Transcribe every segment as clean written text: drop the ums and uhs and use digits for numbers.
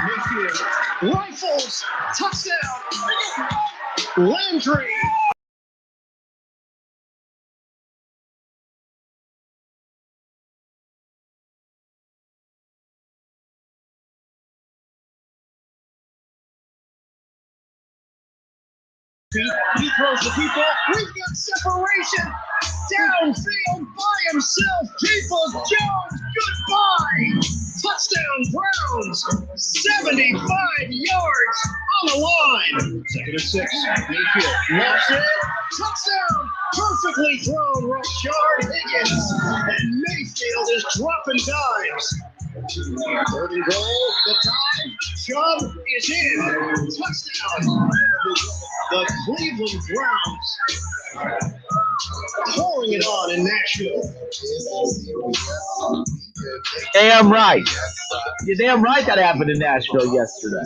Mayfield rifles, touchdown, Landry. He throws the people. We've got separation. Downfield by himself. Peoples Jones. Goodbye. Touchdown Browns. 75 yards on the line. 2nd and 6. Mayfield lofts it. Touchdown. Perfectly thrown. Rashard Higgins. And Mayfield is dropping dimes. 3rd and goal. The time. Chubb is in. Touchdown. The Cleveland Browns pouring it on in Nashville. Damn right. You're damn right that happened in Nashville yesterday.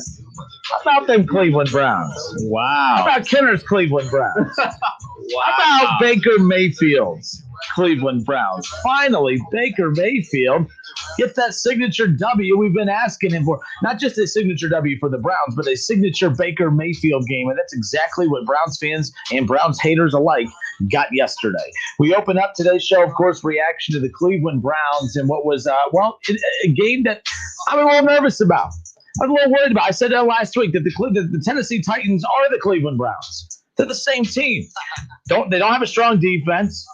How about them Cleveland Browns? Wow. How about Kinner's Cleveland Browns? How about Baker Mayfield's Cleveland Browns? Finally, Baker Mayfield gets that signature W we've been asking him for. Not just a signature W for the Browns, but a signature Baker Mayfield game. And that's exactly what Browns fans and Browns haters alike got yesterday. We open up today's show, of course, reaction to the Cleveland Browns and what was, a game that I'm a little nervous about. I was a little worried about. I said that last week that the Tennessee Titans are the Cleveland Browns. They're the same team. They don't have a strong defense.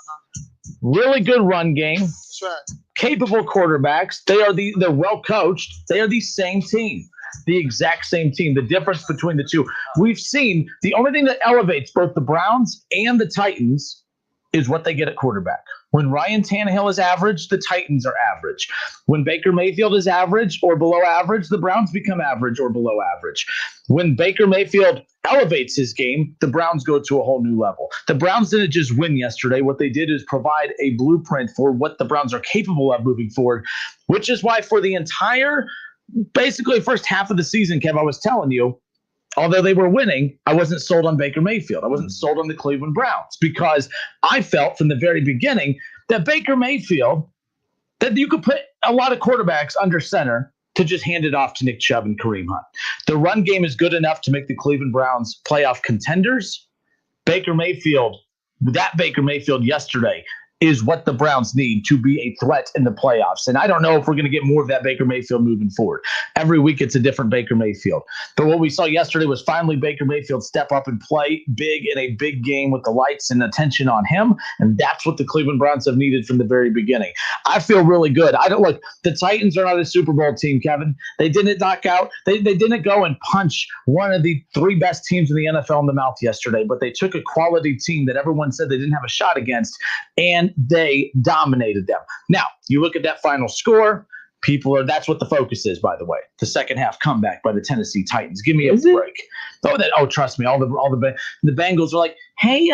Really good run game. That's right. Capable quarterbacks. They're well coached. They are the same team. The exact same team. The difference between the two. We've seen the only thing that elevates both the Browns and the Titans is what they get at quarterback. When Ryan Tannehill is average, the Titans are average. When Baker Mayfield is average or below average, the Browns become average or below average. When Baker Mayfield elevates his game, the Browns go to a whole new level. The Browns didn't just win yesterday. What they did is provide a blueprint for what the Browns are capable of moving forward, which is why for the entire, basically first half of the season, Kev, I was telling you, although they were winning, I wasn't sold on Baker Mayfield. I wasn't sold on the Cleveland Browns because I felt from the very beginning that Baker Mayfield, that you could put a lot of quarterbacks under center to just hand it off to Nick Chubb and Kareem Hunt. The run game is good enough to make the Cleveland Browns playoff contenders. Baker Mayfield yesterday is what the Browns need to be a threat in the playoffs. And I don't know if we're going to get more of that Baker Mayfield moving forward. Every week it's a different Baker Mayfield. But what we saw yesterday was finally Baker Mayfield step up and play big in a big game with the lights and attention on him. And that's what the Cleveland Browns have needed from the very beginning. I feel really good. Look, the Titans are not a Super Bowl team, Kevin. They didn't knock out. They didn't go and punch one of the three best teams in the NFL in the mouth yesterday, but they took a quality team that everyone said they didn't have a shot against, and they dominated them. Now, you look at that final score, that's what the focus is, by the way. The second half comeback by the Tennessee Titans. Give me a break. Trust me, all the Bengals are like, hey,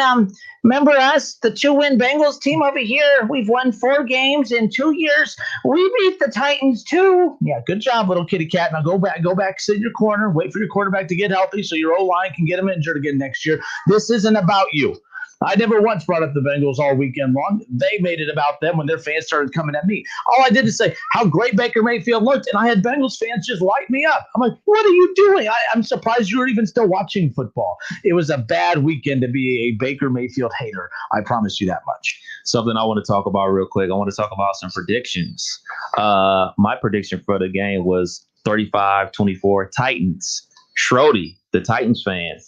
remember us, the 2-win Bengals team over here? We've won 4 games in 2 years. We beat the Titans too. Yeah, good job, little kitty cat. Now go back, sit in your corner, wait for your quarterback to get healthy so your O-line can get him injured again next year. This isn't about you. I never once brought up the Bengals all weekend long. They made it about them when their fans started coming at me. All I did is say how great Baker Mayfield looked, and I had Bengals fans just light me up. I'm like, what are you doing? I'm surprised you were even still watching football. It was a bad weekend to be a Baker Mayfield hater. I promise you that much. Something I want to talk about real quick. I want to talk about some predictions. My prediction for the game was 35-24 Titans. Schrody, the Titans fan,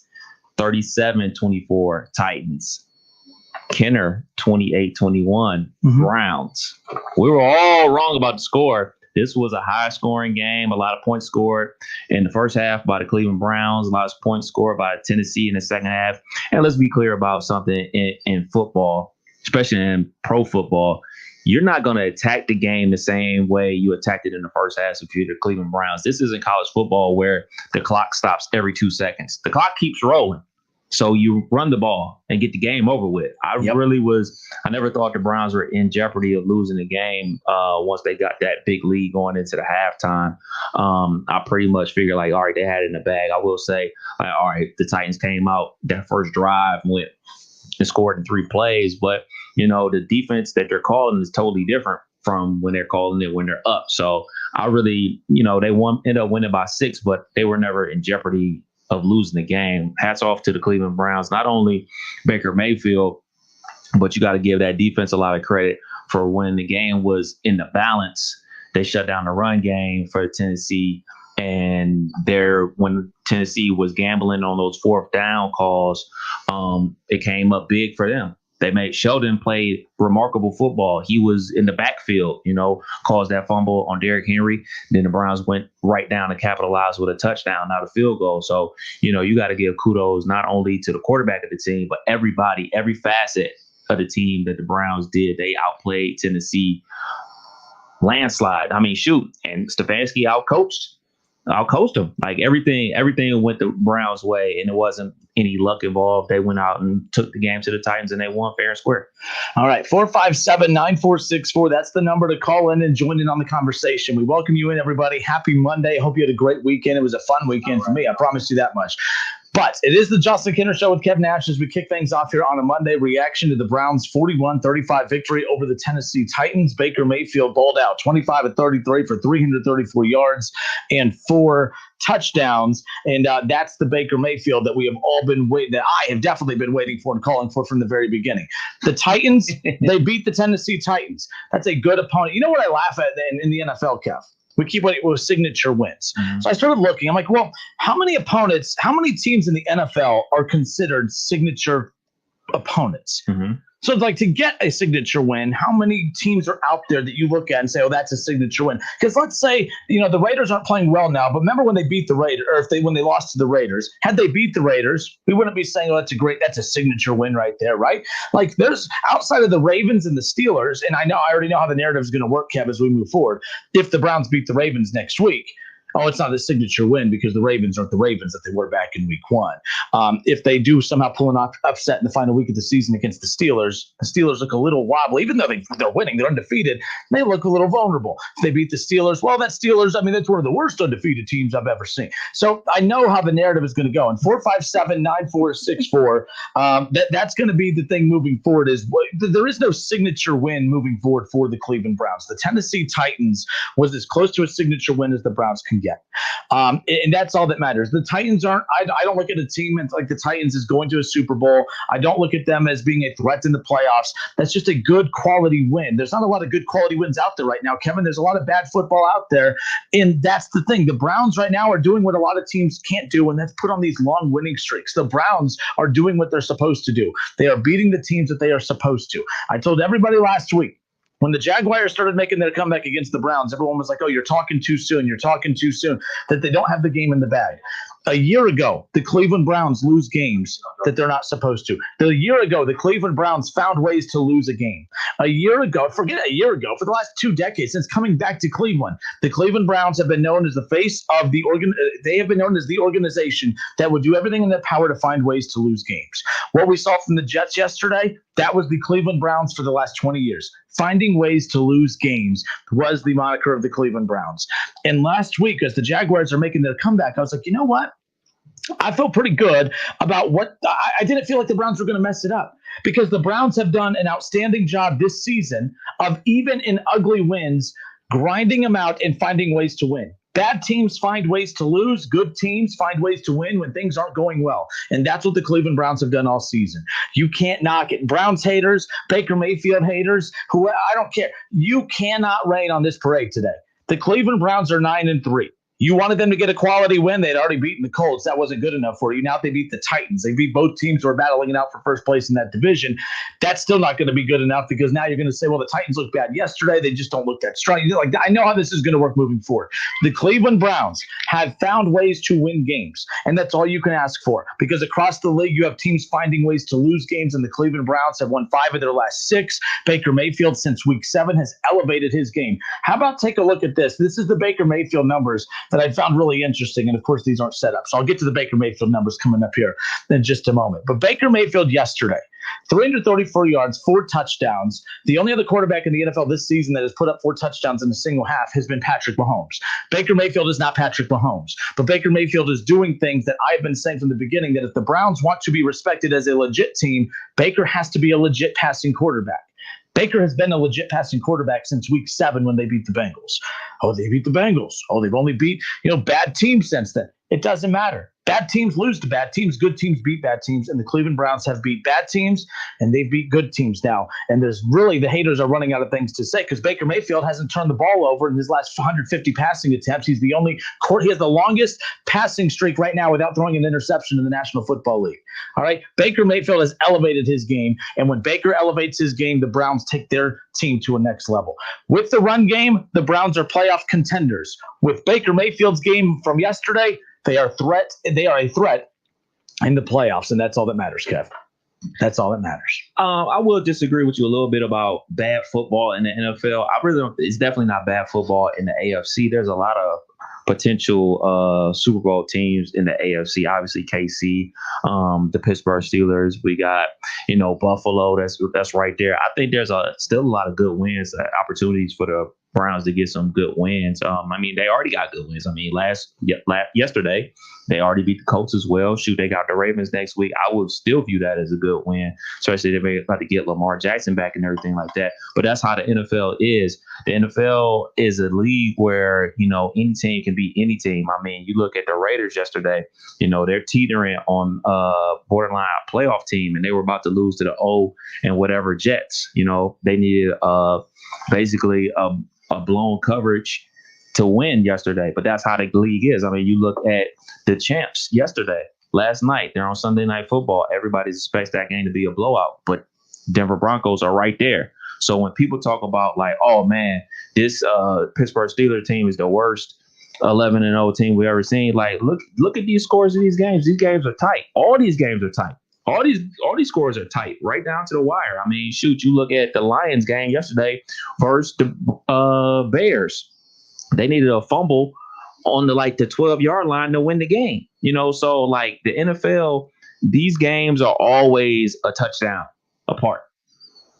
37-24 Titans. Kinner, 28-21 Browns. We were all wrong about the score. This was a high-scoring game, a lot of points scored in the first half by the Cleveland Browns, a lot of points scored by Tennessee in the second half. And let's be clear about something in football, especially in pro football. You're not going to attack the game the same way you attacked it in the first half if you're the Cleveland Browns. This isn't college football where the clock stops every 2 seconds. The clock keeps rolling. So you run the ball and get the game over with. I never thought the Browns were in jeopardy of losing the game once they got that big lead going into the halftime. I pretty much figured all right, they had it in the bag. I will say, all right, the Titans came out that first drive and went and scored in 3 plays. But, the defense that they're calling is totally different from when they're calling it when they're up. So I really, they ended up winning by 6, but they were never in jeopardy of losing the game. Hats off to the Cleveland Browns. Not only Baker Mayfield, but you got to give that defense a lot of credit for when the game was in the balance. They shut down the run game for Tennessee. And when Tennessee was gambling on those 4th down calls, it came up big for them. They made Sheldon play remarkable football. He was in the backfield, caused that fumble on Derrick Henry. Then the Browns went right down to capitalize with a touchdown, not a field goal. So, you got to give kudos not only to the quarterback of the team, but everybody, every facet of the team that the Browns did. They outplayed Tennessee landslide. I mean, shoot. And Stefanski outcoached them. Like everything went the Browns' way, and it wasn't any luck involved. They went out and took the game to the Titans, and they won fair and square. All right, 457-9464. That's the number to call in and join in on the conversation. We welcome you in, everybody. Happy Monday. Hope you had a great weekend. It was a fun weekend for me. I promise you that much. But it is the Justin Kinner Show with Kev Nash as we kick things off here on a Monday. Reaction to the Browns' 41-35 victory over the Tennessee Titans. Baker Mayfield balled out 25-33 for 334 yards and 4 touchdowns. And that's the Baker Mayfield that we have all been waiting, that I have definitely been waiting for and calling for from the very beginning. The Titans, they beat the Tennessee Titans. That's a good opponent. You know what I laugh at in the NFL, Kev? We keep waiting with signature wins. Mm-hmm. So I started looking. I'm like, well, how many teams in the NFL are considered signature opponents? Mm-hmm. So like to get a signature win, how many teams are out there that you look at and say, oh, that's a signature win? Because let's say, the Raiders aren't playing well now, but remember when they beat the Raiders, or when they lost to the Raiders, had they beat the Raiders, we wouldn't be saying, oh, that's a signature win right there, right? Like there's outside of the Ravens and the Steelers, and I already know how the narrative is going to work, Kev, as we move forward. If the Browns beat the Ravens next week, oh, it's not a signature win because the Ravens aren't the Ravens that they were back in week 1. If they do somehow pull an upset in the final week of the season against the Steelers look a little wobbly. Even though they're winning, they're undefeated, they look a little vulnerable. If they beat the Steelers, well, that's one of the worst undefeated teams I've ever seen. So I know how the narrative is going to go. And 457-9464, that's going to be the thing moving forward is there is no signature win moving forward for the Cleveland Browns. The Tennessee Titans was as close to a signature win as the Browns can get. And that's all that matters. The Titans aren't, I don't look at a team like the Titans is going to a Super Bowl. I don't look at them as being a threat in the playoffs. That's just a good quality win. There's not a lot of good quality wins out there right now, Kevin. There's a lot of bad football out there. And that's the thing. The Browns right now are doing what a lot of teams can't do, and that's put on these long winning streaks. The Browns are doing what they're supposed to do. They are beating the teams that they are supposed to. I told everybody last week, when the Jaguars started making their comeback against the Browns, everyone was like, oh, you're talking too soon. You're talking too soon, that they don't have the game in the bag. A year ago, the Cleveland Browns lose games that they're not supposed to. A year ago, the Cleveland Browns found ways to lose a game. For the last 2 decades, since coming back to Cleveland, the Cleveland Browns have been known as the face of they have been known as the organization that would do everything in their power to find ways to lose games. What we saw from the Jets yesterday, that was the Cleveland Browns for the last 20 years. Finding ways to lose games was the moniker of the Cleveland Browns. And last week, as the Jaguars are making their comeback, I was like, you know what? I felt pretty good about I didn't feel like the Browns were going to mess it up because the Browns have done an outstanding job this season of, even in ugly wins, grinding them out and finding ways to win. Bad teams find ways to lose. Good teams find ways to win when things aren't going well. And that's what the Cleveland Browns have done all season. You can't knock it. Browns haters, Baker Mayfield haters, I don't care. You cannot rain on this parade today. The Cleveland Browns are 9-3. You wanted them to get a quality win. They'd already beaten the Colts. That wasn't good enough for you. Now they beat the Titans. They beat both teams who are battling it out for first place in that division. That's still not going to be good enough because now you're going to say, well, the Titans looked bad yesterday. They just don't look that strong. Like, I know how this is going to work moving forward. The Cleveland Browns have found ways to win games, and that's all you can ask for because across the league, you have teams finding ways to lose games, and the Cleveland Browns have won 5 of their last 6. Baker Mayfield, since week 7, has elevated his game. How about take a look at this? This is the Baker Mayfield numbers that I found really interesting. And of course, these aren't set up. So I'll get to the Baker Mayfield numbers coming up here in just a moment. But Baker Mayfield yesterday, 334 yards, 4 touchdowns. The only other quarterback in the NFL this season that has put up 4 touchdowns in a single half has been Patrick Mahomes. Baker Mayfield is not Patrick Mahomes, but Baker Mayfield is doing things that I've been saying from the beginning, that if the Browns want to be respected as a legit team, Baker has to be a legit passing quarterback. Baker has been a legit passing quarterback since week 7 when they beat the Bengals. Oh, they beat the Bengals. Oh, they've only beat, bad teams since then. It doesn't matter. Bad teams lose to bad teams. Good teams beat bad teams. And the Cleveland Browns have beat bad teams, and they've beat good teams now. And there's really, the haters are running out of things to say because Baker Mayfield hasn't turned the ball over in his last 150 passing attempts. He has the longest passing streak right now without throwing an interception in the National Football League. All right. Baker Mayfield has elevated his game. And when Baker elevates his game, the Browns take their team to a next level. With the run game, the Browns are playoff contenders. With Baker Mayfield's game from yesterday, they are a threat in the playoffs, and that's all that matters, Kev. That's all that matters. I will disagree with you a little bit about bad football in the NFL. I really don't. It's definitely not bad football in the AFC. There's a lot of potential Super Bowl teams in the AFC. Obviously, KC, the Pittsburgh Steelers. We got Buffalo. That's right there. I think there's still a lot of good wins, opportunities for the Browns to get some good wins. They already got good wins. Yesterday, they already beat the Colts as well. Shoot, they got the Ravens next week. I would still view that as a good win, especially if they're about to get Lamar Jackson back and everything like that. But that's how the NFL is. The NFL is a league where, any team can beat any team. You look at the Raiders yesterday, they're teetering on borderline playoff team, and they were about to lose to the and whatever Jets. They needed basically a blown coverage to win yesterday, but that's how the league is. You look at the champs last night, they're on Sunday Night Football. Everybody expects that game to be a blowout, but Denver Broncos are right there. So when people talk about oh man, this Pittsburgh Steelers team is the worst 11-0 team we ever seen, look at these scores of these games. These games are tight. All these games are tight. All these scores are tight, right down to the wire. Shoot, you look at the Lions game yesterday versus the Bears. They needed a fumble on the 12-yard line to win the game. So the NFL, these games are always a touchdown apart.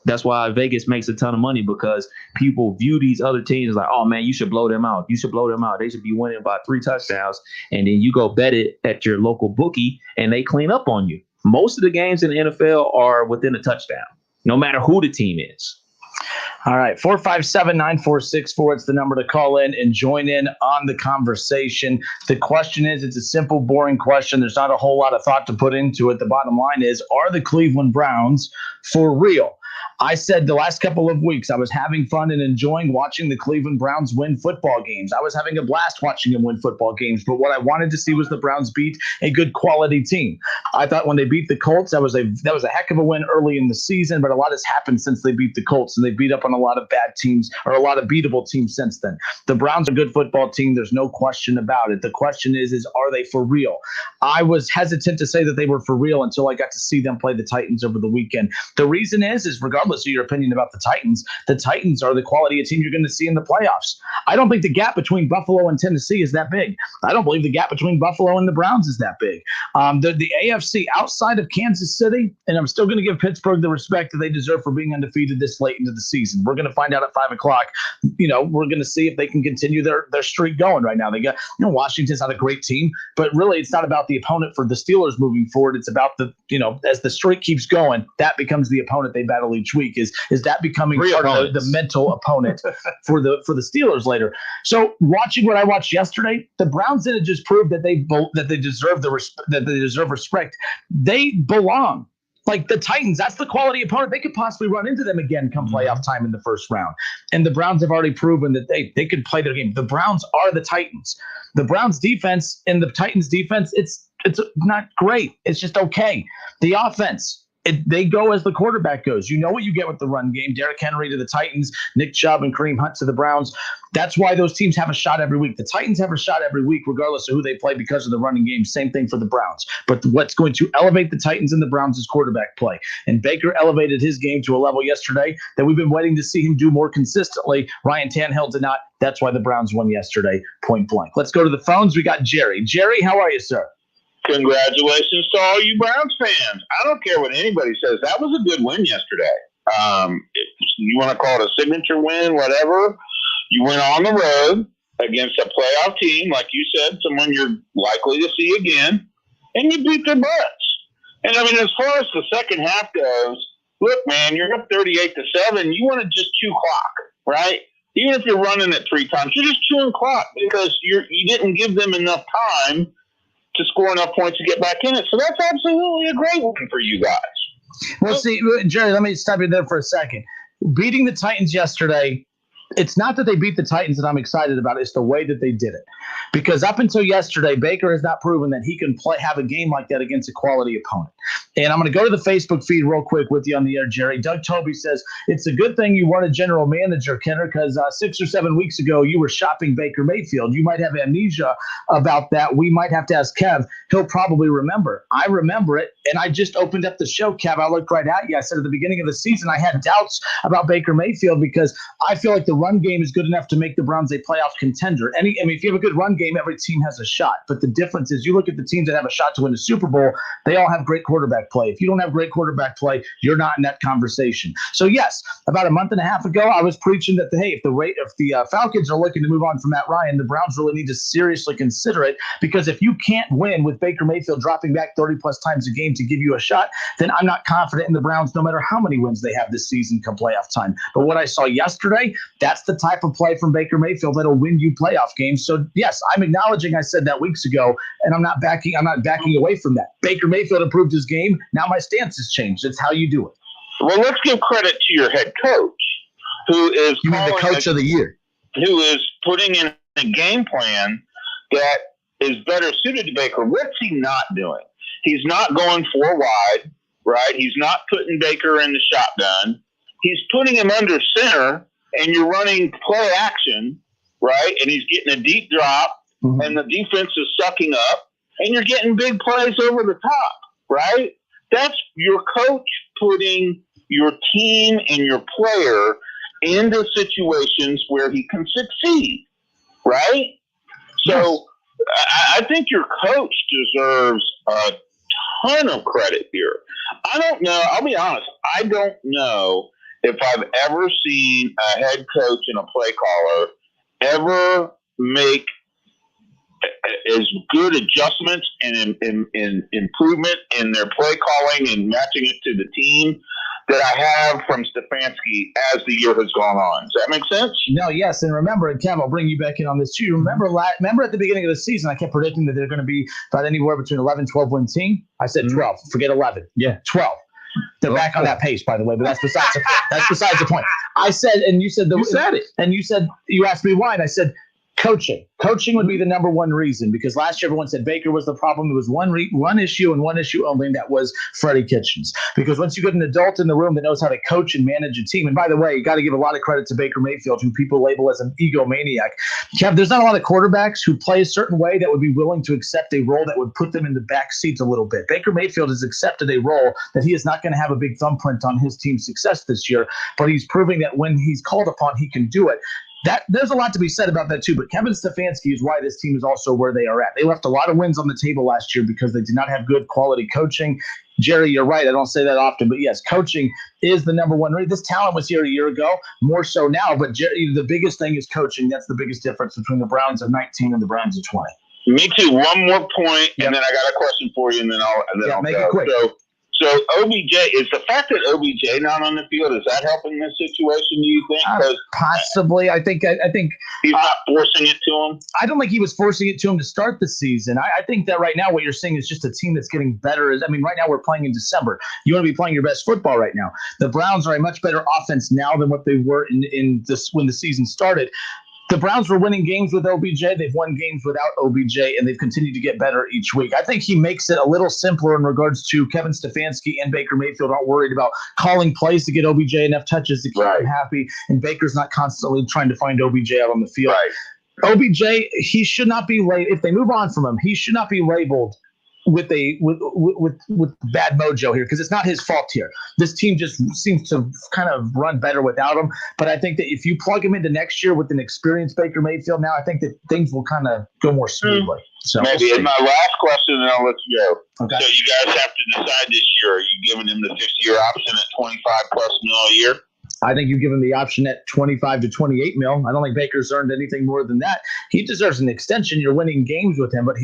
That's why Vegas makes a ton of money, because people view these other teams like, oh man, you should blow them out. You should blow them out. They should be winning by 3 touchdowns. And then you go bet it at your local bookie and they clean up on you. Most of the games in the NFL are within a touchdown, no matter who the team is. All right, 457-9464. It's the number to call in and join in on the conversation. The question is, it's a simple, boring question. There's not a whole lot of thought to put into it. The bottom line is, are the Cleveland Browns for real? I said the last couple of weeks I was having fun and enjoying watching the Cleveland Browns win football games. I was having a blast watching them win football games. But what I wanted to see was the Browns beat a good quality team. I thought when they beat the Colts, that was a heck of a win early in the season. But a lot has happened since they beat the Colts, and they beat up on a lot of bad teams, or a lot of beatable teams since then. The Browns are a good football team. There's no question about it. The question is are they for real? I was hesitant to say that they were for real until I got to see them play the Titans over the weekend. The reason is regardless of your opinion about the Titans are the quality of team you're going to see in the playoffs. I don't think the gap between Buffalo and Tennessee is that big. I don't believe the gap between Buffalo and the Browns is that big. The AFC outside of Kansas City, and I'm still going to give Pittsburgh the respect that they deserve for being undefeated this late into the season. We're going to find out at 5 o'clock. We're going to see if they can continue their streak going right now. They got, Washington's not a great team, but really it's not about the opponent for the Steelers moving forward. It's about as the streak keeps going, that becomes the opponent they battle each week. Is that becoming part of the mental opponent for the Steelers later? So watching what I watched yesterday, the Browns didn't just prove that they deserve respect. They belong. Like the Titans, that's the quality opponent. They could possibly run into them again come playoff time in the first round. And the Browns have already proven that they could play their game. The Browns are the Titans. The Browns defense and the Titans defense, it's not great. It's just okay. The offense, they go as the quarterback goes. You know what you get with the run game. Derrick Henry to the Titans, Nick Chubb and Kareem Hunt to the Browns. That's why those teams have a shot every week. The Titans have a shot every week, regardless of who they play, because of the running game. Same thing for the Browns. But what's going to elevate the Titans and the Browns is quarterback play. And Baker elevated his game to a level yesterday that we've been waiting to see him do more consistently. Ryan Tannehill did not. That's why the Browns won yesterday, point blank. Let's go to the phones. We got Jerry. Jerry, how are you, sir? Congratulations to all you Browns fans. I don't care what anybody says. That was a good win yesterday. You want to call it a signature win, whatever. You went on the road against a playoff team, like you said, someone you're likely to see again, and you beat their butts. And, as far as the second half goes, look, man, you're up 38-7. You want to just chew clock, right? Even if you're running it 3 times, you're just chewing clock because you didn't give them enough time to score enough points to get back in it. So that's absolutely a great one for you guys. Well, see, Jerry, let me stop you there for a second. Beating the Titans yesterday, it's not that they beat the Titans that I'm excited about. It's the way that they did it. Because up until yesterday, Baker has not proven that he can have a game like that against a quality opponent. And I'm going to go to the Facebook feed real quick with you on the air, Jerry. Doug Toby says, it's a good thing you weren't a general manager, Kinner, because 6 or 7 weeks ago, you were shopping Baker Mayfield. You might have amnesia about that. We might have to ask Kev. He'll probably remember. I remember it, and I just opened up the show, Kev. I looked right at you. I said at the beginning of the season, I had doubts about Baker Mayfield because I feel like the run game is good enough to make the Browns a playoff contender. If you have a good run game, every team has a shot. But the difference is you look at the teams that have a shot to win the Super Bowl, they all have great quarterback play. If you don't have great quarterback play, you're not in that conversation. So, yes, about a month and a half ago, I was preaching that, if the Falcons are looking to move on from Matt Ryan, the Browns really need to seriously consider it because if you can't win with Baker Mayfield dropping back 30-plus times a game to give you a shot, then I'm not confident in the Browns no matter how many wins they have this season come playoff time. But what I saw yesterday, that's the type of play from Baker Mayfield that'll win you playoff games. So yes, I'm acknowledging I said that weeks ago, and I'm not backing away from that. Baker Mayfield improved his game. Now my stance has changed. It's how you do it. Well, let's give credit to your head coach, who is the coach of the year, who is putting in a game plan that is better suited to Baker. What's he not doing? He's not going 4 wide, right? He's not putting Baker in the shotgun. He's putting him under center, and you're running play action, right? And he's getting a deep drop, and the defense is sucking up, and you're getting big plays over the top, right? That's your coach putting your team and your player into situations where he can succeed, right? So I think your coach deserves a ton of credit here. I don't know. I'll be honest. I don't know if I've ever seen a head coach and a play caller ever make as good adjustments and improvement in their play calling and matching it to the team that I have from Stefanski as the year has gone on. Does that make sense? No, yes. And remember, and Kev, I'll bring you back in on this too. Remember at the beginning of the season, I kept predicting that they're going to be about anywhere between 11 and 12 win team. I said 12. Forget 11. Yeah, 12. They're back on that pace, by the way, but that's besides the point. I said, and you said you said it, and you said you asked me why, and I said coaching. Coaching would be the number one reason because last year everyone said Baker was the problem. There was one issue and one issue only, and that was Freddie Kitchens. Because once you get an adult in the room that knows how to coach and manage a team, and by the way, you got to give a lot of credit to Baker Mayfield, who people label as an egomaniac. Kev, there's not a lot of quarterbacks who play a certain way that would be willing to accept a role that would put them in the back seat a little bit. Baker Mayfield has accepted a role that he is not going to have a big thumbprint on his team's success this year, but he's proving that when he's called upon, he can do it. There's a lot to be said about that too, but Kevin Stefanski is why this team is also where they are at. They left a lot of wins on the table last year because they did not have good quality coaching. Jerry, you're right. I don't say that often, but yes, coaching is the number one. This talent was here a year ago, more so now, but Jerry, the biggest thing is coaching. That's the biggest difference between the Browns of 19 and the Browns of 20. Me too. One more point, and then I got a question for you, and then I'll make go. It quick. So OBJ, is the fact that OBJ not on the field, is that helping this situation, do you think? Possibly. I think he's not forcing it to him. I don't think he was forcing it to him to start the season. I think that right now what you're seeing is just a team that's getting better. I mean, right now we're playing in December. You want to be playing your best football right now. The Browns are a much better offense now than what they were in this when the season started. The Browns were winning games with OBJ. They've won games without OBJ, and they've continued to get better each week. I think he makes it a little simpler in regards to Kevin Stefanski and Baker Mayfield aren't worried about calling plays to get OBJ enough touches to keep him happy, and Baker's not constantly trying to find OBJ out on the field. Right. OBJ, he should not be labeled. If they move on from him, he should not be labeled with bad mojo here because it's not his fault here. This team just seems to kind of run better without him. But I think that if you plug him into next year with an experienced Baker Mayfield now, I think that things will kind of go more smoothly. So maybe. And my last question, and I'll let you go. Okay. So you guys have to decide this year. Are you giving him the 6-year option at $25+ million a year? I think you give him the option at 25 to 28 mil. I don't think Baker's earned anything more than that. He deserves an extension. You're winning games with him, but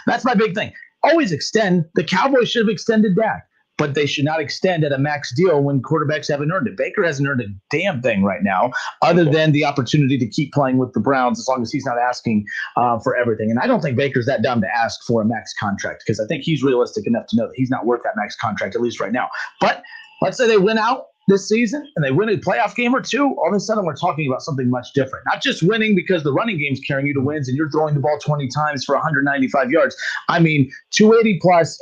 that's my big thing. Always extend. The Cowboys should have extended Dak. but they should not extend at a max deal when quarterbacks haven't earned it. Baker hasn't earned a damn thing right now, other than the opportunity to keep playing with the Browns as long as he's not asking for everything. And I don't think Baker's that dumb to ask for a max contract, because I think he's realistic enough to know that he's not worth that max contract, at least right now. But let's say they win out this season and they win a playoff game or two, all of a sudden we're talking about something much different. Not just winning because the running game's carrying you to wins and you're throwing the ball 20 times for 195 yards. I mean, 280 plus,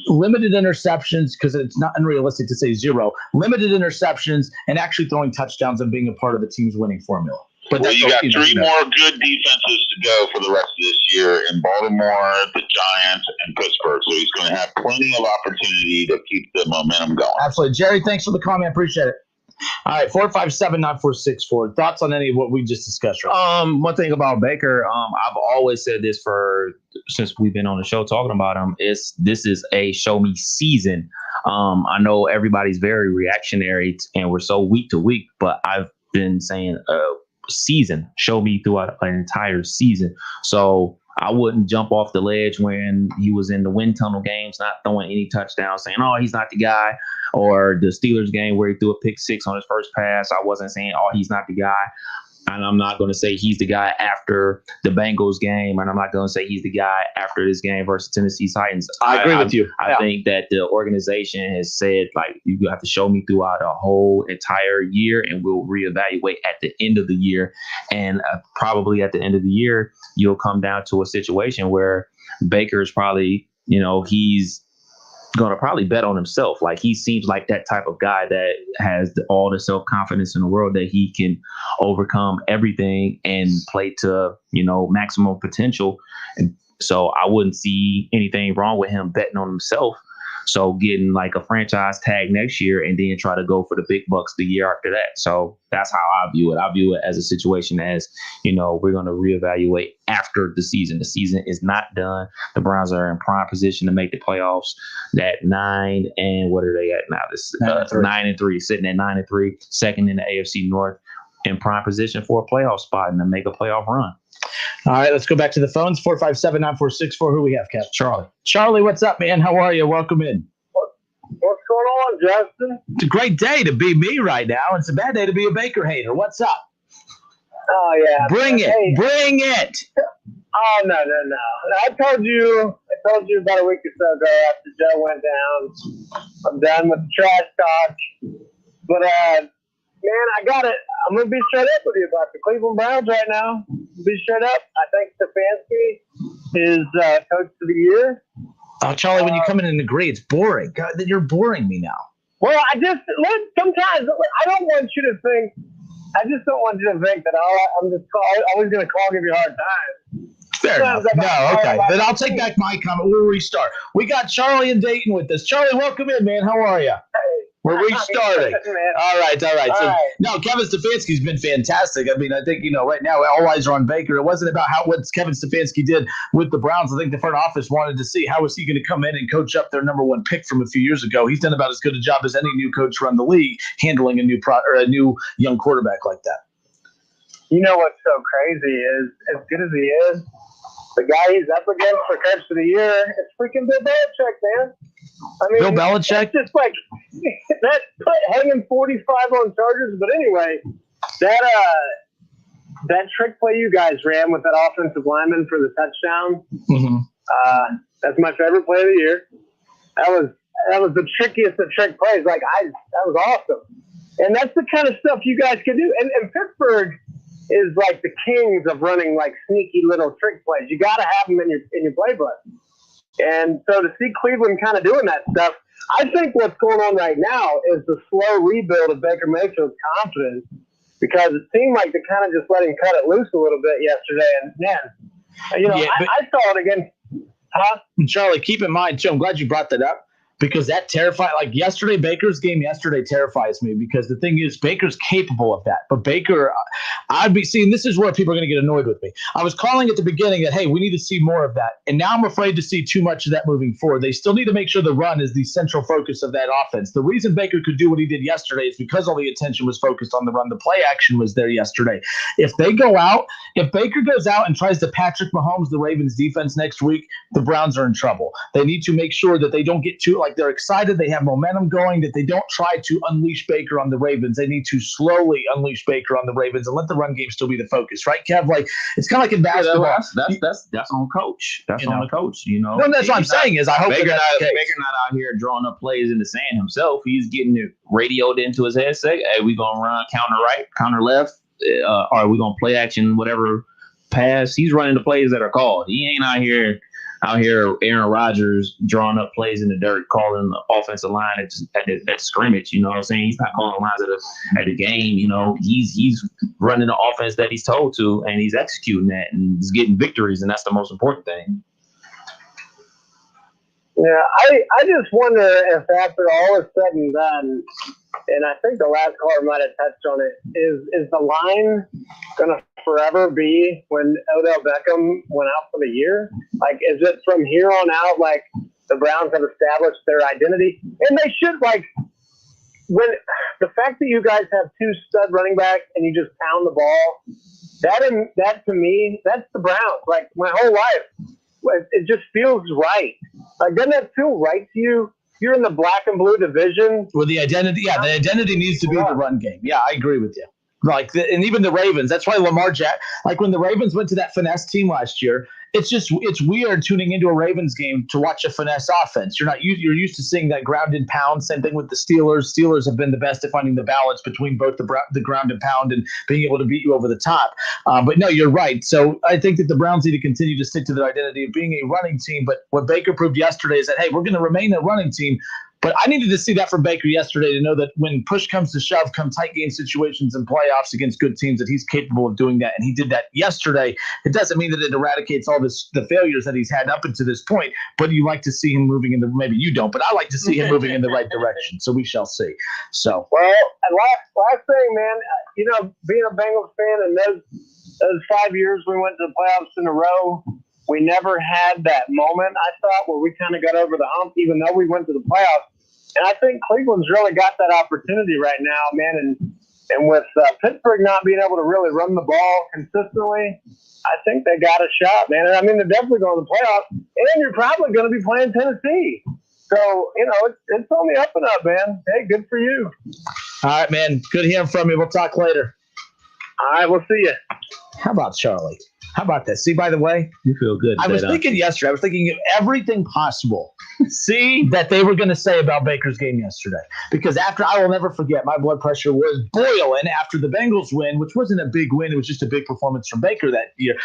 limited interceptions, because it's not unrealistic to say zero, limited interceptions, and actually throwing touchdowns and being a part of the team's winning formula. But well, you got three more good defenses to go for the rest of this year in Baltimore, the Giants, and Pittsburgh. So he's going to have plenty of opportunity to keep the momentum going. Absolutely. Jerry, thanks for the comment. Appreciate it. All right, 457-9464. Thoughts on any of what we just discussed? Right? One thing about Baker, I've always said this since we've been on the show talking about him, is this is a show me season. I know everybody's very reactionary and we're so week to week, but I've been saying season, show me throughout an entire season. So I wouldn't jump off the ledge when he was in the wind tunnel games, not throwing any touchdowns, saying, oh, he's not the guy. Or the Steelers game where he threw a pick six on his first pass, I wasn't saying, oh, he's not the guy. And I'm not going to say he's the guy after the Bengals game. And I'm not going to say he's the guy after this game versus Tennessee Titans. I agree with you. I think that the organization has said, like, you have to show me throughout a whole entire year and we'll reevaluate at the end of the year. And probably at the end of the year, you'll come down to a situation where Baker's probably, he's going to probably bet on himself. Like, he seems like that type of guy that has all the self-confidence in the world that he can overcome everything and play to, maximum potential. And so I wouldn't see anything wrong with him betting on himself. So getting like a franchise tag next year and then try to go for the big bucks the year after that. So that's how I view it. I view it as a situation as, we're going to reevaluate after the season. The season is not done. The Browns are in prime position to make the playoffs. That 9 and what are they at now? This 9-3, sitting at 9-3, second in the AFC North, in prime position for a playoff spot and to make a playoff run. All right, let's go back to the phones. 457-9464. Who we have, Kev? Charlie. Charlie, what's up, man? How are you? Welcome in. What's going on, Justin? It's a great day to be me right now. It's a bad day to be a Baker hater. What's up? Oh, yeah. Bring it. Bring it. Oh, no. I told you about a week or so ago after Joe went down, I'm done with the trash talk. But, man, I got it. I'm going to be straight up with you about the Cleveland Browns right now. Be straight up. I think Stefanski is coach of the year. Oh, Charlie, when you come in and agree, it's boring. God, you're boring me now. Well, sometimes I don't want you to think. I just don't want you to think that I'm just always going to give you a hard time. Fair enough. No, okay. Then I'll take back my comment. We'll restart. We got Charlie and Dayton with us. Charlie, welcome in, man. How are you? We're restarting. All right. No, Kevin Stefanski's been fantastic. I mean, I think, right now all eyes are on Baker. It wasn't about what Kevin Stefanski did with the Browns. I think the front office wanted to see how was he going to come in and coach up their number one pick from a few years ago. He's done about as good a job as any new coach around the league handling a new young quarterback like that. You know what's so crazy is, as good as he is, the guy he's up against for coach of the year is freaking Bill Belichick, man. I mean, Bill Belichick? Just like that hanging 45 on Chargers. But anyway, that trick play you guys ran with that offensive lineman for the touchdown, that's my favorite play of the year. That was the trickiest of trick plays. That was awesome. And that's the kind of stuff you guys can do. And Pittsburgh is like the kings of running like sneaky little trick plays. You got to have them in your playbook. And so to see Cleveland kind of doing that stuff, I think what's going on right now is the slow rebuild of Baker Mayfield's confidence, because it seemed like they kind of just let him cut it loose a little bit yesterday. And man, I saw it against. Charlie, keep in mind too, I'm glad you brought that up, because that terrified, like yesterday, Baker's game yesterday terrifies me, because the thing is Baker's capable of that. But Baker, I'd be seeing, this is where people are going to get annoyed with me. I was calling at the beginning that, hey, we need to see more of that. And now I'm afraid to see too much of that moving forward. They still need to make sure the run is the central focus of that offense. The reason Baker could do what he did yesterday is because all the attention was focused on the run. The play action was there yesterday. If Baker goes out and tries to Patrick Mahomes, the Ravens defense next week, the Browns are in trouble. They need to make sure that they don't get too, like they're excited, they have momentum going, that they don't try to unleash Baker on the Ravens. They need to slowly unleash Baker on the Ravens and let the run game still be the focus, right, Kev? Like, it's kind of like in basketball. That's on coach. That's on the coach, No, that's what I'm saying is I hope Baker not out here drawing up plays in the sand himself. He's getting it radioed into his head, say, hey, we're going to run counter right, counter left, or we're going to play action, whatever pass. He's running the plays that are called. He ain't out here Aaron Rodgers drawing up plays in the dirt, calling the offensive line at scrimmage. You know what I'm saying? He's not calling lines at the game. You know, he's running the offense that he's told to, and he's executing that, and he's getting victories, and that's the most important thing. Yeah, I just wonder if after all is said and done, and I think the last caller might have touched on it, is the line going to forever be when Odell Beckham went out for the year? Like, is it from here on out, like, the Browns have established their identity? And they should, like, when the fact that you guys have two stud running backs and you just pound the ball, that to me, that's the Browns. Like, my whole life, it just feels right. Like, doesn't that feel right to you? You're in the black and blue division. Well, the identity needs to be the run game. Yeah, I agree with you. Like, and even the Ravens. That's why Lamar Jackson. Like when the Ravens went to that finesse team last year, it's weird tuning into a Ravens game to watch a finesse offense. You're used to seeing that ground and pound. Same thing with the Steelers. Steelers have been the best at finding the balance between both the ground and pound and being able to beat you over the top. But no, you're right. So I think that the Browns need to continue to stick to their identity of being a running team. But what Baker proved yesterday is that, hey, we're going to remain a running team. But I needed to see that from Baker yesterday to know that when push comes to shove, come tight game situations and playoffs against good teams, that he's capable of doing that. And he did that yesterday. It doesn't mean that it eradicates all the failures that he's had up until this point, but you like to see him moving in maybe you don't, but I like to see him moving in the right direction. So we shall see. So, well, and last thing, man, being a Bengals fan and those 5 years we went to the playoffs in a row, we never had that moment, I thought, where we kind of got over the hump, even though we went to the playoffs. And I think Cleveland's really got that opportunity right now, man. And with Pittsburgh not being able to really run the ball consistently, I think they got a shot, man. And I mean, they're definitely going to the playoffs. And you're probably going to be playing Tennessee. So, it's on the up and up, man. Hey, good for you. All right, man. Good hearing from you. We'll talk later. All right, we'll see you. How about Charlie? How about that? See, by the way, you feel good. I was thinking yesterday, of everything possible. That they were going to say about Baker's game yesterday. Because I will never forget, my blood pressure was boiling after the Bengals win, which wasn't a big win. It was just a big performance from Baker that year.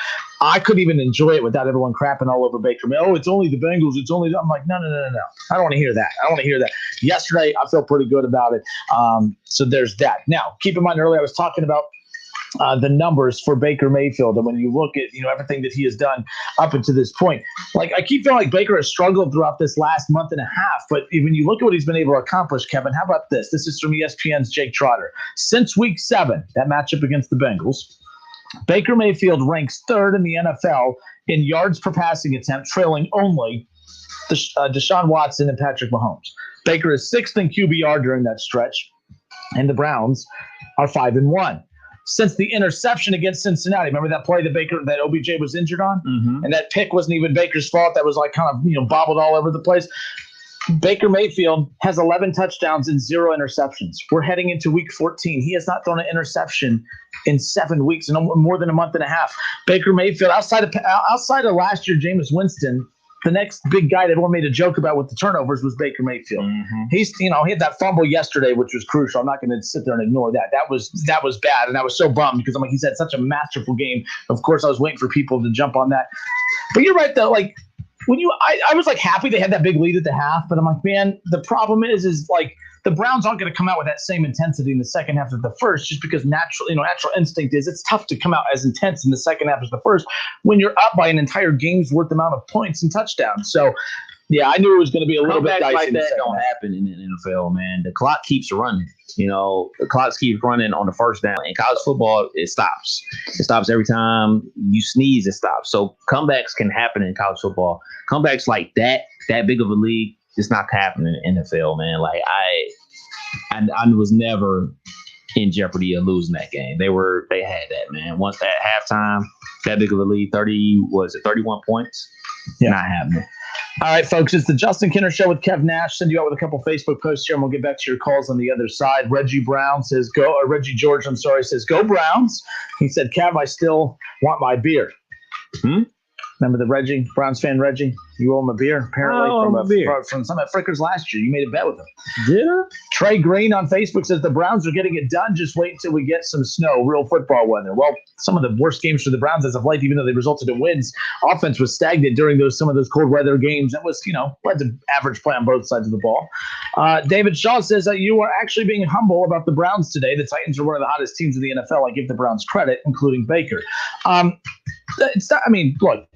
I couldn't even enjoy it without everyone crapping all over Baker. Oh, it's only the Bengals. I'm like, no. I don't want to hear that. Yesterday, I felt pretty good about it. So there's that. Now, keep in mind earlier I was talking about the numbers for Baker Mayfield. And when you look at, everything that he has done up until this point, like I keep feeling like Baker has struggled throughout this last month and a half. But when you look at what he's been able to accomplish, Kevin, how about this? This is from ESPN's Jake Trotter. Since week 7, that matchup against the Bengals, Baker Mayfield ranks 3rd in the NFL in yards per passing attempt, trailing only Deshaun Watson and Patrick Mahomes. Baker is 6th in QBR during that stretch, and the Browns are 5-1. Since the interception against Cincinnati, remember that play that OBJ was injured on? Mm-hmm. And that pick wasn't even Baker's fault. That was like kind of, bobbled all over the place. Baker Mayfield has 11 touchdowns and 0 interceptions. We're heading into week 14. He has not thrown an interception in 7 weeks, in more than a month and a half. Baker Mayfield, outside of last year, Jameis Winston, the next big guy that everyone made a joke about with the turnovers was Baker Mayfield. Mm-hmm. He had that fumble yesterday, which was crucial. I'm not going to sit there and ignore that. That was bad, and I was so bummed because I'm like, he's had such a masterful game. Of course, I was waiting for people to jump on that. But you're right though. Like I was like happy they had that big lead at the half, but I'm like, man, the problem is like the Browns aren't going to come out with that same intensity in the second half of the first, just because natural instinct is it's tough to come out as intense in the second half as the first when you're up by an entire game's worth amount of points and touchdowns. So, yeah, I knew it was going to be a little bit dicey. Like that don't happen in the NFL, man. The clock keeps running. The clock keeps running on the first down. In college football, it stops. It stops every time you sneeze. It stops. So comebacks can happen in college football. Comebacks like that big of a league, it's not happening in the NFL, man. Like I was never in jeopardy of losing that game. They had that, man. Once at halftime, that big of a lead, 31 points. Yeah. Not happening. All right, folks, it's the Justin Kinner Show with Kev Nash. Send you out with a couple Facebook posts here, and we'll get back to your calls on the other side. Reggie George, says, go Browns. He said, Kev, I still want my beer. Remember the Reggie, Browns fan Reggie? You owe him a beer, apparently, from some at Frickers last year. You made a bet with him. Did I? Trey Green on Facebook says the Browns are getting it done. Just wait until we get some snow, real football weather. Well, some of the worst games for the Browns as of late, even though they resulted in wins, offense was stagnant during some of those cold weather games. That was, led to average play on both sides of the ball. David Shaw says that you are actually being humble about the Browns today. The Titans are one of the hottest teams in the NFL. I give the Browns credit, including Baker. Look.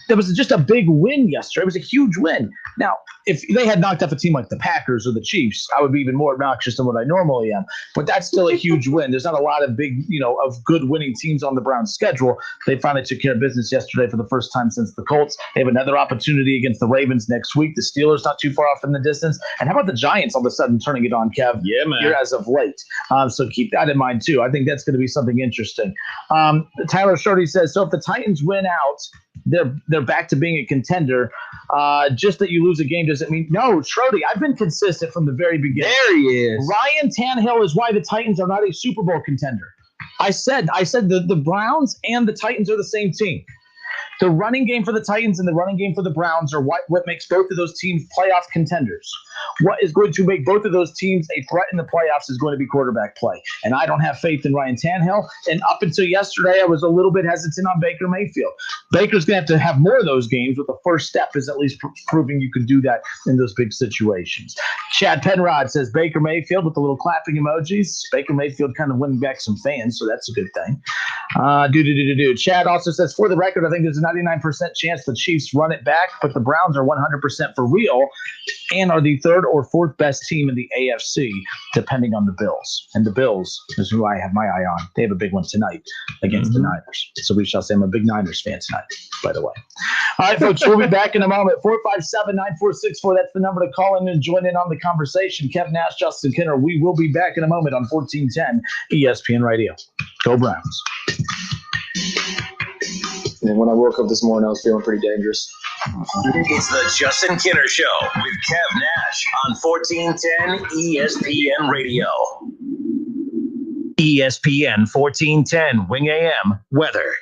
There was just a big win yesterday. It was a huge win. Now, if they had knocked off a team like the Packers or the Chiefs, I would be even more obnoxious than what I normally am. But that's still a huge win. There's not a lot of big, of good winning teams on the Browns' schedule. They finally took care of business yesterday for the first time since the Colts. They have another opportunity against the Ravens next week. The Steelers not too far off in the distance. And how about the Giants all of a sudden turning it on, Kev? Yeah, man. Here as of late. So keep that in mind, too. I think that's going to be something interesting. Tyler Shorty says, so if the Titans win out, they're back to being a contender. Just that you lose a game doesn't mean no. Schrody, I've been consistent from the very beginning. There he is. Ryan Tannehill is why the Titans are not a Super Bowl contender. I said the Browns and the Titans are the same team. The running game for the Titans and the running game for the Browns are what makes both of those teams playoff contenders. What is going to make both of those teams a threat in the playoffs is going to be quarterback play. And I don't have faith in Ryan Tannehill. And up until yesterday, I was a little bit hesitant on Baker Mayfield. Baker's going to have more of those games, but the first step is at least proving you can do that in those big situations. Chad Penrod says Baker Mayfield with the little clapping emojis. Baker Mayfield kind of winning back some fans, so that's a good thing. Chad also says, for the record, I think there's a 99% chance the Chiefs run it back, but the Browns are 100% for real and are the third or fourth best team in the AFC, depending on the Bills. And the Bills is who I have my eye on. They have a big one tonight against the Niners. So we shall say I'm a big Niners fan tonight, by the way. All right, folks, we'll be back in a moment. 457-9464. That's the number to call in and join in on the conversation. Kev Nash, Justin Kinner. We will be back in a moment on 1410 ESPN Radio. Go Browns. And when I woke up this morning, I was feeling pretty dangerous. It's the Justin Kinner Show with Kev Nash on 1410 ESPN Radio. ESPN 1410 Wing AM weather.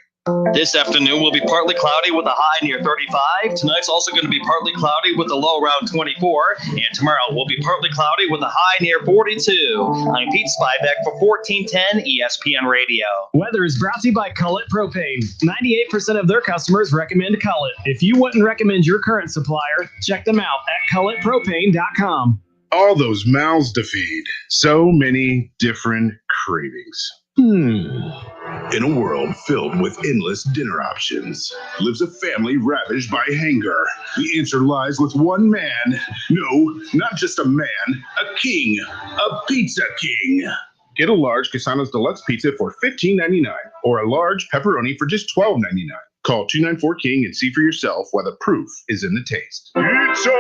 This afternoon will be partly cloudy with a high near 35. Tonight's also going to be partly cloudy with a low around 24. And tomorrow will be partly cloudy with a high near 42. I'm Pete Spivak for 1410 ESPN Radio. Weather is brought to you by Cullet Propane. 98% of their customers recommend Cullet. If you wouldn't recommend your current supplier, check them out at culletpropane.com. All those mouths to feed. So many different cravings. In a world filled with endless dinner options, lives a family ravaged by hunger. The answer lies with one man. No, not just a man, a king, a pizza king. Get a large Casano's Deluxe Pizza for $15.99 or a large pepperoni for just $12.99. Call 294-KING and see for yourself why the proof is in the taste. Pizza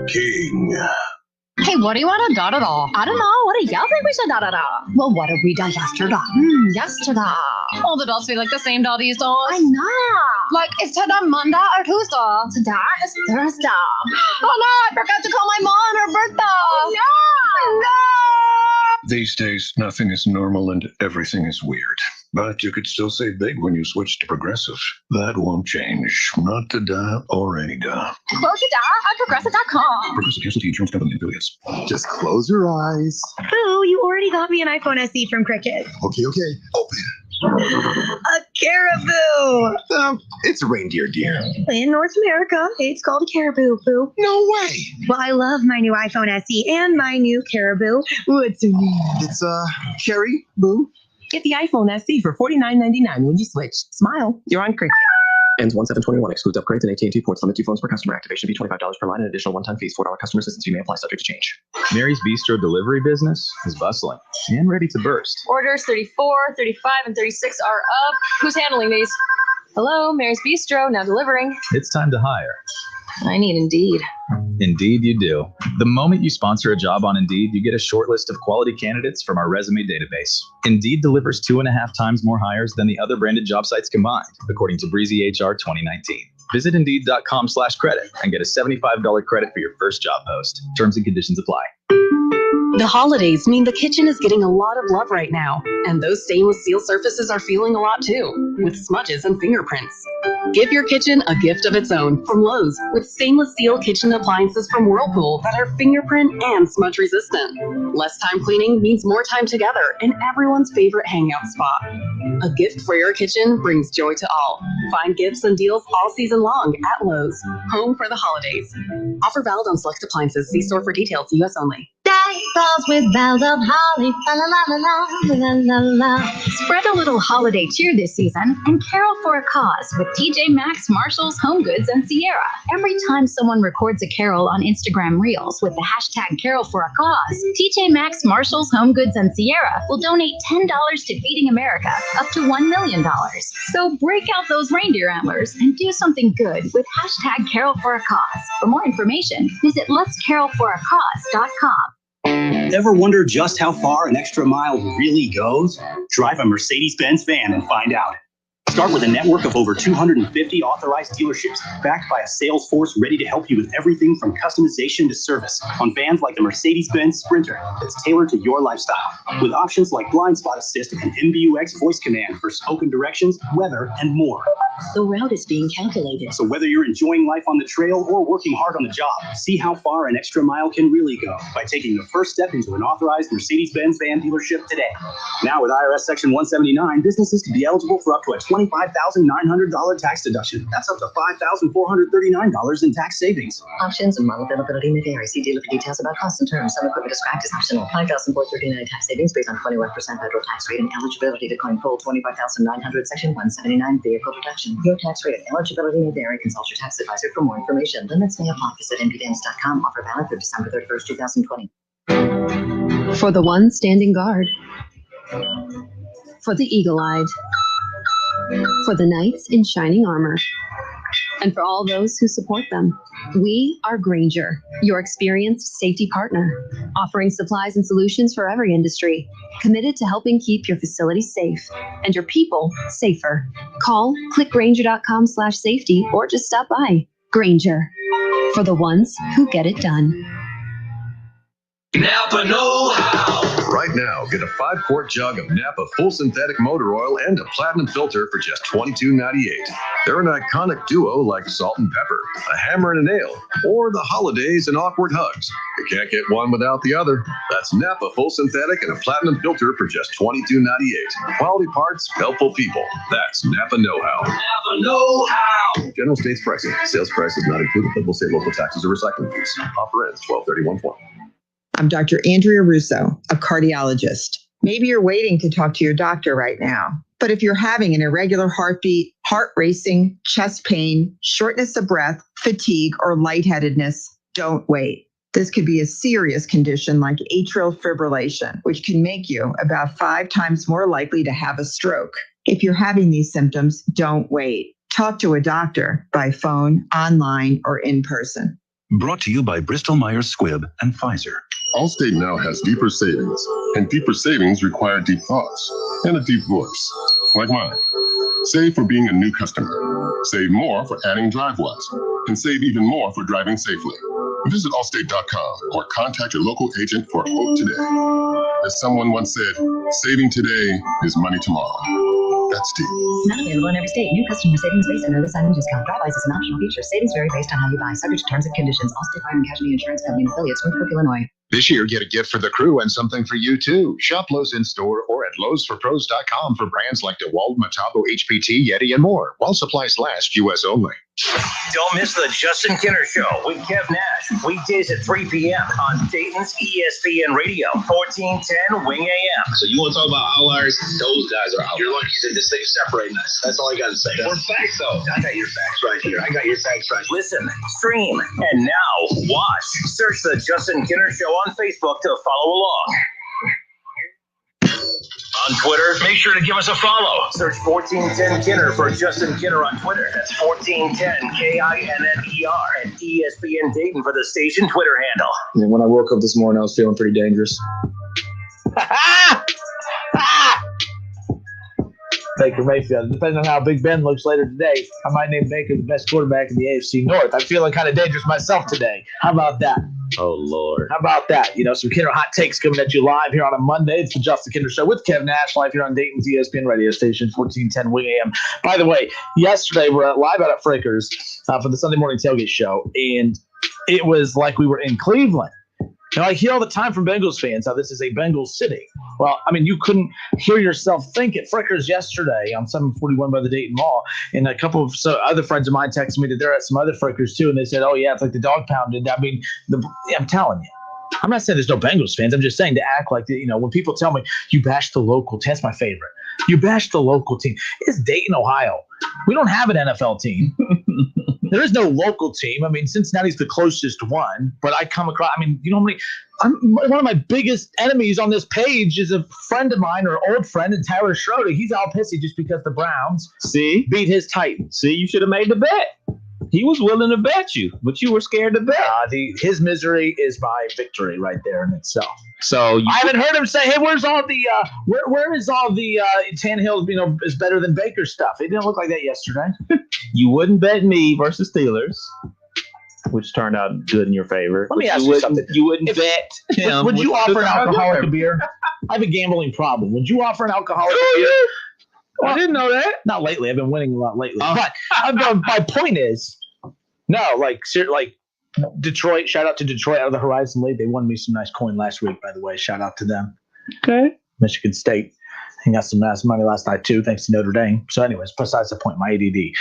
King. Hey, what do you want to da-da-da? I don't know. What do y'all think we should da-da-da? Well, what have we done yesterday? Yesterday. All the dolls feel like the same doll these days. I know. Like, is today Monday or Tuesday? Today is Thursday. Oh, no, I forgot to call my mom on her birthday. Oh, no. No. These days, nothing is normal and everything is weird. But you could still save big when you switch to Progressive. That won't change. Not today or any day. Quote today at Progressive.com. Progressive Casualty Insurance Company and affiliates. Just close your eyes. Boo, you already got me an iPhone SE from Cricket. Okay. Open. A caribou. It's a reindeer, dear. In North America, it's called a caribou, boo. No way. Well, I love my new iPhone SE and my new caribou. What's it mean? It's caribou. Get the iPhone SE for $49.99 when you switch. Smile. You're on Cricket. Ends 1/7/21. Excludes upgrades and AT&T ports. Limit 2 phones per customer. Activation fee $25 per line and additional one-time fees. $4 customer assistance fee may apply subject to change. Mary's Bistro delivery business is bustling and ready to burst. Orders 34, 35, and 36 are up. Who's handling these? Hello, Mary's Bistro, now delivering. It's time to hire. I need Indeed. Indeed you do. The moment you sponsor a job on Indeed, you get a short list of quality candidates from our resume database. Indeed delivers 2.5 times more hires than the other branded job sites combined, according to Breezy HR 2019. Visit Indeed.com/credit and get a $75 credit for your first job post. Terms and conditions apply. The holidays mean the kitchen is getting a lot of love right now, and those stainless steel surfaces are feeling a lot too, with smudges and fingerprints. Give your kitchen a gift of its own from Lowe's with stainless steel kitchen appliances from Whirlpool that are fingerprint and smudge resistant. Less time cleaning means more time together in everyone's favorite hangout spot. A gift for your kitchen brings joy to all. Find gifts and deals all season long at Lowe's. Home for the holidays. Offer valid on select appliances. See store for details. U.S. only. Day falls with bells of holly, la la la la la la la. Spread a little holiday cheer this season and carol for a cause with TJ Maxx, Marshalls, Home Goods, and Sierra. Every time someone records a carol on Instagram Reels with the hashtag Carol for a Cause, TJ Maxx, Marshalls, Home Goods, and Sierra will donate $10 to Feeding America, up to $1 million. So break out those reindeer antlers and do something good with hashtag Carol for a Cause. For more information, visit letscarolforacause.com. Ever wonder just how far an extra mile really goes? Drive a Mercedes-Benz van and find out. Start with a network of over 250 authorized dealerships backed by a sales force ready to help you with everything from customization to service on vans like the Mercedes-Benz Sprinter that's tailored to your lifestyle, with options like blind spot assist and MBUX voice command for spoken directions, weather, and more. The route is being calculated. So whether you're enjoying life on the trail or working hard on the job, see how far an extra mile can really go by taking the first step into an authorized Mercedes-Benz van dealership today. Now with IRS Section 179, businesses can be eligible for up to a $25,900 tax deduction. That's up to $5,439 in tax savings. Options and model availability may vary. See dealer for details about costs and terms. Some equipment described as optional. $5,439 tax savings based on 21% federal tax rate and eligibility to claim full $25,900 Section 179 vehicle deduction. Your tax rate and eligibility may vary. Consult your tax advisor for more information. Limits may apply. Visit npdance.com. Offer valid through December 31st, 2020. For the one standing guard. For the eagle-eyed. For the knights in shining armor. And for all those who support them. We are Grainger, your experienced safety partner, offering supplies and solutions for every industry, committed to helping keep your facilities safe and your people safer. Call clickgrainger.com/safety or just stop by. Grainger, for the ones who get it done. Napa know-how. Right now, get a 5-quart jug of Napa full synthetic motor oil and a platinum filter for just $22.98. They're an iconic duo like salt and pepper, a hammer and a nail, or the holidays and awkward hugs. You can't get one without the other. That's Napa full synthetic and a platinum filter for just $22.98. Quality parts, helpful people. That's Napa know-how. Napa know-how. General States pricing. Sales price does not include applicable state, local taxes, or recycling fees. Offer ends 12/31/20. I'm Dr. Andrea Russo, a cardiologist. Maybe you're waiting to talk to your doctor right now. But if you're having an irregular heartbeat, heart racing, chest pain, shortness of breath, fatigue, or lightheadedness, don't wait. This could be a serious condition like atrial fibrillation, which can make you about 5 times more likely to have a stroke. If you're having these symptoms, don't wait. Talk to a doctor by phone, online, or in person. Brought to you by Bristol Myers Squibb and Pfizer. Allstate now has deeper savings, and deeper savings require deep thoughts and a deep voice, like mine. Save for being a new customer. Save more for adding driveways, and save even more for driving safely. Visit Allstate.com or contact your local agent for a quote today. As someone once said, saving today is money tomorrow. That's deep. Not available in every state. New customer savings based on early signing discount. Drive-bys is an optional feature. Savings vary based on how you buy. Subject to terms and conditions. Allstate Fire and Casualty Insurance Company and affiliates, Northbrook, Illinois. This year, get a gift for the crew and something for you, too. Shop Lowe's in-store or at lowesforpros.com for brands like DeWalt, Metabo, HPT, Yeti, and more. While supplies last, U.S. only. Don't miss the Justin Kinner Show with Kev Nash, weekdays at 3 p.m. on Dayton's ESPN Radio, 1410 Wing AM. So you want to talk about outliers? Those guys are out. You're lucky that this thing's separating us. That's all I got to say. We're facts, though. I got your facts right here. I got your facts right here. Listen, stream, and now watch. Search the Justin Kinner Show on Facebook to follow along. On Twitter, make sure to give us a follow. Search 1410 Kinner for Justin Kinner on Twitter. That's 1410 KINNER and ESPN Dayton for the station Twitter handle. And when I woke up this morning, I was feeling pretty dangerous. Baker Mayfield. Depending on how Big Ben looks later today, I might name Baker the best quarterback in the AFC North. I'm feeling kind of dangerous myself today. How about that? Oh, Lord. How about that? Some Kinner hot takes coming at you live here on a Monday. It's the Justin Kinner Show with Kev Nash live here on Dayton's ESPN radio station, 1410 Wing AM. By the way, yesterday we're live out at Fraker's for the Sunday morning tailgate show, and it was like we were in Cleveland. I hear all the time from Bengals fans how this is a Bengals city. Well, you couldn't hear yourself think at Frickers yesterday on 741 by the Dayton Mall. And a couple of other friends of mine texted me that they're at some other Frickers too. And they said, oh, yeah, it's like the dog pounded. I'm telling you. I'm not saying there's no Bengals fans. I'm just saying to act like, when people tell me you bash the local team, that's my favorite. You bash the local team. It's Dayton, Ohio. We don't have an NFL team. There is no local team. Cincinnati's the closest one, but I come across, one of my biggest enemies on this page is a friend of mine or old friend, and Tyler Schroeder. He's all pissy just because the Browns beat his Titans. See, you should have made the bet. He was willing to bet you, but you were scared to bet. His misery is my victory right there in itself. So I haven't heard him say, "Hey, where's all the where is all the Tannehill is better than Baker stuff?" It didn't look like that yesterday. You wouldn't bet me versus Steelers, which turned out good in your favor. Let me ask you something. You wouldn't bet him. Would you offer an alcoholic beer? I have a gambling problem. Would you offer an alcoholic beer? I didn't know that. Not lately. I've been winning a lot lately. But my point is, Detroit. Shout out to Detroit out of the Horizon League. They won me some nice coin last week, by the way. Shout out to them. Okay. Michigan State. I got some nice money last night too, thanks to Notre Dame. So, anyways, besides the point, my ADD.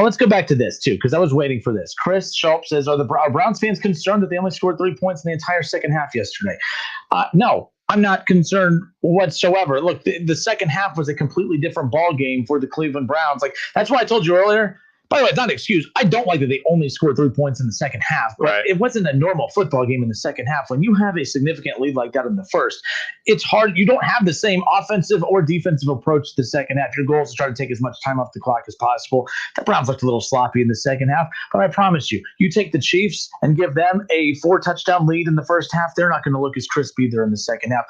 Let's go back to this too, because I was waiting for this. Chris Schultz says, "Are Browns fans concerned that they only scored 3 points in the entire second half yesterday?" No. I'm not concerned whatsoever. Look, the second half was a completely different ball game for the Cleveland Browns. That's why I told you earlier. By the way, it's not an excuse. I don't like that they only scored 3 points in the second half. But It wasn't a normal football game in the second half. When you have a significant lead like that in the first, it's hard. You don't have the same offensive or defensive approach to the second half. Your goal is to try to take as much time off the clock as possible. The Browns looked a little sloppy in the second half, but I promise you take the Chiefs and give them a 4-touchdown lead in the first half, they're not going to look as crisp either in the second half.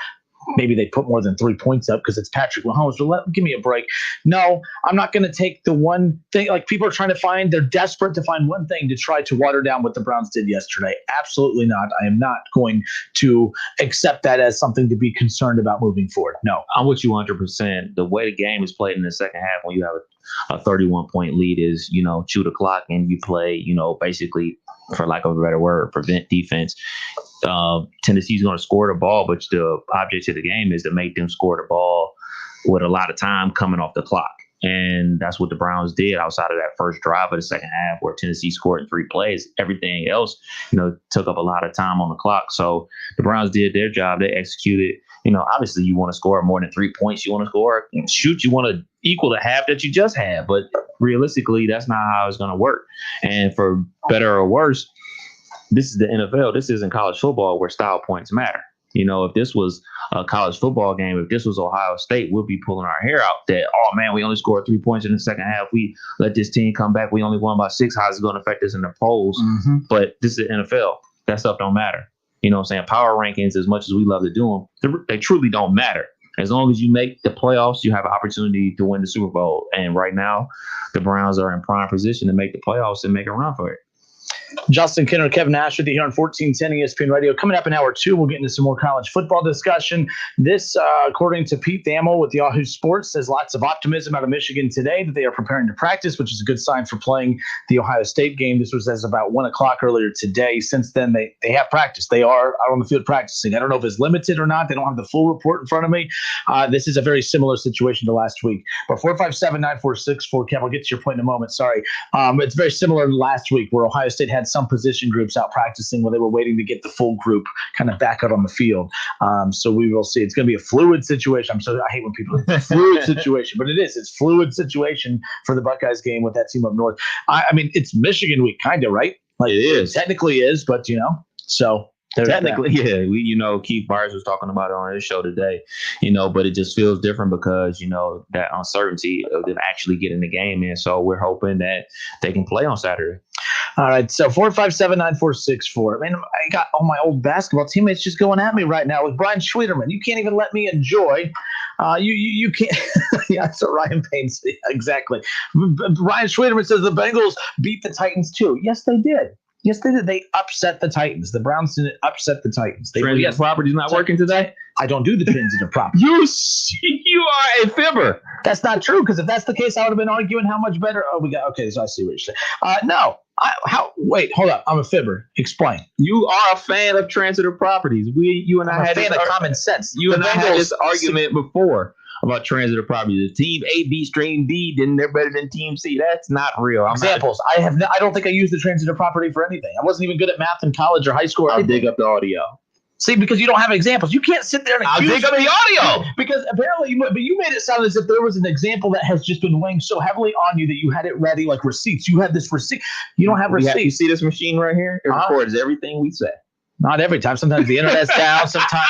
Maybe they put more than 3 points up because it's Patrick Mahomes. But give me a break. No, I'm not going to take the one thing. People are trying to find. They're desperate to find one thing to try to water down what the Browns did yesterday. Absolutely not. I am not going to accept that as something to be concerned about moving forward. No. I'm with you 100%. The way the game is played in the second half when you have a 31-point lead is, chew the clock and you play, basically, for lack of a better word, prevent defense. Tennessee's going to score the ball, but the object of the game is to make them score the ball with a lot of time coming off the clock. And that's what the Browns did outside of that first drive of the second half where Tennessee scored in 3 plays. Everything else, took up a lot of time on the clock. So the Browns did their job. They executed. Obviously you want to score more than 3 points. You want to score, you want to equal the half that you just had. But realistically, that's not how it's going to work. And for better or worse, this is the NFL. This isn't college football where style points matter. If this was a college football game, if this was Ohio State, we'll be pulling our hair out that, oh, man, we only scored 3 points in the second half. We let this team come back. We only won by 6. How is it going to affect us in the polls? Mm-hmm. But this is the NFL. That stuff don't matter. You know what I'm saying? Power rankings, as much as we love to do them, they truly don't matter. As long as you make the playoffs, you have an opportunity to win the Super Bowl. And right now, the Browns are in prime position to make the playoffs and make a run for it. Justin Kinner, Kevin Nash with you here on 1410 ESPN Radio. Coming up in hour 2, we'll get into some more college football discussion. This, according to Pete Thamel with Yahoo Sports, says lots of optimism out of Michigan today that they are preparing to practice, which is a good sign for playing the Ohio State game. This was as about 1 o'clock earlier today. Since then, they have practiced. They are out on the field practicing. I don't know if it's limited or not. They don't have the full report in front of me. This is a very similar situation to last week. But 457-9464, Kev, I'll get to your point in a moment. Sorry. It's very similar to last week where Ohio State had some position groups out practicing where they were waiting to get the full group kind of back out on the field. So we will see. It's going to be a fluid situation. I hate when people say fluid situation, but it is. It's fluid situation for the Buckeyes game with that team up north. I mean, it's Michigan week, kind of, right? It is. Technically is, but, so. Technically, yeah. Keith Myers was talking about it on his show today, but it just feels different because, that uncertainty of them actually getting the game in. So we're hoping that they can play on Saturday. All right, so 457-9464. Man, I got all my old basketball teammates just going at me right now with Brian Schwederman. You can't even let me enjoy You can't. Yeah, that's what Ryan Payne said. Exactly. Ryan Schwederman says the Bengals beat the Titans too. Yes, they did. Yes, they did. They upset the Titans. The Browns didn't upset the Titans. Transitive property's not working today? I don't do the transitive property. You are a fibber. That's not true, because if that's the case, I would have been arguing how much better. Oh, okay, so I see what you're saying. No. Wait, hold up. I'm a fibber. Explain. You are a fan of transitive properties. You and I had a fan of common sense. You and I had this argument before about transitive properties. The team A beats team B, then they're better than team C. That's not real. Examples. I don't think I used the transitive property for anything. I wasn't even good at math in college or high school. I'll dig up the audio. See, because you don't have examples. You can't sit there and I'll dig up the audio. Because apparently, you made it sound as if there was an example that has just been weighing so heavily on you that you had it ready, like receipts. You had this receipt. You don't have receipts. You see this machine right here? It records everything we say. Not every time. Sometimes the internet's down. Sometimes,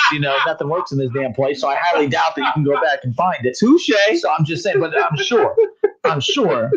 nothing works in this damn place. So I highly doubt that you can go back and find it. Touche. So I'm just saying, but I'm sure.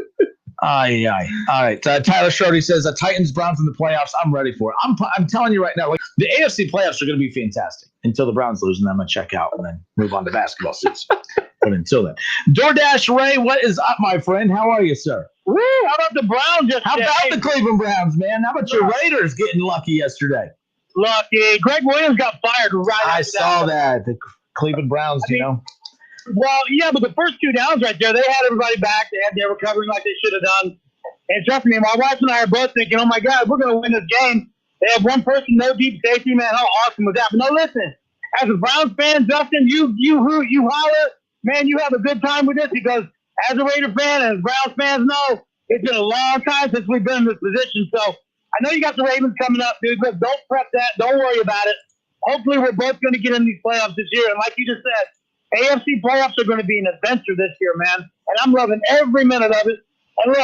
Aye. All right. Tyler Shorty says, Titans, Browns in the playoffs. I'm ready for it. I'm telling you right now, like the AFC playoffs are going to be fantastic until the Browns lose, and then I'm going to check out and then move on to basketball season. But until then, DoorDash Ray, what is up, my friend? How are you, sir? Woo, how about the Browns? How about the Cleveland Browns, man? How about your Raiders getting lucky yesterday? Lucky. Greg Williams got fired right I saw that. The Cleveland Browns, Well, yeah, but the first two downs right there, they had everybody back. They were covering like they should have done. And trust me, my wife and I are both thinking, oh, my God, we're going to win this game. They have one person, no deep safety, man. How awesome was that? But no, listen, as a Browns fan, Justin, you hoot, you holler. Man, you have a good time with this because as a Raider fan and as Browns fans know, it's been a long time since we've been in this position. So I know you got the Ravens coming up, dude, but don't prep that. Don't worry about it. Hopefully we're both going to get in these playoffs this year. And like you just said, AFC playoffs are going to be an adventure this year, man. And I'm loving every minute of it. And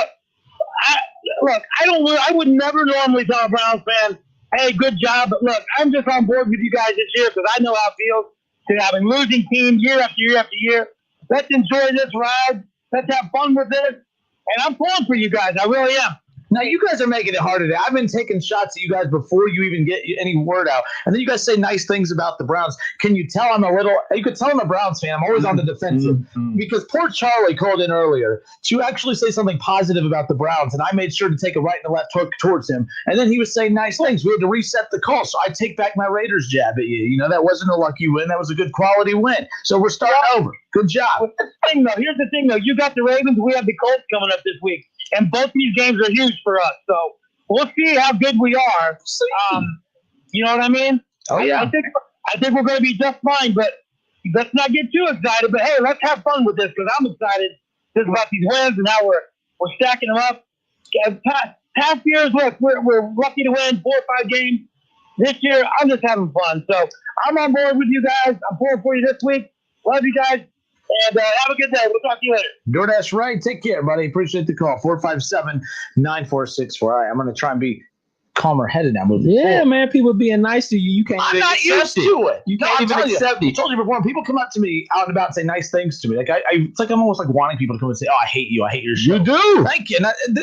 I would never normally tell a Browns fan, hey, good job. But look, I'm just on board with you guys this year because I know how it feels to having losing team year after year after year. Let's enjoy this ride. Let's have fun with it. And I'm pulling for you guys. I really am. Now, you guys are making it hard today. I've been taking shots at you guys before you even get any word out. And then you guys say nice things about the Browns. Can you tell you could tell I'm a Browns fan. I'm always on the defensive because poor Charlie called in earlier to actually say something positive about the Browns. And I made sure to take a right and a left hook towards him. And then he was saying nice things. We had to reset the call. So I take back my Raiders jab at you. That wasn't a lucky win. That was a good quality win. So we're starting over. Good job. Here's the thing, though. You got the Ravens. We have the Colts coming up this week. And both these games are huge for us. So we'll see how good we are. You know what I mean? Oh, yeah. I think we're going to be just fine, but let's not get too excited. But, hey, let's have fun with this because I'm excited just about these wins and how we're stacking them up. Past years, look, we're lucky to win 4 or 5 games. This year, I'm just having fun. So I'm on board with you guys. I'm pulling for you this week. Love you guys. And have a good day. We'll talk to you later. DoorDash Right. Take care, buddy. Appreciate the call. 457-9464. All right, I'm going to try and be calmer headed now. Yeah, man. People being nice to you. You can't I'm even not used to it. You can't even accept it. I told you before, when people come up to me out and about and say nice things to me. Like it's like I'm almost like wanting people to come and say, oh, I hate you. I hate your show. You do. Thank you.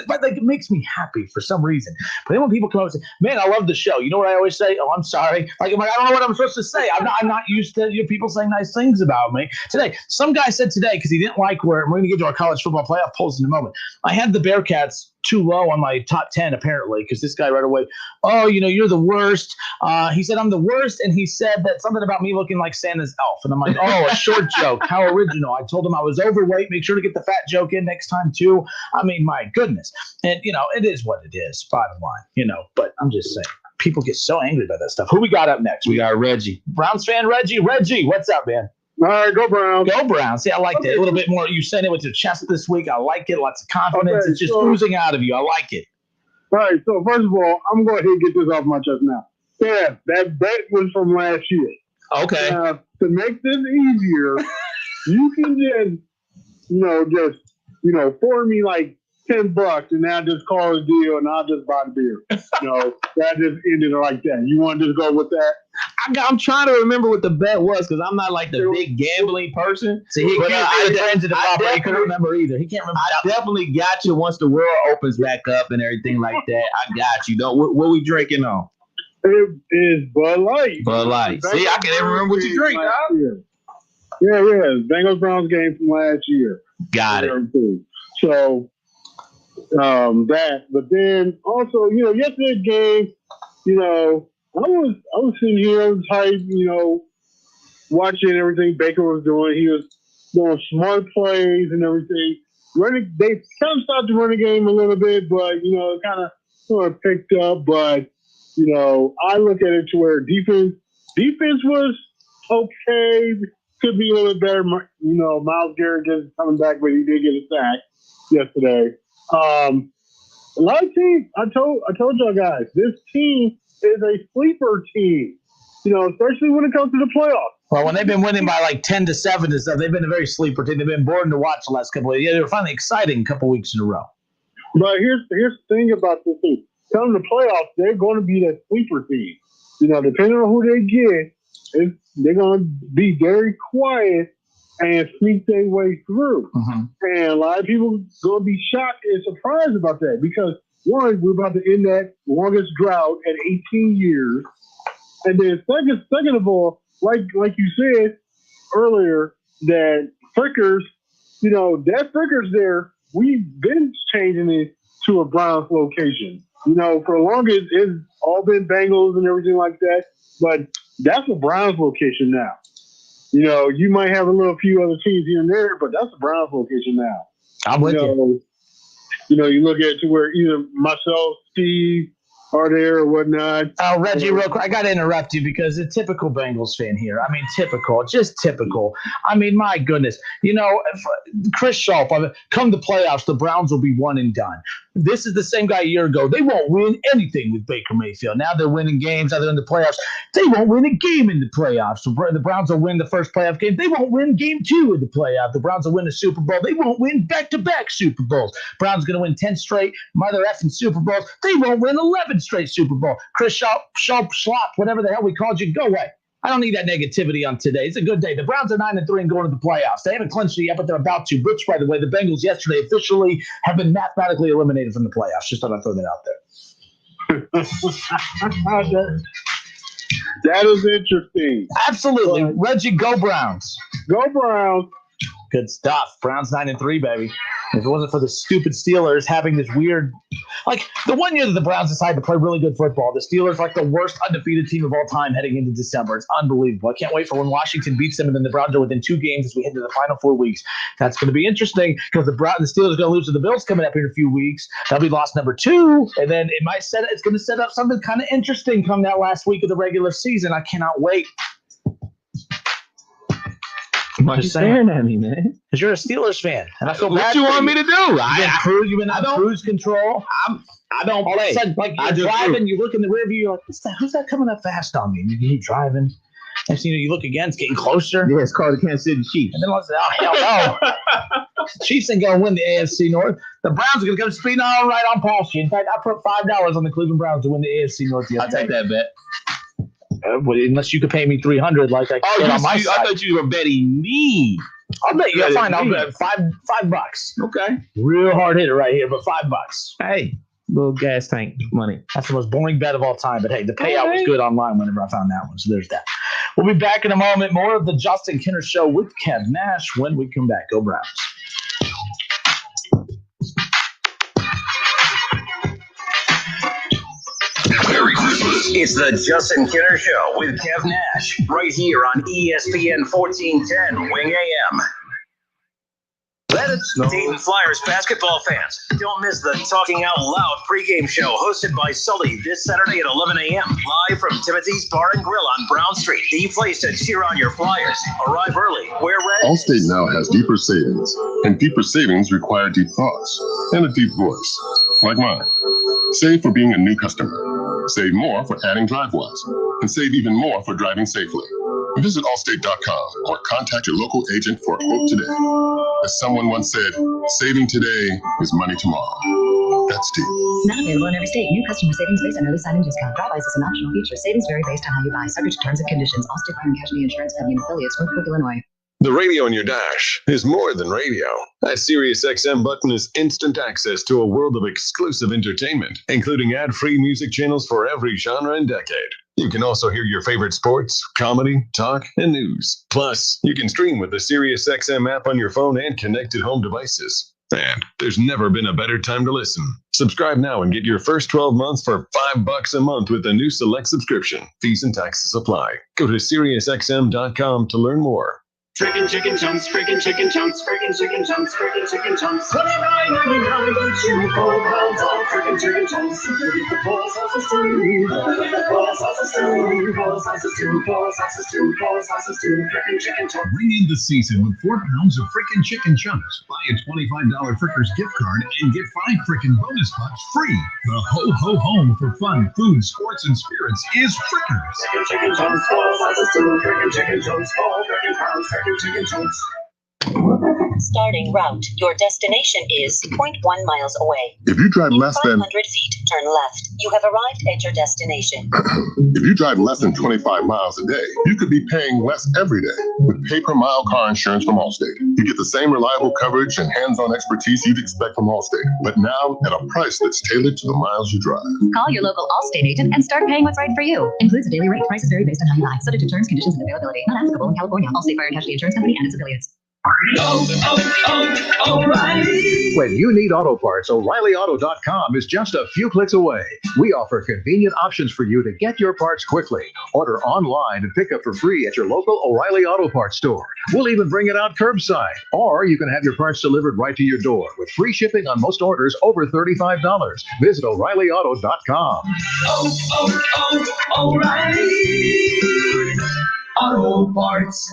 But it makes me happy for some reason. But then when people come up and say, man, I love the show. You know what I always say? Oh, I'm sorry. Like, I don't know what I'm supposed to say. I'm not used to people saying nice things about me. Today, some guy said today, because he didn't like where, and we're going to get to our college football playoff polls in a moment. I had the Bearcats too low on my top 10, apparently, because this guy right away, oh, you're the worst. He said I'm the worst, and he said that something about me looking like Santa's elf. And I'm like, oh, a short joke. How original. I told him I was overweight. Make sure to get the fat joke in next time, too. I mean, my goodness. And, it is what it is, bottom line, but I'm just saying. People get so angry about that stuff. Who we got up next? We got Reggie. Browns fan Reggie. Reggie, what's up, man? All right, go Browns. Go Browns. See, I like that. A little bit more. You said it with your chest this week. I like it. Lots of confidence. It's just oozing out of you. I like it. All right, so first of all, I'm going to go ahead and get this off my chest now. Yeah, that bet was from last year. Okay. To make this easier, you can just forward me like $10 and I'll just call it a deal and I'll just buy the beer. That just ended like that. You want to just go with that? I'm trying to remember what the bet was because I'm not like the big gambling person. See, he couldn't remember either. He can't remember. I definitely got you once the world opens back up and everything like that. I got you. What we drinking on? It is Bud Light. Bud Light. See, I can't even remember what you drink, dog. Yeah. Bengals-Browns game from last year. Got it. So that, but then also, yesterday's game, I was sitting here, I was hyped, watching everything Baker was doing. He was doing smart plays and everything. They kind of stopped the running game a little bit, but it kind of sort of picked up. But I look at it to where defense was okay. Could be a little bit better. Myles Garrett is coming back, but he did get a sack yesterday. A lot of teams, I told y'all guys, this team is a sleeper team. Especially when it comes to the playoffs. Well, when they've been winning by like 10-7 and stuff, they've been a very sleeper team. They've been boring to watch the last couple of years. Yeah, they were finally exciting a couple weeks in a row. But here's the thing about this team. Come the playoffs, they're going to be that sleeper team. Depending on who they get, they're going to be very quiet and sneak their way through. Mm-hmm. And a lot of people going to be shocked and surprised about that because, one, we're about to end that longest drought at 18 years. And then second of all, like you said earlier, that Frickers, that Frickers there, we've been changing it to a Browns location. For the longest, it's all been Bengals and everything like that, but that's a Browns location now. You might have a few other teams here and there, but that's a Browns location now. I'm with you. You look at it to where either myself, Steve, are there or whatnot. Oh, Reggie, real quick, I got to interrupt you because a typical Bengals fan here. I mean, just typical. I mean, my goodness. Chris Sharp, come the playoffs, the Browns will be one and done. This is the same guy a year ago. They won't win anything with Baker Mayfield. Now they're winning games. Now they're in the playoffs. They won't win a game in the playoffs. The Browns will win the first playoff game. They won't win game 2 in the playoff. The Browns will win the Super Bowl. They won't win back-to-back Super Bowls. Browns going to win 10 straight mother effing Super Bowls. They won't win 11 straight Super Bowl. Chris Sharp, Schlop, whatever the hell we called you, go away. I don't need that negativity on today. It's a good day. The Browns are 9-3 and going to the playoffs. They haven't clinched it yet, but they're about to. Which, by the way, the Bengals yesterday officially have been mathematically eliminated from the playoffs. Just thought I'd throw that out there. That is interesting. Absolutely. Reggie, go Browns. Go Browns. Good stuff. Browns 9-3, baby. If it wasn't for the stupid Steelers having this weird, like the one year that the Browns decided to play really good football, the Steelers like the worst undefeated team of all time heading into December. It's unbelievable. I can't wait for when Washington beats them and then the Browns are within 2 games as we head to the final 4 weeks. That's going to be interesting because the Steelers are going to lose to the Bills coming up in a few weeks. That'll be loss number 2, and then it's going to set up something kind of interesting come that last week of the regular season. I cannot wait. Why are you staring at me, man? Because you're a Steelers fan, and I feel bad. What you want me to do? You've been on cruise control. I don't all play. Of a sudden, like you're driving, you look in the rear view, you're like, who's that coming up fast on me? And you keep driving. Next thing you look again, it's getting closer. Yeah, it's called the Kansas City Chiefs. And then I said, oh, hell no. Chiefs ain't going to win the AFC North. The Browns are going to come speeding all right on past you. In fact, I put $5 on the Cleveland Browns to win the AFC North. I'll take that bet. Unless you could pay me $300 like I could on my side. I thought you were betting me. I'll bet you. Fine. I'll bet $5. Okay. Real hard hitter right here, but $5. Hey, little gas tank money. That's the most boring bet of all time. But hey, the payout was good online whenever I found that one. So there's that. We'll be back in a moment. More of the Justin Kinner Show with Kev Nash when we come back. Go Browns. Merry Christmas. It's the Justin Kinner Show with Kev Nash, right here on ESPN 1410 Wing AM. Let it snow. Dayton Flyers basketball fans, don't miss the Talking Out Loud pregame show hosted by Sully this Saturday at 11 a.m. live from Timothy's Bar and Grill on Brown Street. The place to cheer on your Flyers. Arrive early. Wear red. Allstate now has deeper savings, and deeper savings require deep thoughts and a deep voice, like mine. Save for being a new customer. Save more for adding DriveWise, and save even more for driving safely. Visit Allstate.com or contact your local agent for a quote today. As someone once said, saving today is money tomorrow. That's deep. Not available in every state. New customer savings based on early signing discount. DriveWise is an optional feature. Savings vary based on how you buy. Subject to terms and conditions. Allstate Fire and Casualty Insurance Company and affiliates, Northbrook, Illinois. The radio in your dash is more than radio. That SiriusXM button is instant access to a world of exclusive entertainment, including ad-free music channels for every genre and decade. You can also hear your favorite sports, comedy, talk, and news. Plus, you can stream with the SiriusXM app on your phone and connected home devices. And there's never been a better time to listen. Subscribe now and get your first 12 months for $5 a month with a new select subscription. Fees and taxes apply. Go to SiriusXM.com to learn more. Chicken chunks, freaking chicken chunks, freaking chicken chunks, freaking chicken chunks. $29.99 each and 4 pounds of freaking chicken chunks. The four sauces too. The four sauces too. Four sauces too. Four sauces too. Four sauces too. Freaking chicken chunks. Ring in the season with 4 pounds of frickin' chicken chunks. Buy a $25 Frickers gift card and get 5 frickin' bonus pots free. The ho home for fun, food, sports, and spirits is Frickers. Chicken chunks, 4 sauces too. Freaking chicken chunks, 4 freaking pounds, freaking chicken chunks. Starting route. Your destination is 0.1 miles away. If you drive less than 500 feet, turn left. You have arrived at your destination. if you drive less than 25 miles a day, you could be paying less every day with pay-per-mile car insurance from Allstate. You get the same reliable coverage and hands-on expertise you'd expect from Allstate, but now at a price that's tailored to the miles you drive. Call your local Allstate agent and start paying what's right for you. Includes a daily rate. Prices vary based on how you buy. Subject to terms, conditions, and availability. Not applicable in California. Allstate Fire and Casualty Insurance Company and its affiliates. O'Reilly. When you need auto parts, O'ReillyAuto.com is just a few clicks away. We offer convenient options for you to get your parts quickly. Order online and pick up for free at your local O'Reilly Auto Parts store. We'll even bring it out curbside. Or you can have your parts delivered right to your door with free shipping on most orders over $35. Visit O'ReillyAuto.com. O'Reilly. Auto Parts.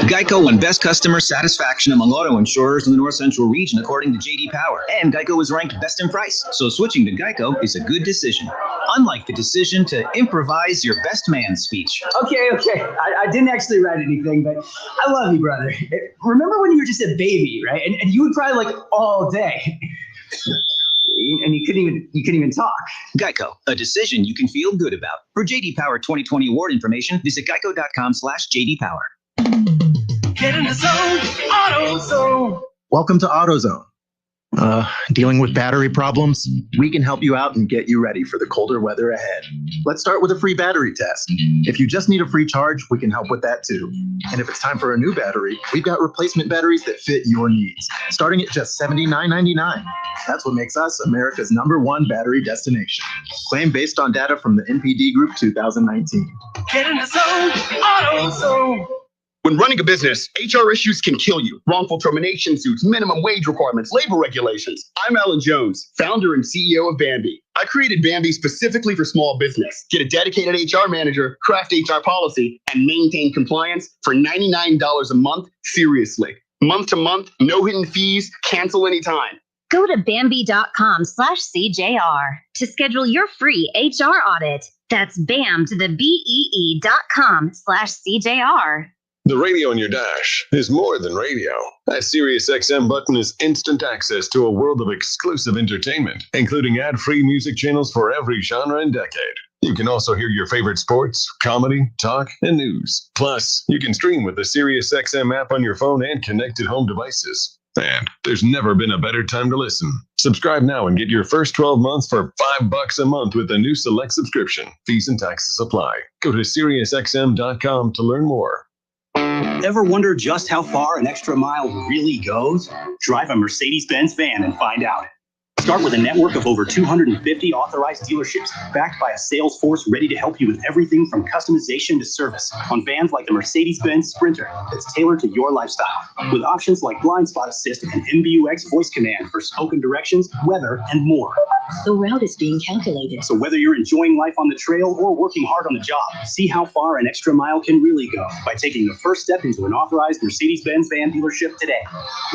Geico won best customer satisfaction among auto insurers in the North Central region, according to J.D. Power. And Geico was ranked best in price. So switching to Geico is a good decision. Unlike the decision to improvise your best man speech. Okay. I didn't actually write anything, but I love you, brother. Remember when you were just a baby, right? And you would cry like all day. And you couldn't even talk. Geico, a decision you can feel good about. For J.D. Power 2020 award information, visit geico.com/JD Power. Get in the zone, AutoZone. Welcome to AutoZone. Dealing with battery problems? We can help you out and get you ready for the colder weather ahead. Let's start with a free battery test. If you just need a free charge, we can help with that too. And if it's time for a new battery, we've got replacement batteries that fit your needs, starting at just $79.99. That's what makes us America's #1 battery destination. Claim based on data from the NPD Group 2019. Get in the zone, AutoZone. When running a business, HR issues can kill you. Wrongful termination suits, minimum wage requirements, labor regulations. I'm Alan Jones, founder and CEO of Bambi. I created Bambi specifically for small business. Get a dedicated HR manager, craft HR policy, and maintain compliance for $99 a month. Seriously. Month to month, no hidden fees, cancel anytime. Go to Bambi.com/CJR to schedule your free HR audit. That's BAM to the BEE.com/CJR. The radio in your dash is more than radio. That SiriusXM button is instant access to a world of exclusive entertainment, including ad-free music channels for every genre and decade. You can also hear your favorite sports, comedy, talk, and news. Plus, you can stream with the SiriusXM app on your phone and connected home devices. And there's never been a better time to listen. Subscribe now and get your first 12 months for $5 a month with a new select subscription. Fees and taxes apply. Go to SiriusXM.com to learn more. Ever wonder just how far an extra mile really goes? Drive a Mercedes-Benz van and find out. Start with a network of over 250 authorized dealerships backed by a sales force ready to help you with everything from customization to service on vans like the Mercedes-Benz Sprinter that's tailored to your lifestyle, with options like blind spot assist and MBUX voice command for spoken directions, weather, and more. The route is being calculated. So whether you're enjoying life on the trail or working hard on the job, see how far an extra mile can really go by taking the first step into an authorized Mercedes-Benz van dealership today.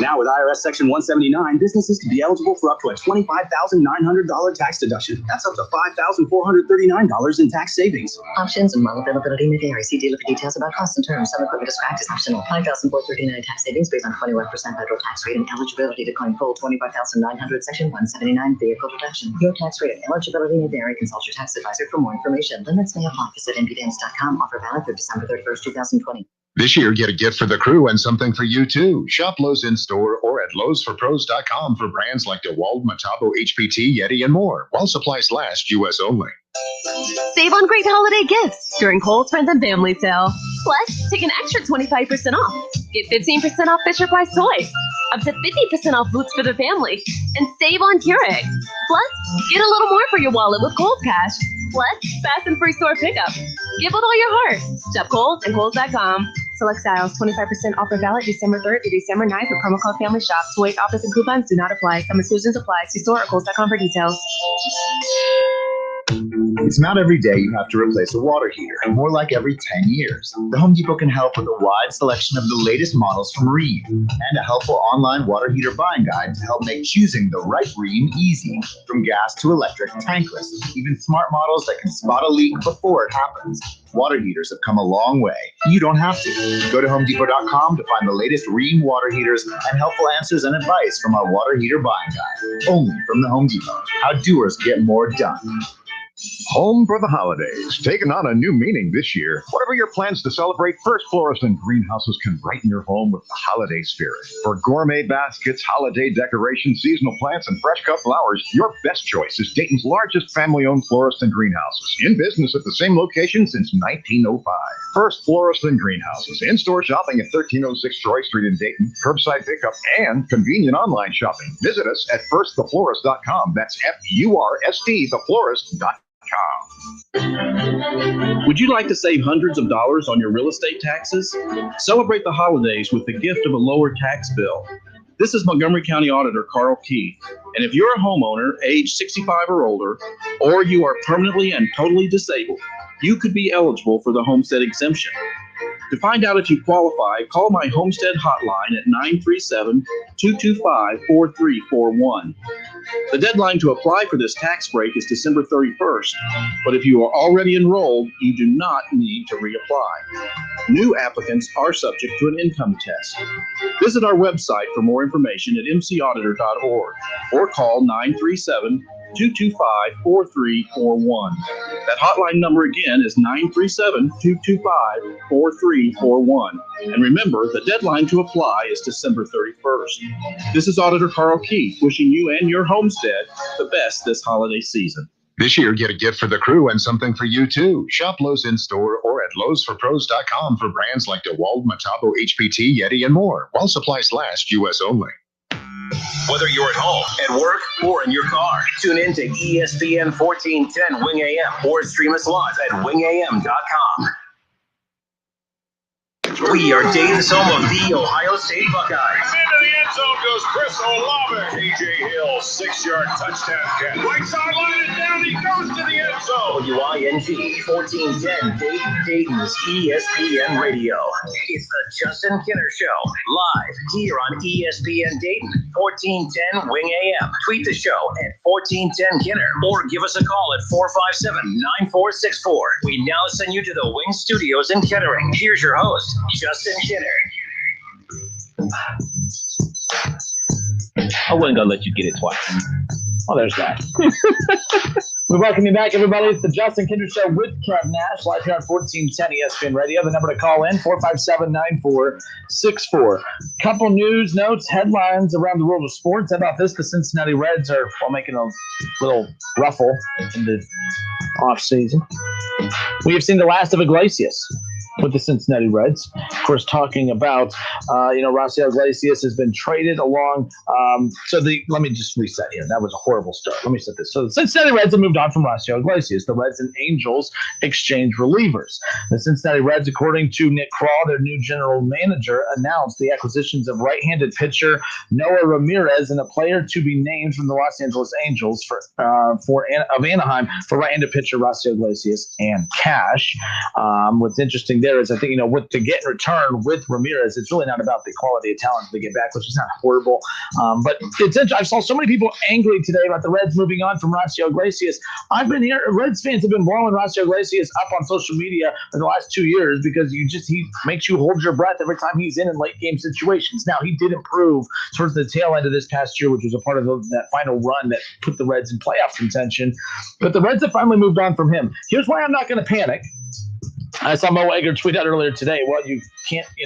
Now with IRS Section 179, businesses can be eligible for up to a $25,900 tax deduction. That's up to $5,439 in tax savings. Options and model availability may vary. See dealer for details about costs and terms. Some equipment described as optional. $5,439 tax savings based on 21% federal tax rate and eligibility to claim full $25,900 Section 179 vehicle deduction. Your tax rate and eligibility may vary. Consult your tax advisor for more information. Limits may apply. Visit npdance.com. Offer valid through December 31st, 2020. This year, get a gift for the crew and something for you, too. Shop Lowe's in-store or at lowesforpros.com for brands like DeWalt, Metabo, HPT, Yeti, and more. While supplies last, U.S. only. Save on great holiday gifts during Kohl's Friends and Family Sale. Plus, take an extra 25% off. Get 15% off Fisher-Price toys. Up to 50% off boots for the family. And save on Keurig. Plus, get a little more for your wallet with Kohl's Cash. Plus, fast and free store pickup. Give with all your heart. Shop Kohl's and Kohl's.com. Select styles, 25% offer valid December 3rd through December 9th for promo code Family Shop. Void offers and coupons do not apply. Some exclusions apply. See store at Kohl's.com for details. It's not every day you have to replace a water heater, more like every 10 years. The Home Depot can help with a wide selection of the latest models from Rheem and a helpful online water heater buying guide to help make choosing the right Rheem easy. From gas to electric, tankless, even smart models that can spot a leak before it happens. Water heaters have come a long way. You don't have to. Go to HomeDepot.com to find the latest Rheem water heaters and helpful answers and advice from our water heater buying guide. Only from the Home Depot. How doers get more done. Home for the holidays, taking on a new meaning this year. Whatever your plans to celebrate, First Florist and Greenhouses can brighten your home with the holiday spirit. For gourmet baskets, holiday decorations, seasonal plants, and fresh cut flowers, your best choice is Dayton's largest family-owned florist and greenhouses. In business at the same location since 1905. First Florist and Greenhouses. In-store shopping at 1306 Troy Street in Dayton, curbside pickup, and convenient online shopping. Visit us at firsttheflorist.com. That's FURST, theflorist.com. Would you like to save hundreds of dollars on your real estate taxes? Celebrate the holidays with the gift of a lower tax bill. This is Montgomery County Auditor Carl Keith, and if you're a homeowner age 65 or older, or you are permanently and totally disabled, you could be eligible for the homestead exemption. To find out if you qualify, call my homestead hotline at 937-225-4341. The deadline to apply for this tax break is December 31st, but if you are already enrolled, you do not need to reapply. New applicants are subject to an income test. Visit our website for more information at mcauditor.org or call 937-225-4341. That hotline number again is 937-225-4341. And remember, the deadline to apply is December 31st. This is Auditor Carl Keith wishing you and your homestead the best this holiday season. This year, get a gift for the crew and something for you, too. Shop Lowe's in-store or at lowesforpros.com for brands like DeWalt, Metabo, HPT, Yeti, and more. While supplies last, U.S. only. Whether you're at home, at work, or in your car, tune in to ESPN 1410 Wing AM or stream us live at wingam.com. We are Dayton's home of the Ohio State Buckeyes. Into the end zone goes Chris Olave. KJ Hill, 6-yard touchdown catch. Right sideline is down. He goes to the end zone. WING 1410 Dayton's ESPN Radio. It's the Justin Kinner Show, live here on ESPN Dayton, 1410 Wing AM. Tweet the show at 1410 Kinner or give us a call at 457-9464. We now send you to the Wing Studios in Kettering. Here's your host, Justin Kinner. I wasn't gonna let you get it twice. Oh, there's that. We welcome you back, everybody. It's the Justin Kinner Show with Kev Nash, live here on 1410 ESPN Radio. The number to call in, 457-9464. Couple news, notes, headlines around the world of sports. How about this? The Cincinnati Reds are making a little ruffle in the offseason. We have seen the last of Iglesias with the Cincinnati Reds. Of course, talking about, Rafael Iglesias has been traded along. Let me just reset here. That was a horrible start. Let me set this. So the Cincinnati Reds have moved on from Rafael Iglesias. The Reds and Angels exchange relievers. The Cincinnati Reds, according to Nick Krall, their new general manager, announced the acquisitions of right-handed pitcher Noah Ramirez and a player to be named from the Los Angeles Angels of Anaheim for right-handed pitcher Rafael Iglesias and cash. What's interesting there is, I think, what to get in return with Ramirez, it's really not about the quality of talent they get back, which is not horrible. But it's interesting. I saw so many people angry today about the Reds moving on from Rafael Iglesias. I've been here. Reds fans have been blowing Rafael Iglesias up on social media for the last 2 years because he makes you hold your breath every time he's in late game situations. Now, he did improve towards the tail end of this past year, which was a part of that final run that put the Reds in playoff contention. But the Reds have finally moved on from him. Here's why I'm not going to panic. I saw Mo Egger tweet out earlier today. Well, you can't say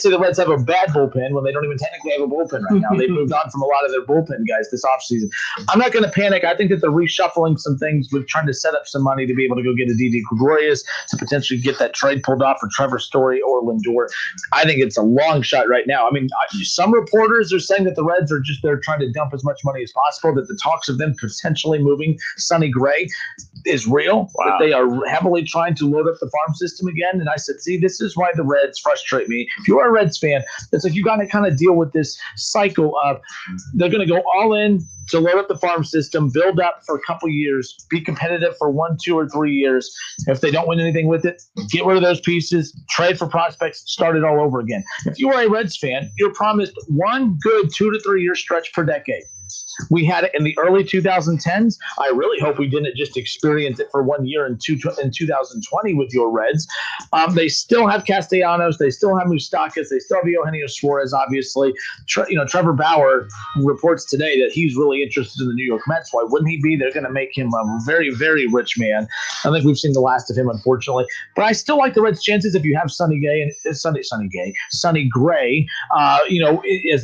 the Reds have a bad bullpen when they don't even technically have a bullpen right now. They've moved on from a lot of their bullpen guys this offseason. I'm not going to panic. I think that they're reshuffling some things with trying to set up some money to be able to go get a Didi Gregorius to potentially get that trade pulled off for Trevor Story or Lindor. I think it's a long shot right now. I mean, some reporters are saying that the Reds are they're trying to dump as much money as possible, that the talks of them potentially moving Sonny Gray is real, that they are heavily trying to load up the farm system again. And I said, see, this is why the Reds frustrate me. If you are a Reds fan, it's like you got to kind of deal with this cycle of they're going to go all in to load up the farm system, build up for a couple years, be competitive for 1, 2, or 3 years. If they don't win anything with it, get rid of those pieces, trade for prospects, start it all over again. If you are a Reds fan, you're promised one good 2 to 3 year stretch per decade. We had it in the early 2010s. I really hope we didn't just experience it for 1 year in 2020 with your Reds. They still have Castellanos. They still have Moustakas. They still have Eugenio Suarez, obviously. Trevor Bauer reports today that he's really interested in the New York Mets. Why wouldn't he be? They're going to make him a very, very rich man. I think we've seen the last of him, unfortunately. But I still like the Reds' chances if you have Sonny Gray as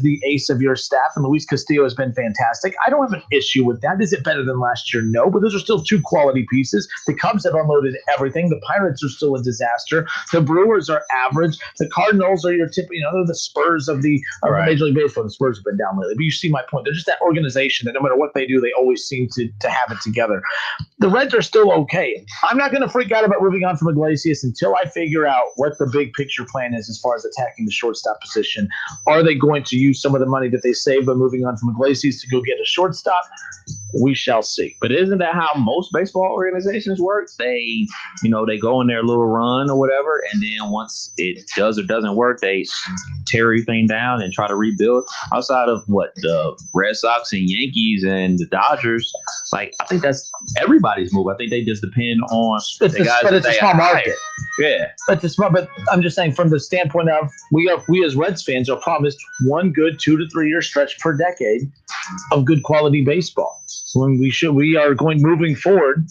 the ace of your staff. And Luis Castillo has been fantastic. I don't have an issue with that. Is it better than last year? No, but those are still two quality pieces. The Cubs have unloaded everything. The Pirates are still a disaster. The Brewers are average. The Cardinals are your they're the Spurs of the Major League Baseball. The Spurs have been down lately, but you see my point. They're just that organization that no matter what they do, they always seem to have it together. The Reds are still okay. I'm not going to freak out about moving on from Iglesias until I figure out what the big picture plan is as far as attacking the shortstop position. Are they going to use some of the money that they saved by moving on from Iglesias to go get a shortstop? We shall see. But isn't that how most baseball organizations work? They go in their little run or whatever, and then once it does or doesn't work, they tear everything down and try to rebuild. Outside of the Red Sox and Yankees and the Dodgers, I think that's everybody's move. I think they just depend on the guys. But it's a small market. Yeah, but I'm just saying from the standpoint of we as Reds fans are promised one good 2 to 3 year stretch per decade of good quality baseball. When we are moving forward.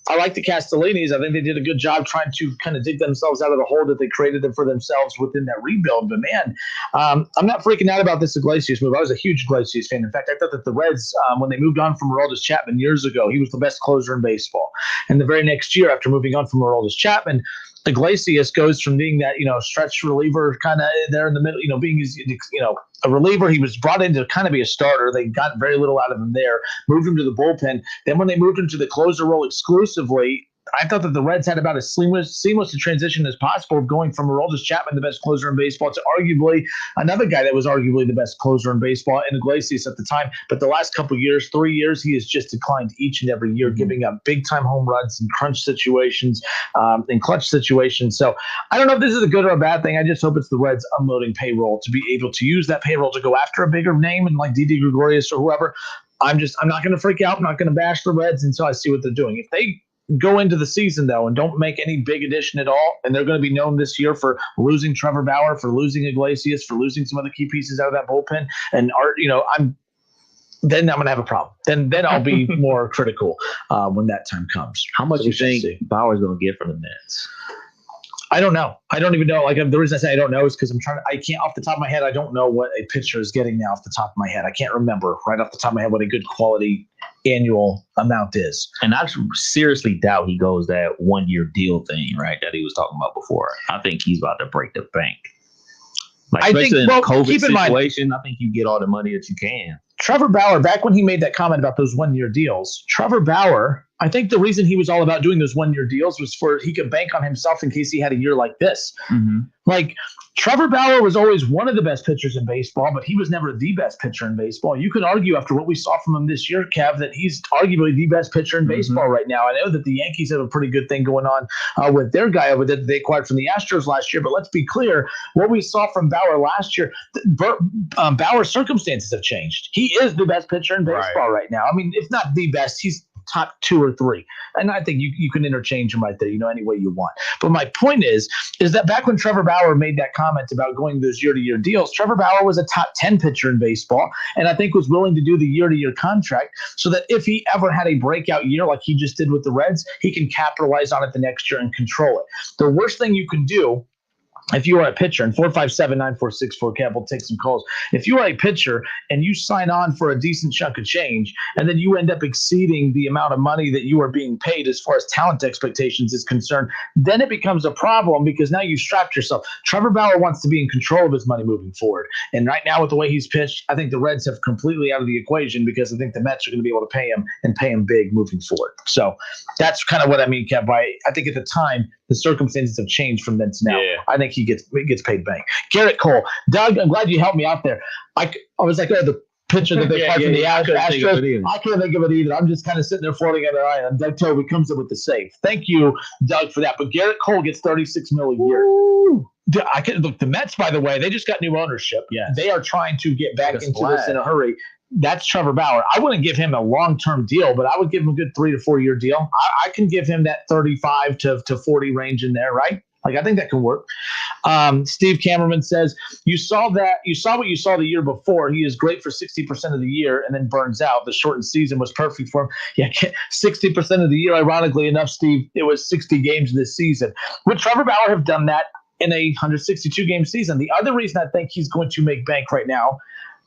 I like the Castellanis. I think they did a good job trying to kind of dig themselves out of the hole that they created for themselves within that rebuild. But man, I'm not freaking out about this Iglesias move. I was a huge Iglesias fan. In fact, I thought that the Reds, when they moved on from Aroldis Chapman years ago, he was the best closer in baseball. And the very next year, after moving on from Aroldis Chapman, Iglesias goes from being that stretch reliever kind of there in the middle, being a reliever. He was brought in to kind of be a starter. They got very little out of him there, moved him to the bullpen. Then when they moved him to the closer role exclusively, I thought that the Reds had about as seamless a transition as possible, going from Aroldis Chapman, the best closer in baseball, to arguably another guy that was arguably the best closer in baseball, in Iglesias at the time. But the last couple of years, 3 years, he has just declined each and every year, giving up big-time home runs in crunch situations, in clutch situations. So I don't know if this is a good or a bad thing. I just hope it's the Reds unloading payroll to be able to use that payroll to go after a bigger name and like Didi Gregorius or whoever. I'm not going to freak out. I'm not going to bash the Reds until I see what they're doing. If they go into the season, though, and don't make any big addition at all, and they're going to be known this year for losing Trevor Bauer, for losing Iglesias, for losing some other key pieces out of that bullpen, and then I'm going to have a problem. Then I'll be more critical when that time comes. How much do you think Bauer's going to get from the Nets? I don't know. I don't even know. The reason I say I don't know is because I can't off the top of my head. I don't know what a pitcher is getting now off the top of my head. I can't remember right off the top of my head what a good quality annual amount is. And I seriously doubt he goes that 1 year deal thing, right, that he was talking about before. I think he's about to break the bank. Especially in a COVID situation, I think you get all the money that you can. Trevor Bauer, back when he made that comment about those 1 year deals, Trevor Bauer, I think the reason he was all about doing those 1 year deals was he could bank on himself in case he had a year like this. Mm-hmm. Trevor Bauer was always one of the best pitchers in baseball, but he was never the best pitcher in baseball. You could argue after what we saw from him this year, Kev, that he's arguably the best pitcher in baseball right now. I know that the Yankees have a pretty good thing going on with their guy over there that they acquired from the Astros last year, but let's be clear, what we saw from Bauer last year, Bauer's circumstances have changed. He is the best pitcher in baseball right now. I mean, if not the best, he's top 2 or 3. And I think you can interchange them right there, any way you want. But my point is that back when Trevor Bauer made that comment about going those year-to-year deals, Trevor Bauer was a top 10 pitcher in baseball, and I think was willing to do the year-to-year contract so that if he ever had a breakout year like he just did with the Reds, he can capitalize on it the next year and control it. The worst thing you can do if you are a pitcher, and 457-9464, Kev, will take some calls. If you are a pitcher and you sign on for a decent chunk of change, and then you end up exceeding the amount of money that you are being paid as far as talent expectations is concerned, then it becomes a problem because now you've strapped yourself. Trevor Bauer wants to be in control of his money moving forward. And right now, with the way he's pitched, I think the Reds have completely out of the equation because I think the Mets are going to be able to pay him and pay him big moving forward. So that's kind of what I mean, Kev. I think at the time, the circumstances have changed from then to now. Yeah. I think he gets paid bank. Garrett Cole. Doug, I'm glad you helped me out there. I was like, the pitcher that they fired from the Astros. I can't think of it either. I'm just kind of sitting there floating on their eye, and Doug Toby comes up with the save. Thank you, Doug, for that. But Garrett Cole gets $36 million a year. Look, the Mets, by the way, they just got new ownership. Yes. They are trying to get back into this in a hurry. That's Trevor Bauer. I wouldn't give him a long-term deal, but I would give him a good 3 to 4 year deal. I can give him that 35 to 40 range in there, right? Like, I think that can work. Steve Camerman says, you saw what you saw the year before. He is great for 60% of the year and then burns out. The shortened season was perfect for him. Yeah, 60% of the year, ironically enough, Steve, it was 60 games this season. Would Trevor Bauer have done that in a 162-game season? The other reason I think he's going to make bank right now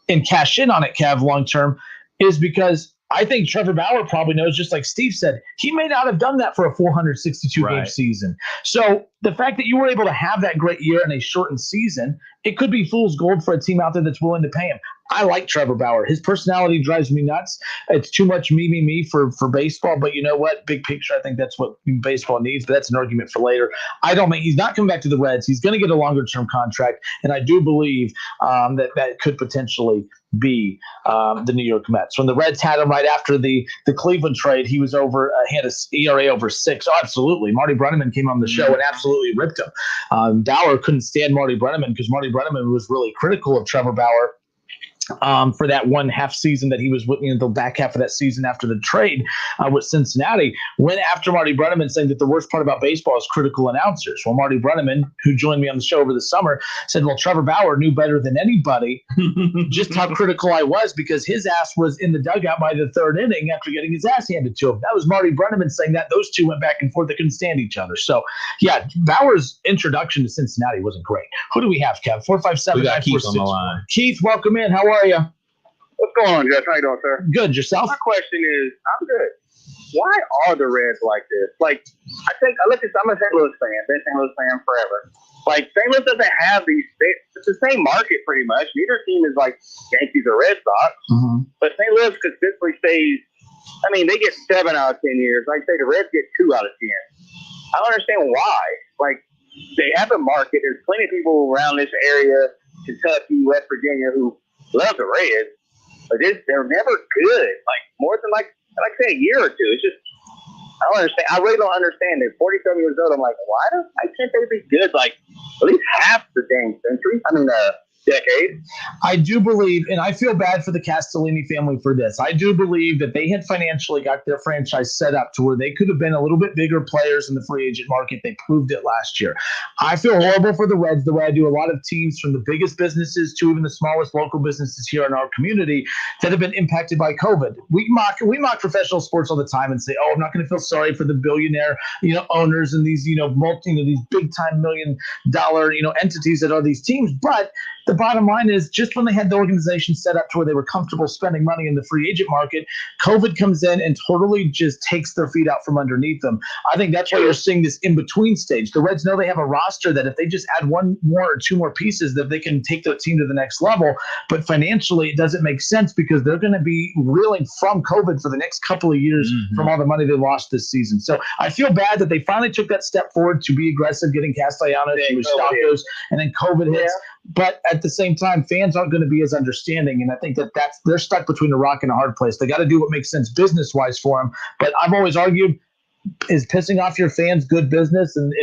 and cash in on it, Kev, long-term, is because I think Trevor Bauer probably knows, just like Steve said, he may not have done that for a 462-game season. So the fact that you were able to have that great year in a shortened season, it could be fool's gold for a team out there that's willing to pay him. I like Trevor Bauer. His personality drives me nuts. It's too much me for baseball. But you know what? Big picture, I think that's what baseball needs. But that's an argument for later. I don't think he's not coming back to the Reds. He's going to get a longer-term contract. And I do believe that could potentially be the New York Mets. When the Reds had him right after the Cleveland trade, he was he had an ERA over 6. Oh, absolutely. Marty Brennaman came on the show and absolutely ripped him. Bauer couldn't stand Marty Brennaman because Marty Brennaman was really critical of Trevor Bauer for that one half season that he was with me in the back half of that season after the trade with Cincinnati. Went after Marty Brennaman, saying that the worst part about baseball is critical announcers. Well, Marty Brennaman, who joined me on the show over the summer, said, well, Trevor Bauer knew better than anybody just how critical I was because his ass was in the dugout by the 3rd inning after getting his ass handed to him. That was Marty Brennaman saying that. Those two went back and forth. They couldn't stand each other. So, yeah, Bauer's introduction to Cincinnati wasn't great. Who do we have, Kev? 457-946. We got Keith on the line. Keith, welcome in. How are you? What's going on, Jeff? How you doing, sir? Good. Yourself? My question is, I'm good. Why are the Reds like this? Like, I'm a St. Louis fan. Been a St. Louis fan forever. Like, St. Louis doesn't have it's the same market pretty much. Neither team is like Yankees or Red Sox. Mm-hmm. But St. Louis consistently stays, they get 7 out of 10 years. Like, say the Reds get 2 out of 10. I don't understand why. Like, they have a market. There's plenty of people around this area, Kentucky, West Virginia, who love the Reds, but they're never good. Like, more than like say a year or two. It's just, I don't understand. I really don't understand it. 47 years old, I'm like, why can't they be good? Like, at least half the dang century. Decade. I do believe, and I feel bad for the Castellini family for this. I do believe that they had financially got their franchise set up to where they could have been a little bit bigger players in the free agent market. They proved it last year. I feel horrible for the Reds the way I do a lot of teams from the biggest businesses to even the smallest local businesses here in our community that have been impacted by COVID. We mock professional sports all the time and say, I'm not going to feel sorry for the billionaire, owners and these, these big time $1 million, entities that are these teams. But the bottom line is, just when they had the organization set up to where they were comfortable spending money in the free agent market, COVID comes in and totally just takes their feet out from underneath them. I think that's why you're seeing this in-between stage. The Reds know they have a roster that if they just add 1 more or 2 more pieces, that they can take their team to the next level. But financially, it doesn't make sense because they're going to be reeling from COVID for the next couple of years from all the money they lost this season. So I feel bad that they finally took that step forward to be aggressive, getting Castellanos and Moustakas, and then COVID hits. But at the same time, fans aren't going to be as understanding, and I think they're stuck between a rock and a hard place. They got to do what makes sense business-wise for them. But I've always argued, is pissing off your fans good business? And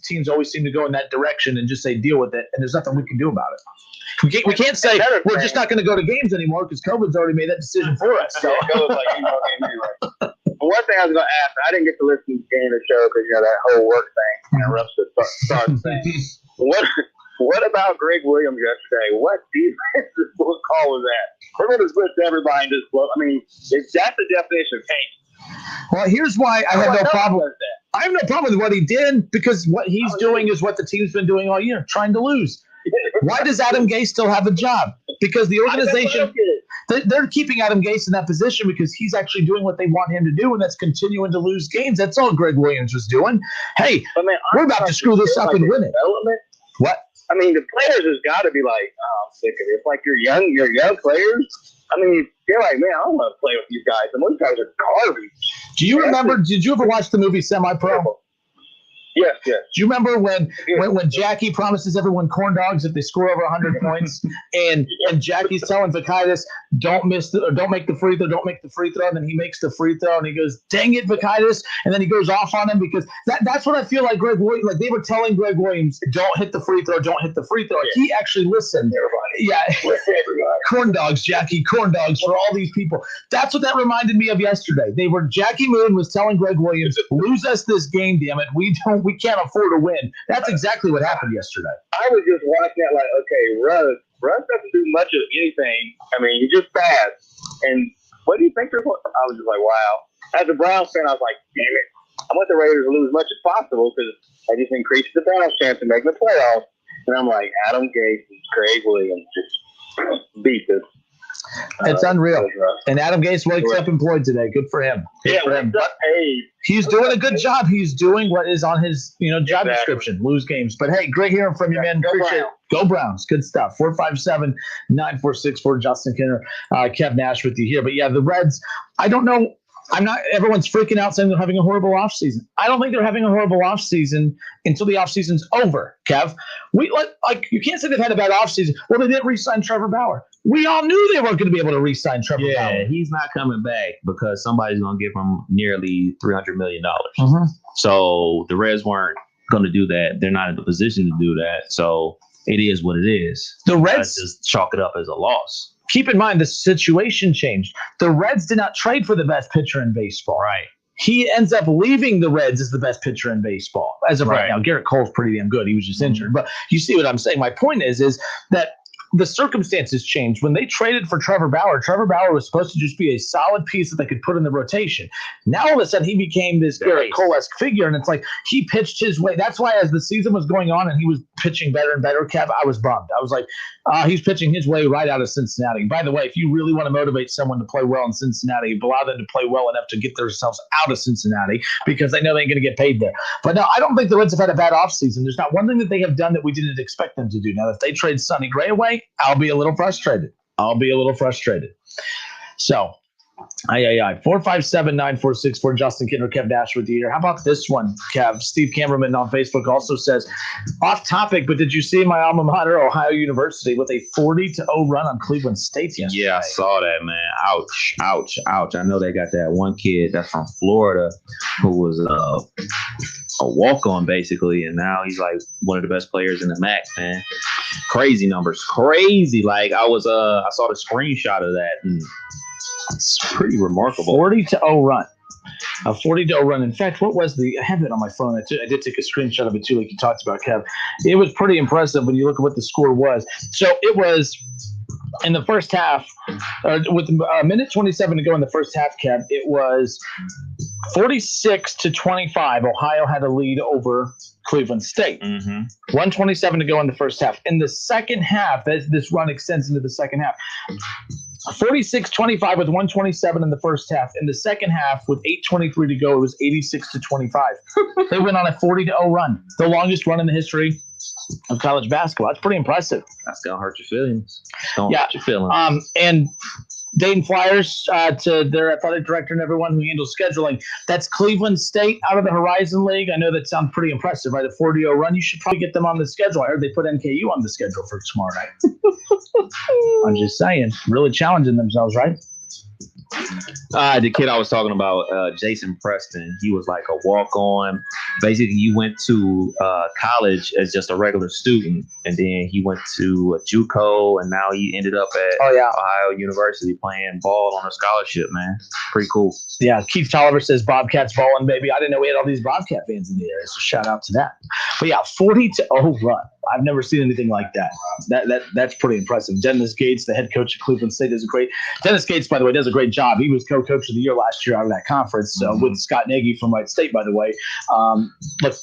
teams always seem to go in that direction and just say deal with it, and there's nothing we can do about it. We can't say we're just not going to go to games anymore because COVID's already made that decision for us. So. One thing I was going to ask, I didn't get to listen to the end of the show because, that whole work thing interrupts the start thing. What about Greg Williams yesterday? What defensive call was that? We're going to split everybody and just blow. I mean, that's the definition of pain. Well, here's why I have no problem with that. I have no problem with what he did because what he's doing is what the team's been doing all year, trying to lose. Why does Adam Gase still have a job? Because the organization, they're keeping Adam Gase in that position because he's actually doing what they want him to do, and that's continuing to lose games. That's all Greg Williams was doing. Hey, we're about to screw this up and win it. What? I mean, the players has got to be like, oh, I'm sick of it. It's like you're young players. I mean, you're like, man, I don't want to play with you guys. And those guys are garbage. Do you remember? Did you ever watch the movie Semi-Pro? Yes. Do you remember when Jackie promises everyone corn dogs if they score over 100 points, and Jackie's telling Vakaitis, don't make the free throw, and then he makes the free throw, and he goes, dang it, Vakaitis, and then he goes off on him because that's what I feel like Greg Williams, like they were telling Greg Williams, don't hit the free throw. He actually listened. Yeah, corn dogs, Jackie, corn dogs for all these people. That's what that reminded me of yesterday. Jackie Moon was telling Greg Williams, lose us this game, damn it. We can't afford to win. That's exactly what happened yesterday. I was just watching that like, okay, Russ doesn't do much of anything. I mean, he's just fast. And what do you think they're going? I was just like, wow. As a Browns fan, I was like, damn it. I want the Raiders to lose as much as possible because I just increased the Browns' chance of making the playoffs. And I'm like, Adam Gase and Craig Williams just beat this. It's unreal. And Adam Gase wakes up employed today. Good for him. Good for him. He's doing a good job. He's doing what is on his job description. Lose games. But hey, great hearing from you, man. Appreciate it. Go Browns. Good stuff. 457-9464. Justin Kinner, Kev Nash with you here. But yeah, the Reds, I don't know. Everyone's freaking out saying they're having a horrible offseason. I don't think they're having a horrible offseason until the offseason's over, Kev. You can't say they've had a bad offseason. Well, they didn't re-sign Trevor Bauer. We all knew they weren't going to be able to re-sign Trevor Bauer. Yeah, he's not coming back because somebody's going to give him nearly $300 million. Mm-hmm. So the Reds weren't going to do that. They're not in the position to do that. So it is what it is. The Reds just chalk it up as a loss. Keep in mind, the situation changed. The Reds did not trade for the best pitcher in baseball. Right. He ends up leaving the Reds as the best pitcher in baseball. As of right now, Garrett Cole's pretty damn good. He was just injured. But you see what I'm saying? My point is that the circumstances changed. When they traded for Trevor Bauer was supposed to just be a solid piece that they could put in the rotation. Now all of a sudden he became this Garrett Cole-esque figure, and it's like he pitched his way. That's why as the season was going on and he was pitching better and better, Kev, I was bummed. I was like, he's pitching his way right out of Cincinnati. By the way, if you really want to motivate someone to play well in Cincinnati, allow them to play well enough to get themselves out of Cincinnati because they know they ain't going to get paid there. But no, I don't think the Reds have had a bad offseason. There's not one thing that they have done that we didn't expect them to do. Now, if they trade Sonny Gray away, I'll be a little frustrated. So, 457-9464. Justin Kinner, Kev Nash with you here. How about this one, Kev? Steve Cameraman on Facebook also says, off topic, but did you see my alma mater, Ohio University, with a 40-0 run on Cleveland State yesterday? Yeah, I saw that, man. Ouch. I know they got that one kid that's from Florida who was a walk-on, basically, and now he's like one of the best players in the MAC, man. Crazy numbers. Crazy. Like, I saw the screenshot of that, and it's pretty remarkable. 40-0 run. A 40-0 run. In fact, I have it on my phone. I did take a screenshot of it too, like you talked about, Kev. It was pretty impressive when you look at what the score was. So it was in the first half, with a minute 27 to go in the first half, Kev, it was 46-25. Ohio had a lead over Cleveland State. 127 to go in the first half. In the second half, this run extends into the second half. 46-25 with 127 in the first half. In the second half, with 8:23 to go, it was 86-25. They went on a 40-0 run, the longest run in the history of college basketball. That's pretty impressive. That's gonna hurt your feelings. Hurt your feelings. And Dayton Flyers, to their athletic director and everyone who handles scheduling, that's Cleveland State out of the Horizon League. I know that sounds pretty impressive, right? A 40-0 run. You should probably get them on the schedule. I heard they put NKU on the schedule for tomorrow night. I'm just saying, really challenging themselves, right? The kid I was talking about, Jason Preston, he was like a walk-on. Basically, he went to college as just a regular student, and then he went to a JUCO, and now he ended up at Ohio University playing ball on a scholarship, man. Pretty cool. Yeah, Keith Tolliver says Bobcats balling, baby. I didn't know we had all these Bobcat fans in the area, so shout out to that. But yeah, 40-0 run. I've never seen anything like that. That's pretty impressive. Dennis Gates, the head coach of Cleveland State, does a great. Dennis Gates, by the way, does a great job. He was co-coach of the year last year out of that conference with Scott Nagy from Wright State, by the way. Look,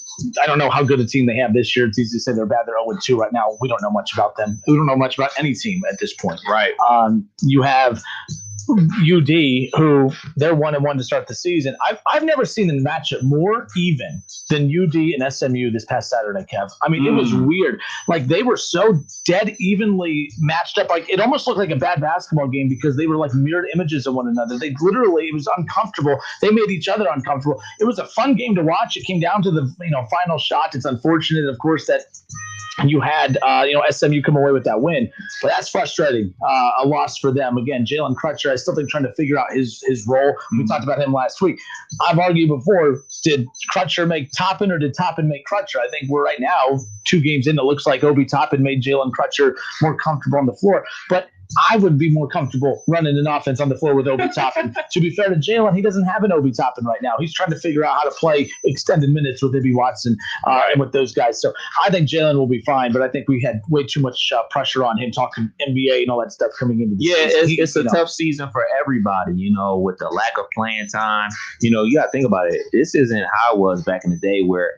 I don't know how good a team they have this year. It's easy to say they're bad. They're 0-2 right now. We don't know much about them. We don't know much about any team at this point. Right. You have UD, who they're 1-1 to start the season. I've never seen them match it more even than UD and SMU this past Saturday, Kev. I mean, it was weird. Like, they were so dead evenly matched up. Like, it almost looked like a bad basketball game because they were like mirrored images of one another. They literally, it was uncomfortable. They made each other uncomfortable. It was a fun game to watch. It came down to the final shot. It's unfortunate, of course, that you had SMU come away with that win, but that's frustrating. A loss for them. Again, Jalen Crutcher, I still think trying to figure out his role. We talked about him last week. I've argued before, did Crutcher make Toppin or did Toppin make Crutcher? I think we're right now 2 games in. It looks like Obi Toppin made Jalen Crutcher more comfortable on the floor, but I would be more comfortable running an offense on the floor with Obi Toppin. To be fair to Jalen, he doesn't have an Obi Toppin right now. He's trying to figure out how to play extended minutes with Ibby Watson and with those guys. So I think Jalen will be fine, but I think we had way too much pressure on him talking NBA and all that stuff coming into the season. It's a tough season for everybody, with the lack of playing time. You got to think about it. This isn't how it was back in the day where,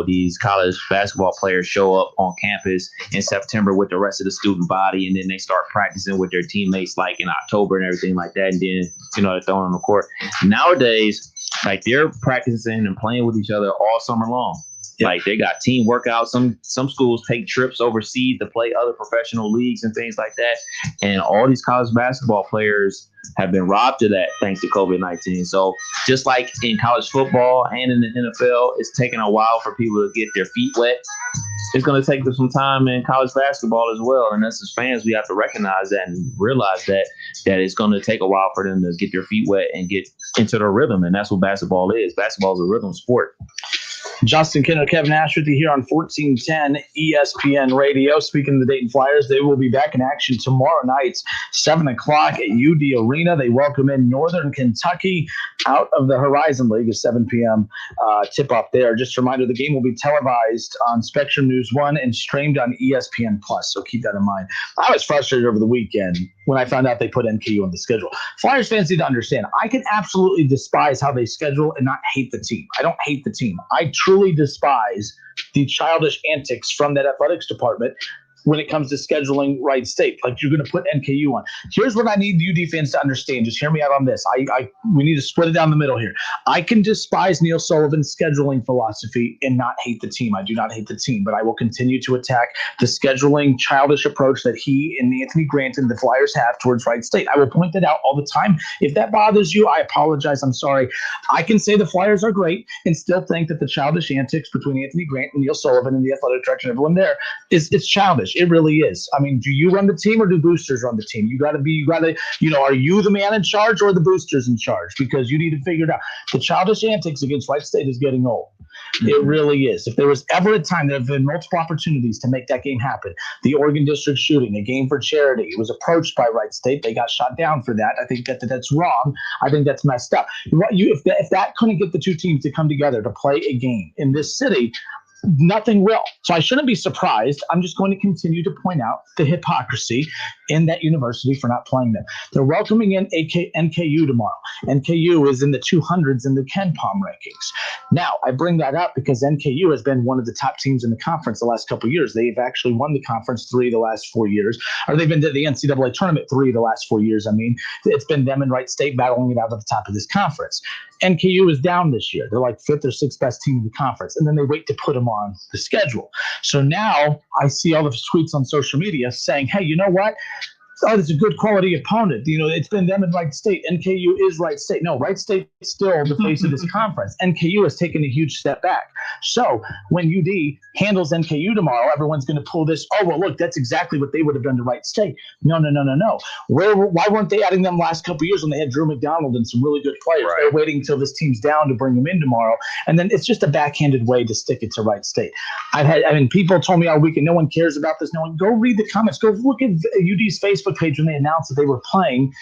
these college basketball players show up on campus in September with the rest of the student body, and then they start practicing with their teammates like in October and everything like that, and then they're thrown on the court. Nowadays, like, they're practicing and playing with each other all summer long. Like, they got team workouts. Some schools take trips overseas to play other professional leagues and things like that. And all these college basketball players have been robbed of that thanks to COVID-19. So just like in college football and in the NFL, it's taking a while for people to get their feet wet. It's going to take them some time in college basketball as well. And as fans, we have to recognize that and realize that it's going to take a while for them to get their feet wet and get into their rhythm. And that's what basketball is. Basketball is a rhythm sport. Justin Kinner, Kev Nash with you here on 1410 ESPN Radio. Speaking of the Dayton Flyers, they will be back in action tomorrow night, 7 o'clock at UD Arena. They welcome in Northern Kentucky out of the Horizon League, a 7 p.m. tip-off there. Just a reminder, the game will be televised on Spectrum News 1 and streamed on ESPN+, so keep that in mind. I was frustrated over the weekend when I found out they put NKU on the schedule. Flyers fans need to understand, I can absolutely despise how they schedule and not hate the team. I don't hate the team. I truly despise the childish antics from that athletics department when it comes to scheduling Wright State. Like, you're going to put NKU on. Here's what I need UD fans to understand. Just hear me out on this. We need to split it down the middle here. I can despise Neil Sullivan's scheduling philosophy and not hate the team. I do not hate the team, but I will continue to attack the scheduling childish approach that he and Anthony Grant and the Flyers have towards Wright State. I will point that out all the time. If that bothers you, I apologize. I'm sorry. I can say the Flyers are great and still think that the childish antics between Anthony Grant and Neil Sullivan and the athletic director and everyone there it's childish. It really is. I mean, do you run the team or do boosters run the team? Are you the man in charge or the boosters in charge? Because you need to figure it out. The childish antics against Wright State is getting old. It really is. If there was ever a time, there have been multiple opportunities to make that game happen. The Oregon District shooting, a game for charity. It was approached by Wright State. They got shot down for that. I think that's wrong. I think that's messed up. If that couldn't get the two teams to come together to play a game in this city, nothing will. So I shouldn't be surprised. I'm just going to continue to point out the hypocrisy in that university for not playing them. They're welcoming in NKU tomorrow. NKU is in the 200s in the Ken Palm rankings. Now, I bring that up because NKU has been one of the top teams in the conference the last couple of years. They've actually won the conference 3 of the last 4 years, or they've been to the NCAA tournament 3 of the last 4 years. I mean, it's been them and Wright State battling it out at the top of this conference. NKU is down this year. They're like 5th or 6th best team in the conference, and then they wait to put them on the schedule. So now I see all the tweets on social media saying, hey, you know what? oh, it's a good quality opponent. It's been them and Wright State. NKU is Wright State. No, Wright State is still the face of this conference. NKU has taken a huge step back. So when UD handles NKU tomorrow, everyone's going to pull this, oh, well, look, that's exactly what they would have done to Wright State. No. Why weren't they adding them last couple of years when they had Drew McDonald and some really good players? Right. They're waiting until this team's down to bring them in tomorrow. And then it's just a backhanded way to stick it to Wright State. People told me all weekend, no one cares about this. No one, go read the comments. Go look at UD's Facebook page when they announced that they were playing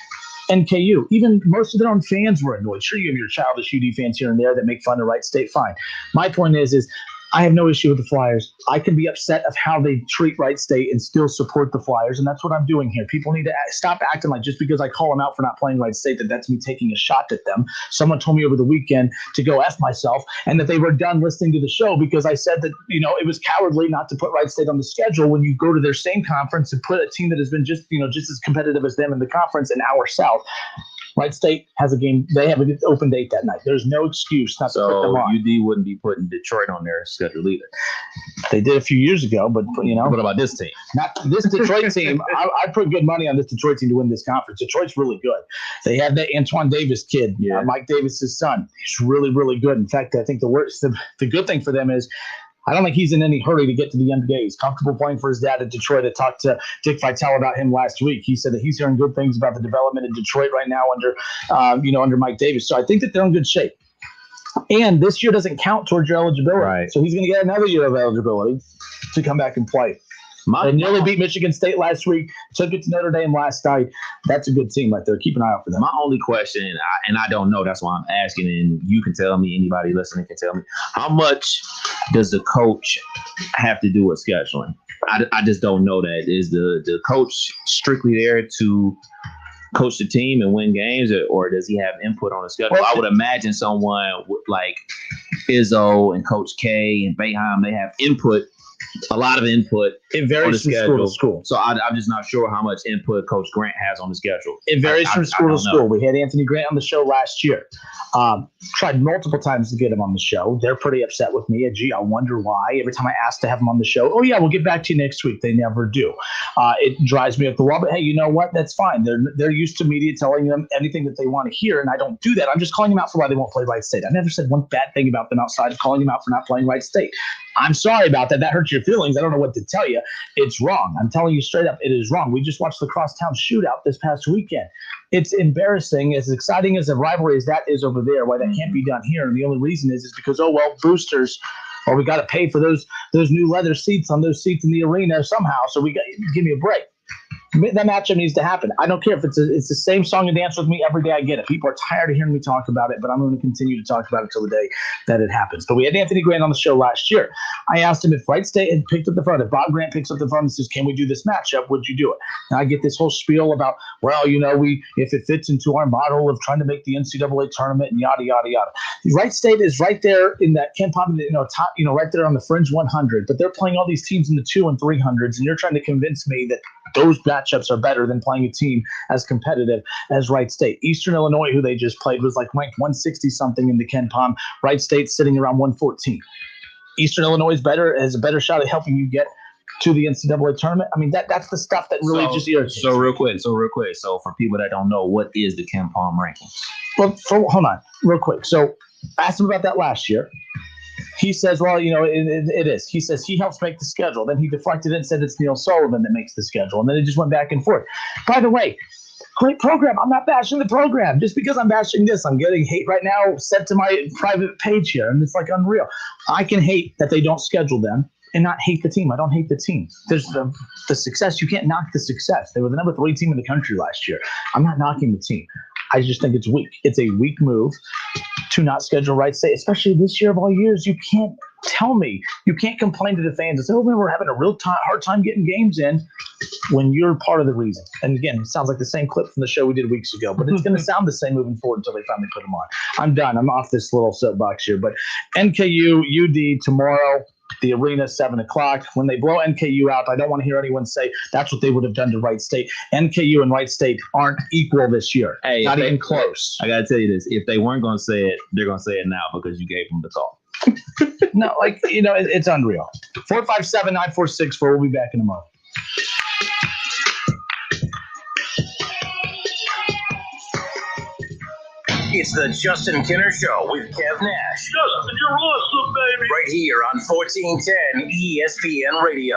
NKU. Even most of their own fans were annoyed. Sure, you have your childish UD fans here and there that make fun of Wright State. Fine. My point is I have no issue with the Flyers. I can be upset of how they treat Wright State and still support the Flyers, and that's what I'm doing here. People need to stop acting like just because I call them out for not playing Wright State, that's me taking a shot at them. Someone told me over the weekend to go F myself and that they were done listening to the show because I said that, it was cowardly not to put Wright State on the schedule when you go to their same conference and put a team that has been just as competitive as them in the conference an hour south. Wright State has a game. They have an open date that night. There's no excuse not to put them on. UD wouldn't be putting Detroit on their schedule either. They did a few years ago, but What about this team? Not this Detroit team. I put good money on this Detroit team to win this conference. Detroit's really good. They have that Antoine Davis kid, Mike Davis's son. He's really, really good. In fact, I think the good thing for them is I don't think he's in any hurry to get to the NBA. He's comfortable playing for his dad at Detroit. I talked to Dick Vitale about him last week. He said that he's hearing good things about the development in Detroit right now under Mike Davis. So I think that they're in good shape. And this year doesn't count towards your eligibility. Right. So he's going to get another year of eligibility to come back and play. They nearly beat Michigan State last week, took it to Notre Dame last night. That's a good team right there. Keep an eye out for them. My only question, and I don't know, that's why I'm asking, and you can tell me, anybody listening can tell me, how much does the coach have to do with scheduling? I just don't know that. Is the coach strictly there to coach the team and win games, or does he have input on the schedule? I would imagine someone like Izzo and Coach K and Boeheim, they have a lot of input. It varies from school to school. So I'm just not sure how much input Coach Grant has on the schedule. It varies from school to school. We had Anthony Grant on the show last year. Tried multiple times to get him on the show. They're pretty upset with me. Gee, I wonder why. Every time I ask to have him on the show, oh yeah, we'll get back to you next week. They never do. It drives me up the wall. But hey, you know what? That's fine. They're used to media telling them anything that they want to hear, and I don't do that. I'm just calling them out for why they won't play Wright State. I never said one bad thing about them outside of calling them out for not playing Wright State. I'm sorry about that. That hurts your feelings. I don't know what to tell you. It's wrong. I'm telling you straight up, it is wrong. We just watched the crosstown shootout this past weekend. It's embarrassing. As exciting as a rivalry as that is over there, why that can't be done here. And the only reason is because, boosters, or we got to pay for those new leather seats on those seats in the arena somehow. So give me a break. That matchup needs to happen. I don't care if it's the same song and dance with me every day. I get it. People are tired of hearing me talk about it, but I'm going to continue to talk about it until the day that it happens. But we had Anthony Grant on the show last year. I asked him if Wright State had picked up the phone. If Bob Grant picks up the phone and says, "Can we do this matchup?" Would you do it? And I get this whole spiel about, if it fits into our model of trying to make the NCAA tournament and yada yada yada. Wright State is right there in that Ken Pop, top, right there on the fringe 100. But they're playing all these teams in the 200s and 300s, and you're trying to convince me that those matchups are better than playing a team as competitive as Wright State. Eastern Illinois, who they just played, was ranked 160 something in the Ken Pom. Wright State's sitting around 114. Eastern Illinois has a better shot at helping you get to the NCAA tournament. I mean, that's the stuff that really just irritates. So real quick. So for people that don't know, what is the Ken Pom rankings? Well, hold on, real quick. So I asked him about that last year. He says, it is. He says he helps make the schedule. Then he deflected it and said it's Neil Sullivan that makes the schedule. And then it just went back and forth. By the way, great program. I'm not bashing the program. Just because I'm bashing this, I'm getting hate right now sent to my private page here. And it's unreal. I can hate that they don't schedule them and not hate the team. I don't hate the team. There's the success. You can't knock the success. They were the number 3 team in the country last year. I'm not knocking the team. I just think it's weak. It's a weak move to not schedule Wright State, especially this year of all years. You can't tell me, you can't complain to the fans and say, we're having a real hard time getting games in when you're part of the reason. And again, it sounds like the same clip from the show we did weeks ago, but it's going to sound the same moving forward until they finally put them on. I'm done. I'm off this little soapbox here, but NKU, UD tomorrow. The arena, 7 o'clock. When they blow NKU out, I don't want to hear anyone say that's what they would have done to Wright State. NKU and Wright State aren't equal this year. Hey, not even close. I got to tell you this. If they weren't going to say it, they're going to say it now because you gave them the call. No, it's unreal. 457-9464. We'll be back in a moment. It's the Justin Kinner Show with Kev Nash. Justin, you're awesome, baby. Right here on 1410 ESPN Radio.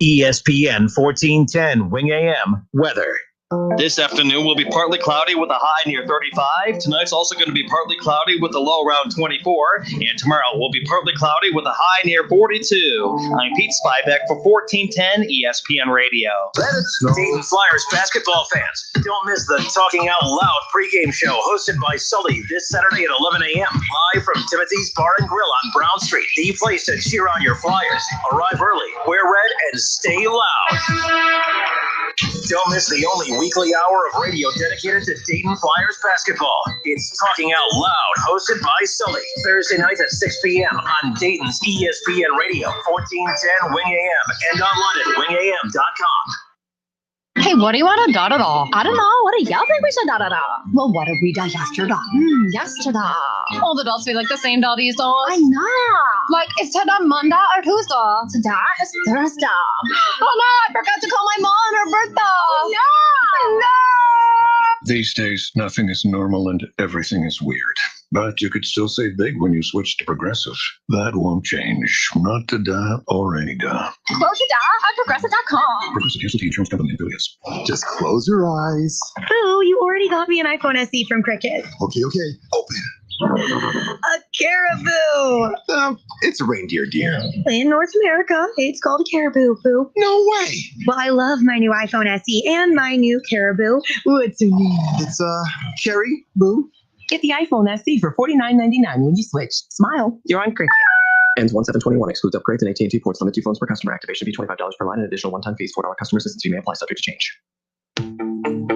ESPN 1410 Wing AM weather. This afternoon will be partly cloudy with a high near 35. Tonight's also going to be partly cloudy with a low around 24. And tomorrow will be partly cloudy with a high near 42. I'm Pete Spivak for 1410 ESPN Radio. Dayton Flyers basketball fans, don't miss the Talking Out Loud pregame show hosted by Sully this Saturday at 11 a.m. live from Timothy's Bar and Grill on Brown Street. The place to cheer on your Flyers. Arrive early, wear red, and stay loud. Don't miss the only weekly hour of radio dedicated to Dayton Flyers basketball. It's Talking Out Loud, hosted by Sully. Thursday nights at 6 p.m. on Dayton's ESPN Radio, 1410 Wing AM, and online at wingam.com. Hey, what do you want to da-da-da? I don't know. What do y'all think we should da-da-da? Well, what did we do yesterday? Yesterday. All the dolls feel like the same doll these days. I know. Like, is today Monday or Tuesday? Today is Thursday. Oh, no, I forgot to call my mom on her birthday. Oh, no. No. These days, nothing is normal and everything is weird. But you could still save big when you switch to Progressive. That won't change. Not today or any day. Close your door at Progressive.com. Progressive Casualty Insurance Company and affiliates. Just close your eyes. Boo, you already got me an iPhone SE from Cricket. Okay. Open. A caribou. It's a reindeer, dear. In North America, it's called a caribou, Boo. No way. Well, I love my new iPhone SE and my new caribou. What's your name? It's Cherry Boo. Get the iPhone SE for $49.99 when you switch. Smile. You're on Cricket. Ends 1721. Excludes upgrades and AT&T ports. Limit 2 phones per customer. Activation fee $25 per line and additional one-time fees. $4 customer assistance fee may apply subject to change.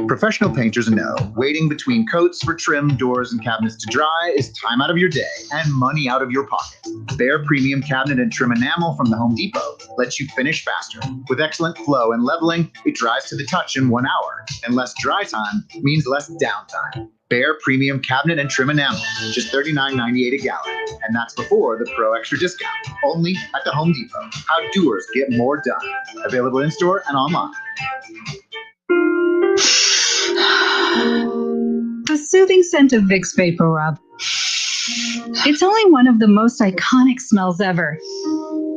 Professional painters know waiting between coats for trim, doors, and cabinets to dry is time out of your day and money out of your pocket. Bare Premium Cabinet and Trim Enamel from the Home Depot lets you finish faster. With excellent flow and leveling, it dries to the touch in 1 hour. And less dry time means less downtime. Bare Premium Cabinet and Trim Enamel, just $39.98 a gallon. And that's before the Pro Extra discount. Only at the Home Depot. How doers get more done. Available in-store and online. The soothing scent of Vicks Vapor Rub. It's only one of the most iconic smells ever.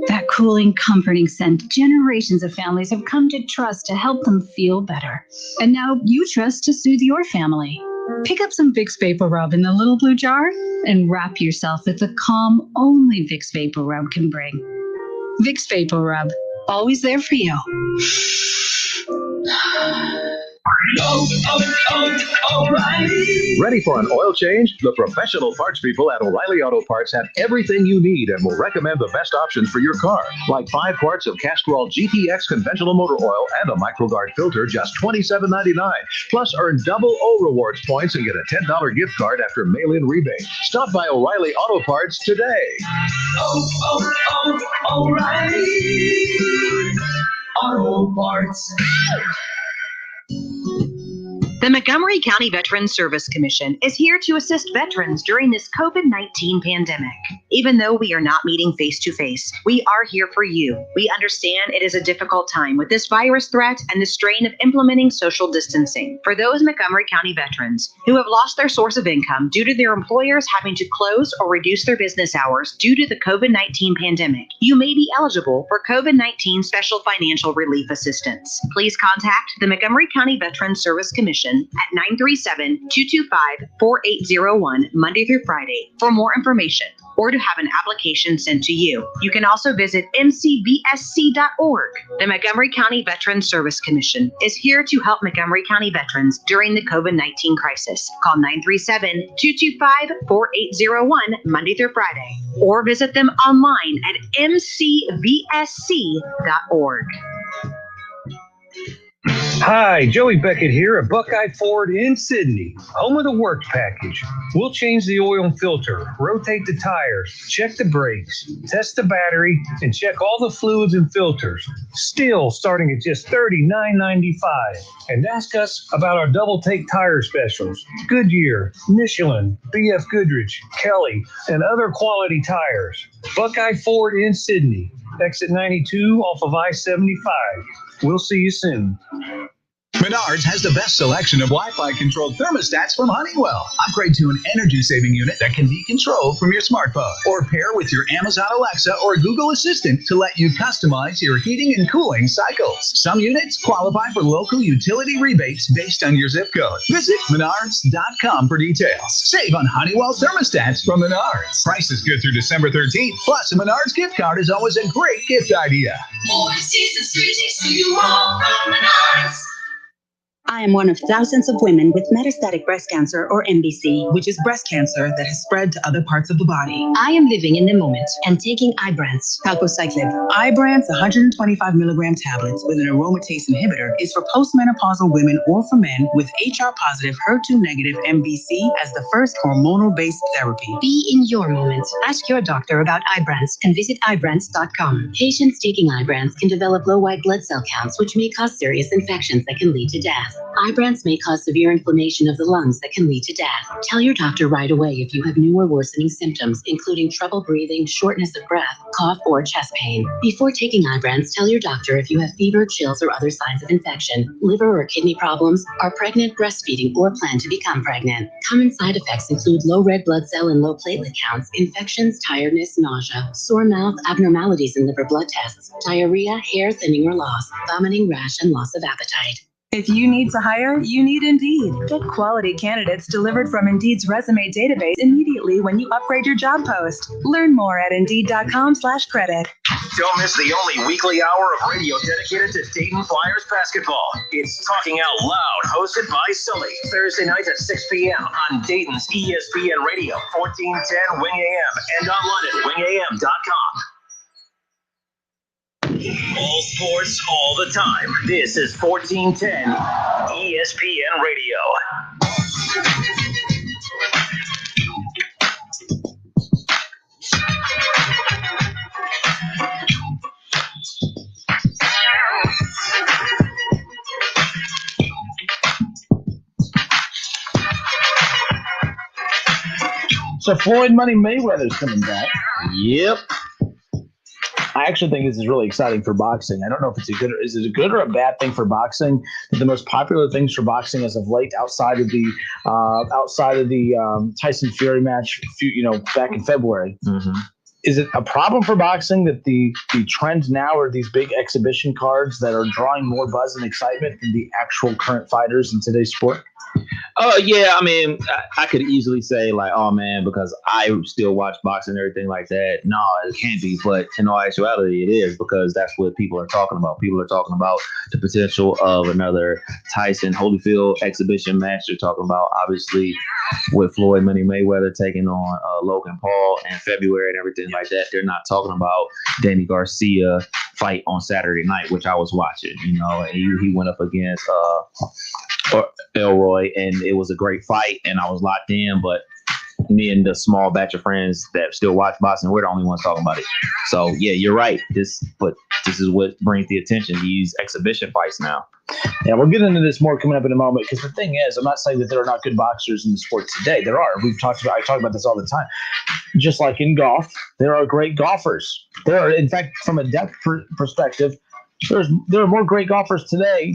That cooling, comforting scent generations of families have come to trust to help them feel better. And now you trust to soothe your family. Pick up some Vicks Vapor Rub in the little blue jar and wrap yourself with the calm only Vicks Vapor Rub can bring. Vicks Vapor Rub, always there for you. O'Reilly. Ready for an oil change? The professional parts people at O'Reilly Auto Parts have everything you need and will recommend the best options for your car. Like 5 quarts of Castrol GTX conventional motor oil and a MicroGuard filter, just $27.99. Plus, earn double O Rewards points and get a $10 gift card after mail-in rebate. Stop by O'Reilly Auto Parts today. O'Reilly Auto Parts. The Montgomery County Veterans Service Commission is here to assist veterans during this COVID-19 pandemic. Even though we are not meeting face-to-face, we are here for you. We understand it is a difficult time with this virus threat and the strain of implementing social distancing. For those Montgomery County veterans who have lost their source of income due to their employers having to close or reduce their business hours due to the COVID-19 pandemic, you may be eligible for COVID-19 special financial relief assistance. Please contact the Montgomery County Veterans Service Commission at 937-225-4801 Monday through Friday for more information or to have an application sent to you. You can also visit mcvsc.org. The Montgomery County Veterans Service Commission is here to help Montgomery County veterans during the COVID-19 crisis. Call 937-225-4801 Monday through Friday or visit them online at mcvsc.org. Hi, Joey Beckett here at Buckeye Ford in Sydney, home of the work package. We'll change the oil and filter, rotate the tires, check the brakes, test the battery, and check all the fluids and filters. Still starting at just $39.95. And ask us about our double take tire specials. Goodyear, Michelin, BF Goodrich, Kelly, and other quality tires. Buckeye Ford in Sydney, exit 92 off of I-75. We'll see you soon. Menards has the best selection of Wi-Fi controlled thermostats from Honeywell. Upgrade to an energy-saving unit that can be controlled from your smartphone, or pair with your Amazon Alexa or Google Assistant to let you customize your heating and cooling cycles. Some units qualify for local utility rebates based on your zip code. Visit Menards.com for details. Save on Honeywell thermostats from Menards. Price is good through December 13th. Plus, a Menards gift card is always a great gift idea. More seasons, 360 you all from Menards. I am one of thousands of women with metastatic breast cancer, or MBC, which is breast cancer that has spread to other parts of the body. I am living in the moment and taking Ibrance, palbociclib. Ibrance 125 milligram tablets with an aromatase inhibitor is for postmenopausal women or for men with HR-positive, HER2-negative MBC as the first hormonal-based therapy. Be in your moment. Ask your doctor about Ibrance and visit Ibrance.com. Patients taking Ibrance can develop low white blood cell counts, which may cause serious infections that can lead to death. Ibrance may cause severe inflammation of the lungs that can lead to death. Tell your doctor right away if you have new or worsening symptoms, including trouble breathing, shortness of breath, cough, or chest pain. Before taking Ibrance, tell your doctor if you have fever, chills, or other signs of infection, liver or kidney problems, are pregnant, breastfeeding, or plan to become pregnant. Common side effects include low red blood cell and low platelet counts, infections, tiredness, nausea, sore mouth, abnormalities in liver blood tests, diarrhea, hair thinning or loss, vomiting, rash, and loss of appetite. If you need to hire, you need Indeed. Get quality candidates delivered from Indeed's resume database immediately when you upgrade your job post. Learn more at Indeed.com/credit. Don't miss the only weekly hour of radio dedicated to Dayton Flyers basketball. It's Talking Out Loud, hosted by Sully. Thursday nights at 6 p.m. on Dayton's ESPN Radio, 1410 Wing AM, and online at wingam.com. All sports, all the time. This is 1410 ESPN Radio. So Floyd Money Mayweather's coming back. Yep. I actually think this is really exciting for boxing. I don't know if is it a good or a bad thing for boxing? The most popular things for boxing as of late, outside of the Tyson Fury match, back in February. Mm-hmm. Is it a problem for boxing that the trend now are these big exhibition cards that are drawing more buzz and excitement than the actual current fighters in today's sport? Yeah, I mean, I could easily say like, oh man, because I still watch boxing and everything like that. No, it can't be. But in all actuality, it is, because that's what people are talking about. People are talking about the potential of another Tyson Holyfield exhibition match. They're talking about, obviously, with Floyd Money Mayweather taking on Logan Paul in February and everything like that. They're not talking about Danny Garcia fight on Saturday night, which I was watching, and he went up against Elroy, and it was a great fight, and I was locked in, but me and the small batch of friends that still watch boxing, we're the only ones talking about it. So yeah, you're right. This is what brings the attention, these exhibition fights now. Yeah, we'll get into this more coming up in a moment, because the thing is, I'm not saying that there are not good boxers in the sport today. There are. I talk about this all the time. Just like in golf, there are great golfers. There are, in fact, from a depth perspective, there are more great golfers today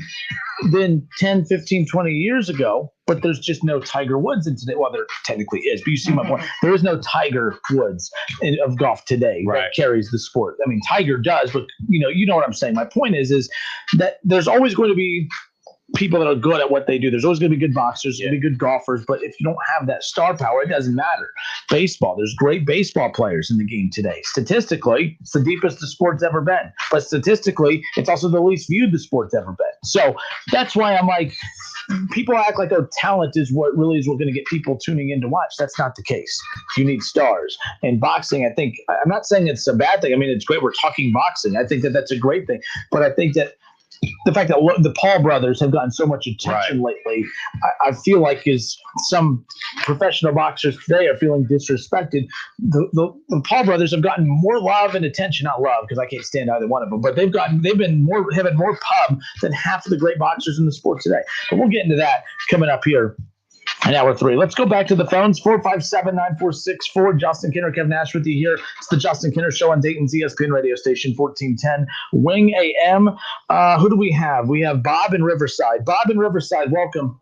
than 10, 15, 20 years ago, but there's just no Tiger Woods in today. Well, there technically is, but you see my point. There is no Tiger Woods of golf today that carries the sport. I mean, Tiger does, but you know what I'm saying. My point is that there's always going to be people that are good at what they do. There's always going to be good boxers, going to be good golfers, but if you don't have that star power, it doesn't matter. Baseball, there's great baseball players in the game today. Statistically, it's the deepest the sport's ever been, but statistically, it's also the least viewed the sport's ever been. So that's why I'm like, people act like their talent is what really is what going to get people tuning in to watch. That's not the case. You need stars. And boxing, I think, I'm not saying it's a bad thing. I mean, it's great we're talking boxing. I think that that's a great thing, but I think that the fact that the Paul brothers have gotten so much attention lately, I feel like is some professional boxers today are feeling disrespected. The Paul brothers have gotten more love and attention, not love because I can't stand either one of them, but they've had more pub than half of the great boxers in the sport today. But we'll get into that coming up here And hour 3. Let's go back to the phones. 457-9464. Justin Kinner, Kev Nash with you here. It's the Justin Kinner Show on Dayton's ESPN radio station, 1410 Wing AM. Who do we have? We have Bob in Riverside. Bob in Riverside, welcome.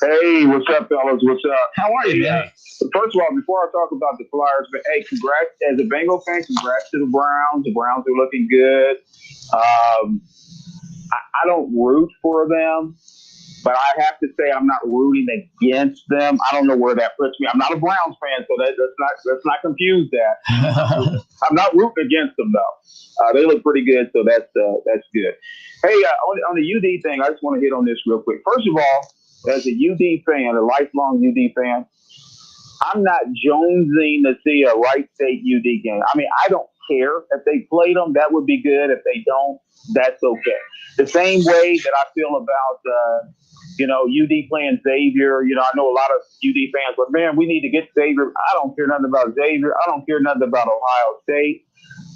Hey, what's up, fellas? What's up? How are you, man? First of all, before I talk about the Flyers, but hey, congrats as a Bengal fan. Congrats to the Browns. The Browns are looking good. I don't root for them, but I have to say I'm not rooting against them. I don't know where that puts me. I'm not a Browns fan, so let's not confuse that. I'm not rooting against them though. They look pretty good, so that's good. Hey, on the UD thing, I just want to hit on this real quick. First of all, as a UD fan, a lifelong UD fan, I'm not jonesing to see a Wright State UD game. I mean, I don't care if they played them. That would be good. If they don't, that's okay. The same way that I feel about, UD playing Xavier. I know a lot of UD fans, but man, we need to get Xavier. I don't care nothing about Xavier. I don't care nothing about Ohio State.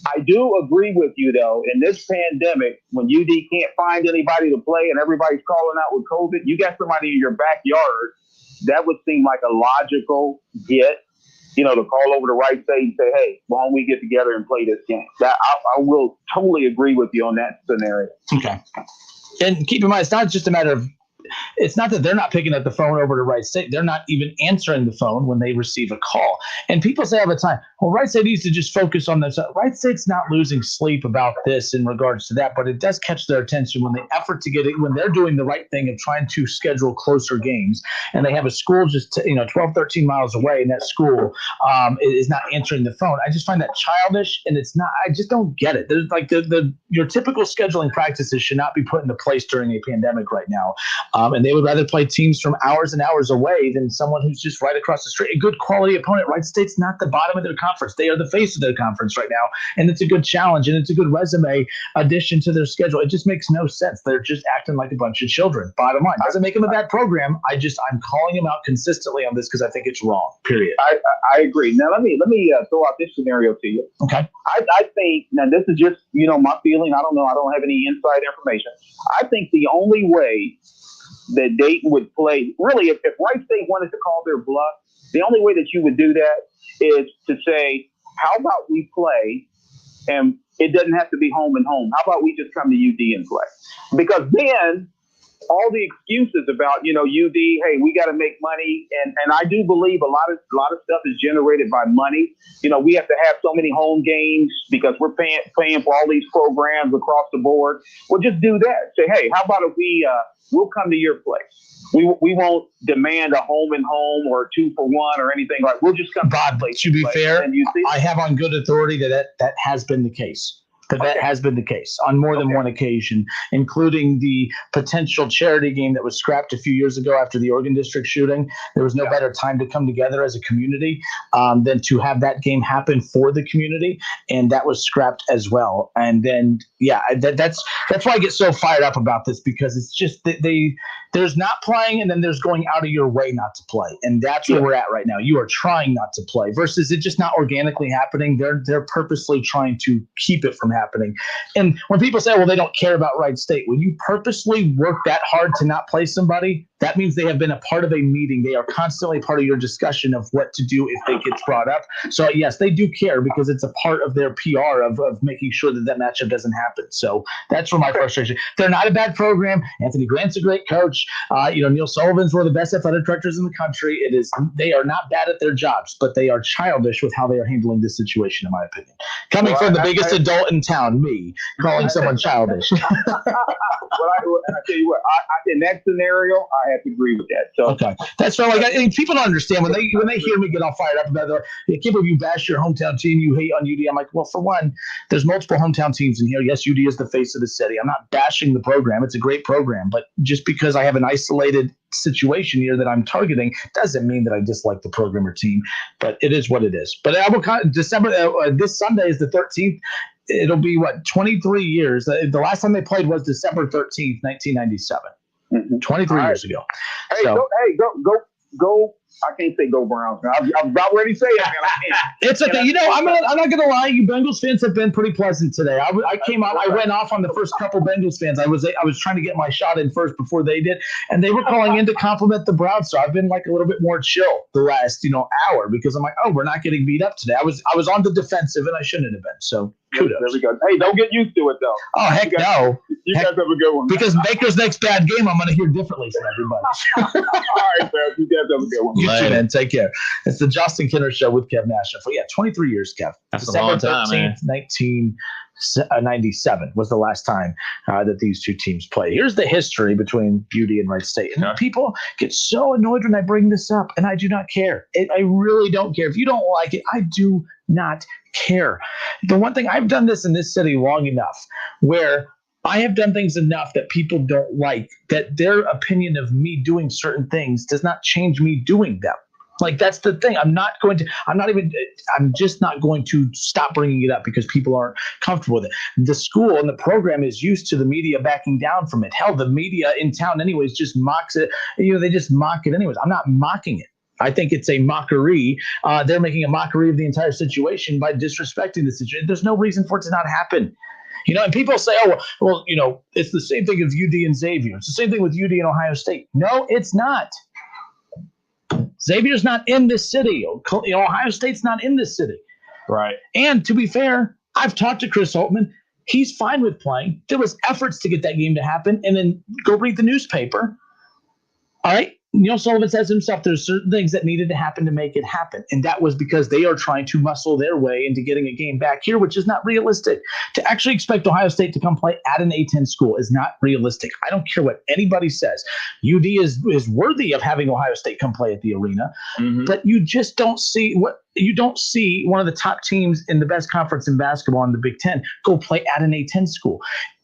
I do agree with you, though. In this pandemic, when UD can't find anybody to play and everybody's calling out with COVID, you got somebody in your backyard. That would seem like a logical get, to call over to Wright State and say, hey, why don't we get together and play this game? That I will totally agree with you on that scenario. Okay. And keep in mind, it's not just a matter of it's not that they're not picking up the phone over to Wright State. They're not even answering the phone when they receive a call. And people say all the time, well, Wright State needs to just focus on this. Wright State's not losing sleep about this in regards to that, but it does catch their attention when they effort to get it, when they're doing the right thing of trying to schedule closer games. And they have a school just 12, 13 miles away, and that school is not answering the phone. I just find that childish, and it's not. I just don't get it. There's like your typical scheduling practices should not be put into place during a pandemic right now. And they would rather play teams from hours and hours away than someone who's just right across the street. A good quality opponent. Wright State's not the bottom of their conference. They are the face of their conference right now. And it's a good challenge, and it's a good resume addition to their schedule. It just makes no sense. They're just acting like a bunch of children. Bottom line. Doesn't make them a bad program. I'm calling them out consistently on this because I think it's wrong, period. I agree. Now, let me throw out this scenario to you. Okay. I think, now this is just, my feeling. I don't know. I don't have any inside information. I think the only way that Dayton would play, really, if Wright State wanted to call their bluff, the only way that you would do that is to say, how about we play, and it doesn't have to be home and home. How about we just come to UD and play? Because then all the excuses about, UD, hey, we got to make money. And I do believe a lot of stuff is generated by money. We have to have so many home games because we're paying for all these programs across the board. Well, just do that. Say, hey, how about if we'll come to your place. We won't demand a home and home or a 2-for-1 or anything like. We'll just come to your place. To be fair, I have on good authority that has been the case. That has been the case on more than one occasion, including the potential charity game that was scrapped a few years ago after the Oregon District shooting. There was no better time to come together as a community than to have that game happen for the community, and that was scrapped as well. And then, that's why I get so fired up about this, because it's just that there's not playing, and then there's going out of your way not to play, and that's where we're at right now. You are trying not to play versus it just not organically happening. They're purposely trying to keep it from happening. And when people say, well, they don't care about Wright State, when you purposely work that hard to not play somebody, that means they have been a part of a meeting. They are constantly part of your discussion of what to do if they get brought up. So yes, they do care because it's a part of their PR of making sure that matchup doesn't happen. So that's where my frustration. They're not a bad program. Anthony Grant's a great coach. Neil Sullivan's one of the best athletic directors in the country. They are not bad at their jobs, but they are childish with how they are handling this situation, in my opinion. Coming from the biggest adult in town, me, calling someone childish. And I tell you what, in that scenario, I have to agree with that. So okay, that's fair. People don't understand when they hear me get all fired up about it. I can't believe you bash your hometown team, you hate on UD. I'm like, well, for one, there's multiple hometown teams in here. Yes, UD is the face of the city. I'm not bashing the program; it's a great program. But just because I have an isolated situation here that I'm targeting doesn't mean that I dislike the program or team. But it is what it is. But December, this Sunday is the 13th. It'll be 23 years. The last time they played was December 13th, 1997. 23 years ago. Hey, so, go I can't say go Browns. I'm about ready to say it, man. I can't. It's okay. I'm not gonna lie. You Bengals fans have been pretty pleasant today. I came out. I went off on the first couple Bengals fans. I was trying to get my shot in first before they did, and they were calling in to compliment the Browns. So I've been like a little bit more chill the last hour because I'm like, oh, we're not getting beat up today. I was on the defensive and I shouldn't have been. So kudos. There we go. Hey, don't get used to it though. Oh heck no. You guys have a good one. Because Baker's next bad game, I'm gonna hear differently from everybody. All right, man. You guys have a good one. You too, man. Take care. It's the Justin Kinner Show with Kev Nash. For 23 years, Kev. That's a long time, man. 1997 was the last time that these two teams played. Here's the history between UD and Wright State. And people get so annoyed when I bring this up, and I do not care. I really don't care. If you don't like it, I do not care. The one thing, I've done this in this city long enough where I have done things enough that people don't like, that their opinion of me doing certain things does not change me doing them. Like, that's the thing. I'm just not going to stop bringing it up because people aren't comfortable with it. The school and the program is used to the media backing down from it. Hell, the media in town anyways just mocks it. They just mock it anyways. I'm not mocking it. I think it's a mockery. They're making a mockery of the entire situation by disrespecting the situation. There's no reason for it to not happen. And people say, oh, well, it's the same thing as UD and Xavier. It's the same thing with UD and Ohio State. No, it's not. Xavier's not in this city. Ohio State's not in this city. Right. And to be fair, I've talked to Chris Holtman. He's fine with playing. There was efforts to get that game to happen, and then go read the newspaper. All right. Neil Sullivan says himself there's certain things that needed to happen to make it happen. And that was because they are trying to muscle their way into getting a game back here, which is not realistic. To actually expect Ohio State to come play at an A-10 school is not realistic. I don't care what anybody says. UD is worthy of having Ohio State come play at the arena, but you just don't see one of the top teams in the best conference in basketball in the Big Ten go play at an A-10 school.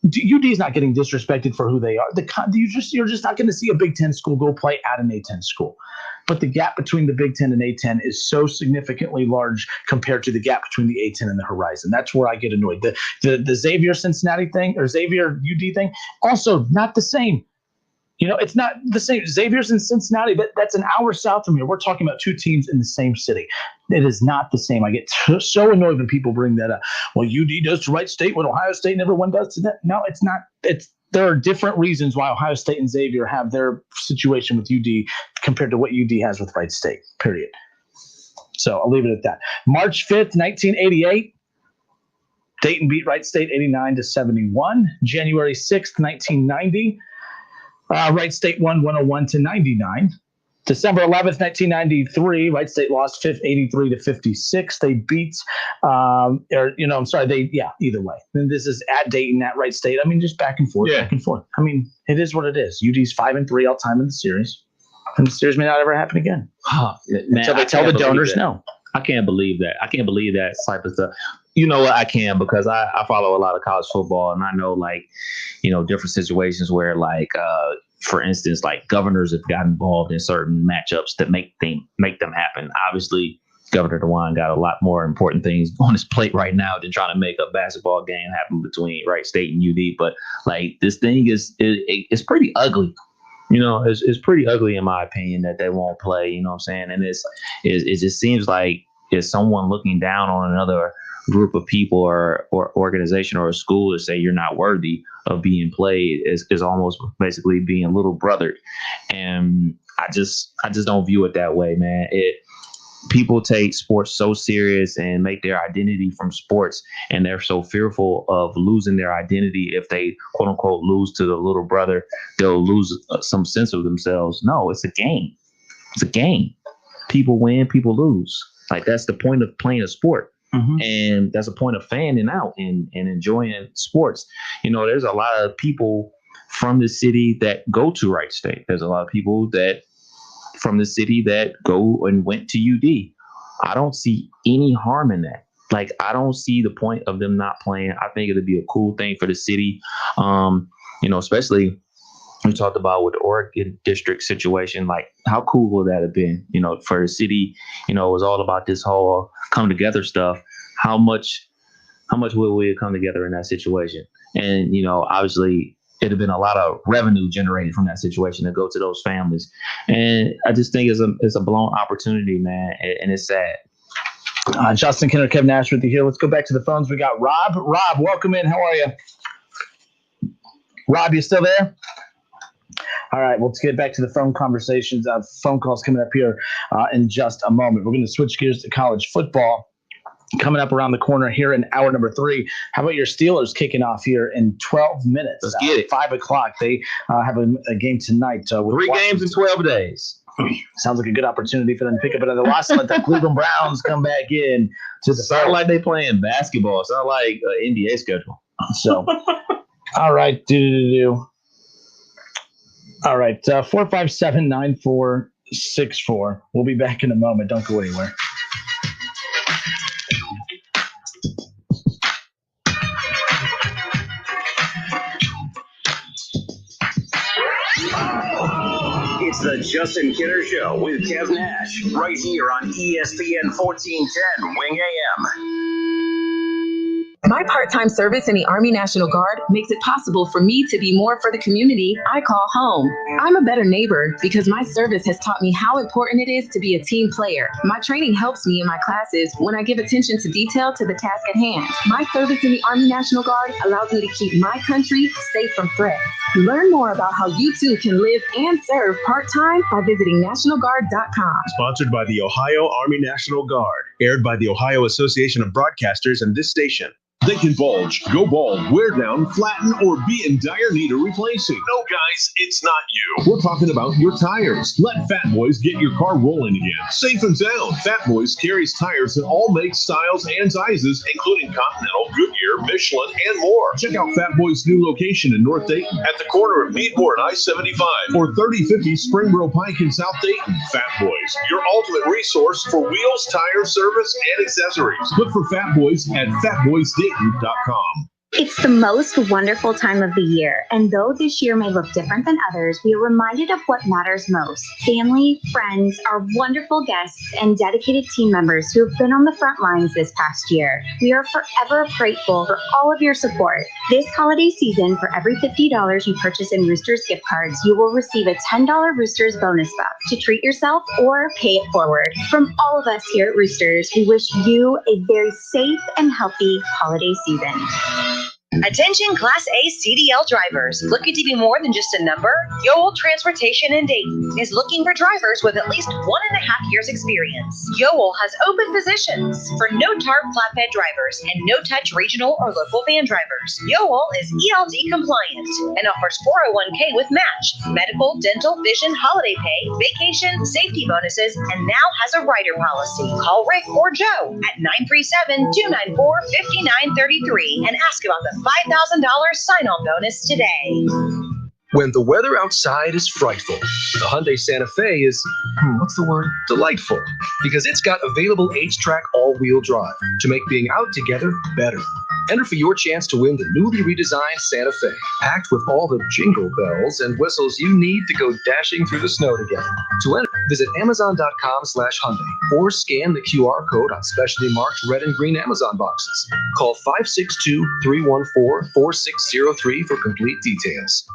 UD is not getting disrespected for who they are. You're just not going to see a Big Ten school go play at an A-10 school. But the gap between the Big Ten and A-10 is so significantly large compared to the gap between the A-10 and the horizon. That's where I get annoyed. The Xavier Cincinnati thing or Xavier UD thing, also not the same. It's not the same. Xavier's in Cincinnati. That's an hour south from here. We're talking about two teams in the same city. It is not the same. I get so annoyed when people bring that up. Well, UD does to Wright State what Ohio State and everyone does to that. No, it's not. There are different reasons why Ohio State and Xavier have their situation with UD compared to what UD has with Wright State, period. So I'll leave it at that. March 5th, 1988. Dayton beat Wright State 89-71. January 6th, 1990. Wright State won 101-99. December 11th, 1993, Wright State lost 83-56. They beat, either way. And this is at Dayton, at Wright State. I mean, just back and forth, back and forth. I mean, it is what it is. UD's 5-3 all time in the series. And the series may not ever happen again. Until they tell the donors no. I can't believe that. I can't believe that type of stuff. You know what? I can because I follow a lot of college football, and I know different situations where for instance, governors have got involved in certain matchups that make them happen. Obviously, Governor DeWine got a lot more important things on his plate right now than trying to make a basketball game happen between Wright State and UD. But this thing is pretty ugly. It's pretty ugly in my opinion that they won't play. You know what I'm saying? And it just seems like it's someone looking down on another group of people or organization or a school to say you're not worthy of being played is almost basically being little brothered. And I just don't view it that way, man. People take sports so serious and make their identity from sports, and they're so fearful of losing their identity. If they quote unquote lose to the little brother, they'll lose some sense of themselves. No, it's a game. It's a game. People win, people lose. That's the point of playing a sport. And that's a point of fanning out and enjoying sports. There's a lot of people from the city that go to Wright State. There's a lot of people from the city that go and went to UD. I don't see any harm in that. I don't see the point of them not playing. I think it'd be a cool thing for the city. Especially we talked about with the Oregon district situation, how cool would that have been, for the city, it was all about this whole come together stuff. How much will we come together in that situation? And, obviously it'd have been a lot of revenue generated from that situation to go to those families. And I just think it's a blown opportunity, man, and it's sad. Justin Kinner, Kev Nash with you here. Let's go back to the phones. We got Rob. Rob, welcome in. How are you? Rob, you still there? All right, well, let's get back to the phone conversations. Phone calls coming up here in just a moment. We're going to switch gears to college football coming up around the corner here in hour number 3. How about your Steelers kicking off here in 12 minutes? Let's get it. 5 o'clock. They have a game tonight. With 3 games in 12 days. Sounds like a good opportunity for them to pick up another loss and let the Cleveland Browns come back in to the Sound like they playing basketball. Sound like NBA schedule. So, all right. All right. 457-9464. We'll be back in a moment. Don't go anywhere. It's the Justin Kinner Show with Kev Nash, right here on ESPN 1410 Wing AM. My part-time service in the Army National Guard makes it possible for me to be more for the community I call home. I'm a better neighbor because my service has taught me how important it is to be a team player. My training helps me in my classes when I give attention to detail to the task at hand. My service in the Army National Guard allows me to keep my country safe from threats. Learn more about how you too can live and serve part-time by visiting NationalGuard.com. Sponsored by the Ohio Army National Guard. Aired by the Ohio Association of Broadcasters and this station. They can bulge, go bald, wear down, flatten, or be in dire need of replacing. No, guys, it's not you. We're talking about your tires. Let Fat Boys get your car rolling again. Safe and sound. Fat Boys carries tires in all makes, styles, and sizes, including Continental, Goodyear, Michelin, and more. Check out Fat Boys' new location in North Dayton at the corner of Meadmore and I-75 or 3050 Springboro Pike in South Dayton. Fat Boys, your ultimate resource for wheels, tire service, and accessories. Look for Fat Boys at fatboysdayton.com. It's the most wonderful time of the year, and though this year may look different than others, we are reminded of what matters most. Family, friends, our wonderful guests, and dedicated team members who have been on the front lines this past year. We are forever grateful for all of your support. This holiday season, for every $50 you purchase in Roosters gift cards, you will receive a $10 Roosters bonus buck to treat yourself or pay it forward. From all of us here at Roosters, we wish you a very safe and healthy holiday season. Attention Class A CDL drivers. Looking to be more than just a number? Yoel Transportation in Dayton is looking for drivers with at least 1.5 years experience. Yoel has open positions for no-tarp flatbed drivers and no-touch regional or local van drivers. Yoel is ELD compliant and offers 401k with match, medical, dental, vision, holiday pay, vacation, safety bonuses, and now has a rider policy. Call Rick or Joe at 937-294-5933 and ask about the $5,000 sign-on bonus today. When the weather outside is frightful, the Hyundai Santa Fe is, delightful. Because it's got available H-Track all-wheel drive to make being out together better. Enter for your chance to win the newly redesigned Santa Fe, packed with all the jingle bells and whistles you need to go dashing through the snow together. To enter, visit Amazon.com/Hyundai or scan the QR code on specially marked red and green Amazon boxes. Call 562-314-4603 for complete details.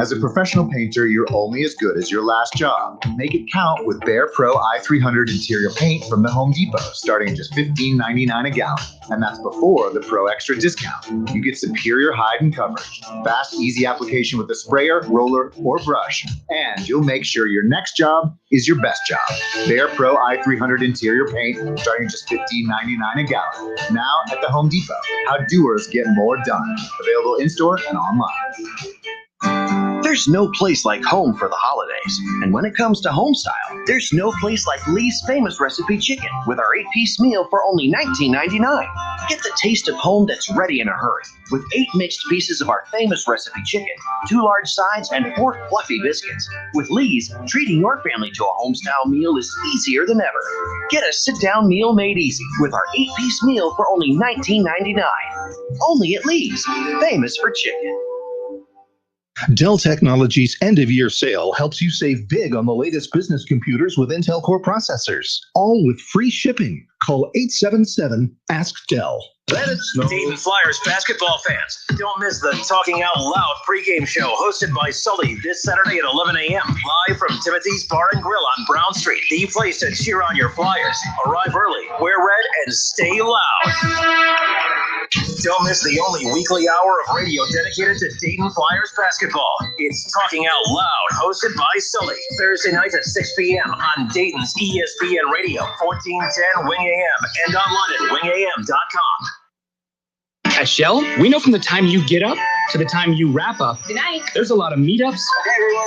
As a professional painter, you're only as good as your last job. Make it count with Behr Pro i300 interior paint from the Home Depot, starting at just $15.99 a gallon. And that's before the Pro Extra discount. You get superior hide and coverage, fast, easy application with a sprayer, roller, or brush. And you'll make sure your next job is your best job. Behr Pro i300 interior paint, starting at just $15.99 a gallon. Now at the Home Depot. How doers get more done. Available in-store and online. There's no place like home for the holidays. And when it comes to home style, there's no place like Lee's Famous Recipe Chicken with our 8-piece meal for only $19.99. Get the taste of home that's ready in a hurry with 8 mixed pieces of our famous recipe chicken, 2 large sides, and 4 fluffy biscuits. With Lee's, treating your family to a home style meal is easier than ever. Get a sit-down meal made easy with our 8-piece meal for only $19.99. Only at Lee's, famous for chicken. Dell Technologies' end-of-year sale helps you save big on the latest business computers with Intel Core processors, all with free shipping. Call 877-ASK-DELL. Let it snow. Dayton Flyers basketball fans, don't miss the Talking Out Loud pregame show hosted by Sully this Saturday at 11 a.m. live from Timothy's Bar and Grill on Brown Street. The place to cheer on your Flyers. Arrive early, wear red, and stay loud. Don't miss the only weekly hour of radio dedicated to Dayton Flyers basketball. It's Talking Out Loud, hosted by Sully. Thursday nights at 6 p.m. on Dayton's ESPN Radio, 1410 Wing AM, and online at wingam.com. At Shell, we know from the time you get up to the time you wrap up, there's a lot of meetups,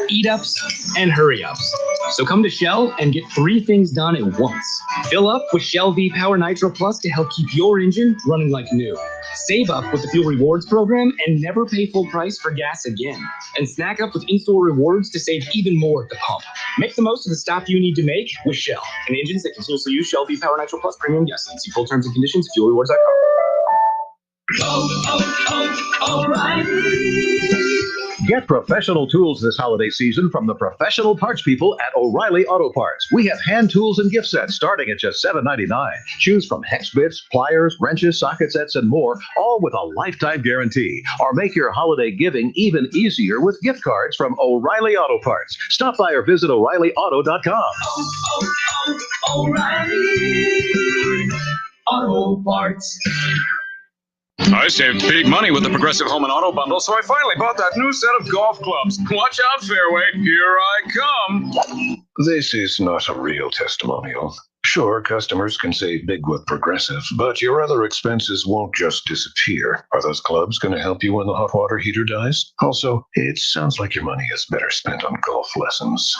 eat-ups, and hurry-ups. So come to Shell and get 3 things done at once. Fill up with Shell V-Power Nitro Plus to help keep your engine running like new. Save up with the Fuel Rewards program and never pay full price for gas again. And snack up with in-store rewards to save even more at the pump. Make the most of the stop you need to make with Shell and engines that continuously use Shell V-Power Nitro Plus premium gasoline. See full terms and conditions at fuelrewards.com. O'Reilly. Get professional tools this holiday season from the professional parts people at O'Reilly Auto Parts. We have hand tools and gift sets starting at just $7.99. Choose from hex bits, pliers, wrenches, socket sets, and more, all with a lifetime guarantee. Or make your holiday giving even easier with gift cards from O'Reilly Auto Parts. Stop by or visit O'ReillyAuto.com. O'Reilly Auto Parts. I saved big money with the Progressive Home and Auto Bundle, so I finally bought that new set of golf clubs. Watch out, Fairway. Here I come. This is not a real testimonial. Sure, customers can save big with Progressive, but your other expenses won't just disappear. Are those clubs going to help you when the hot water heater dies? Also, it sounds like your money is better spent on golf lessons.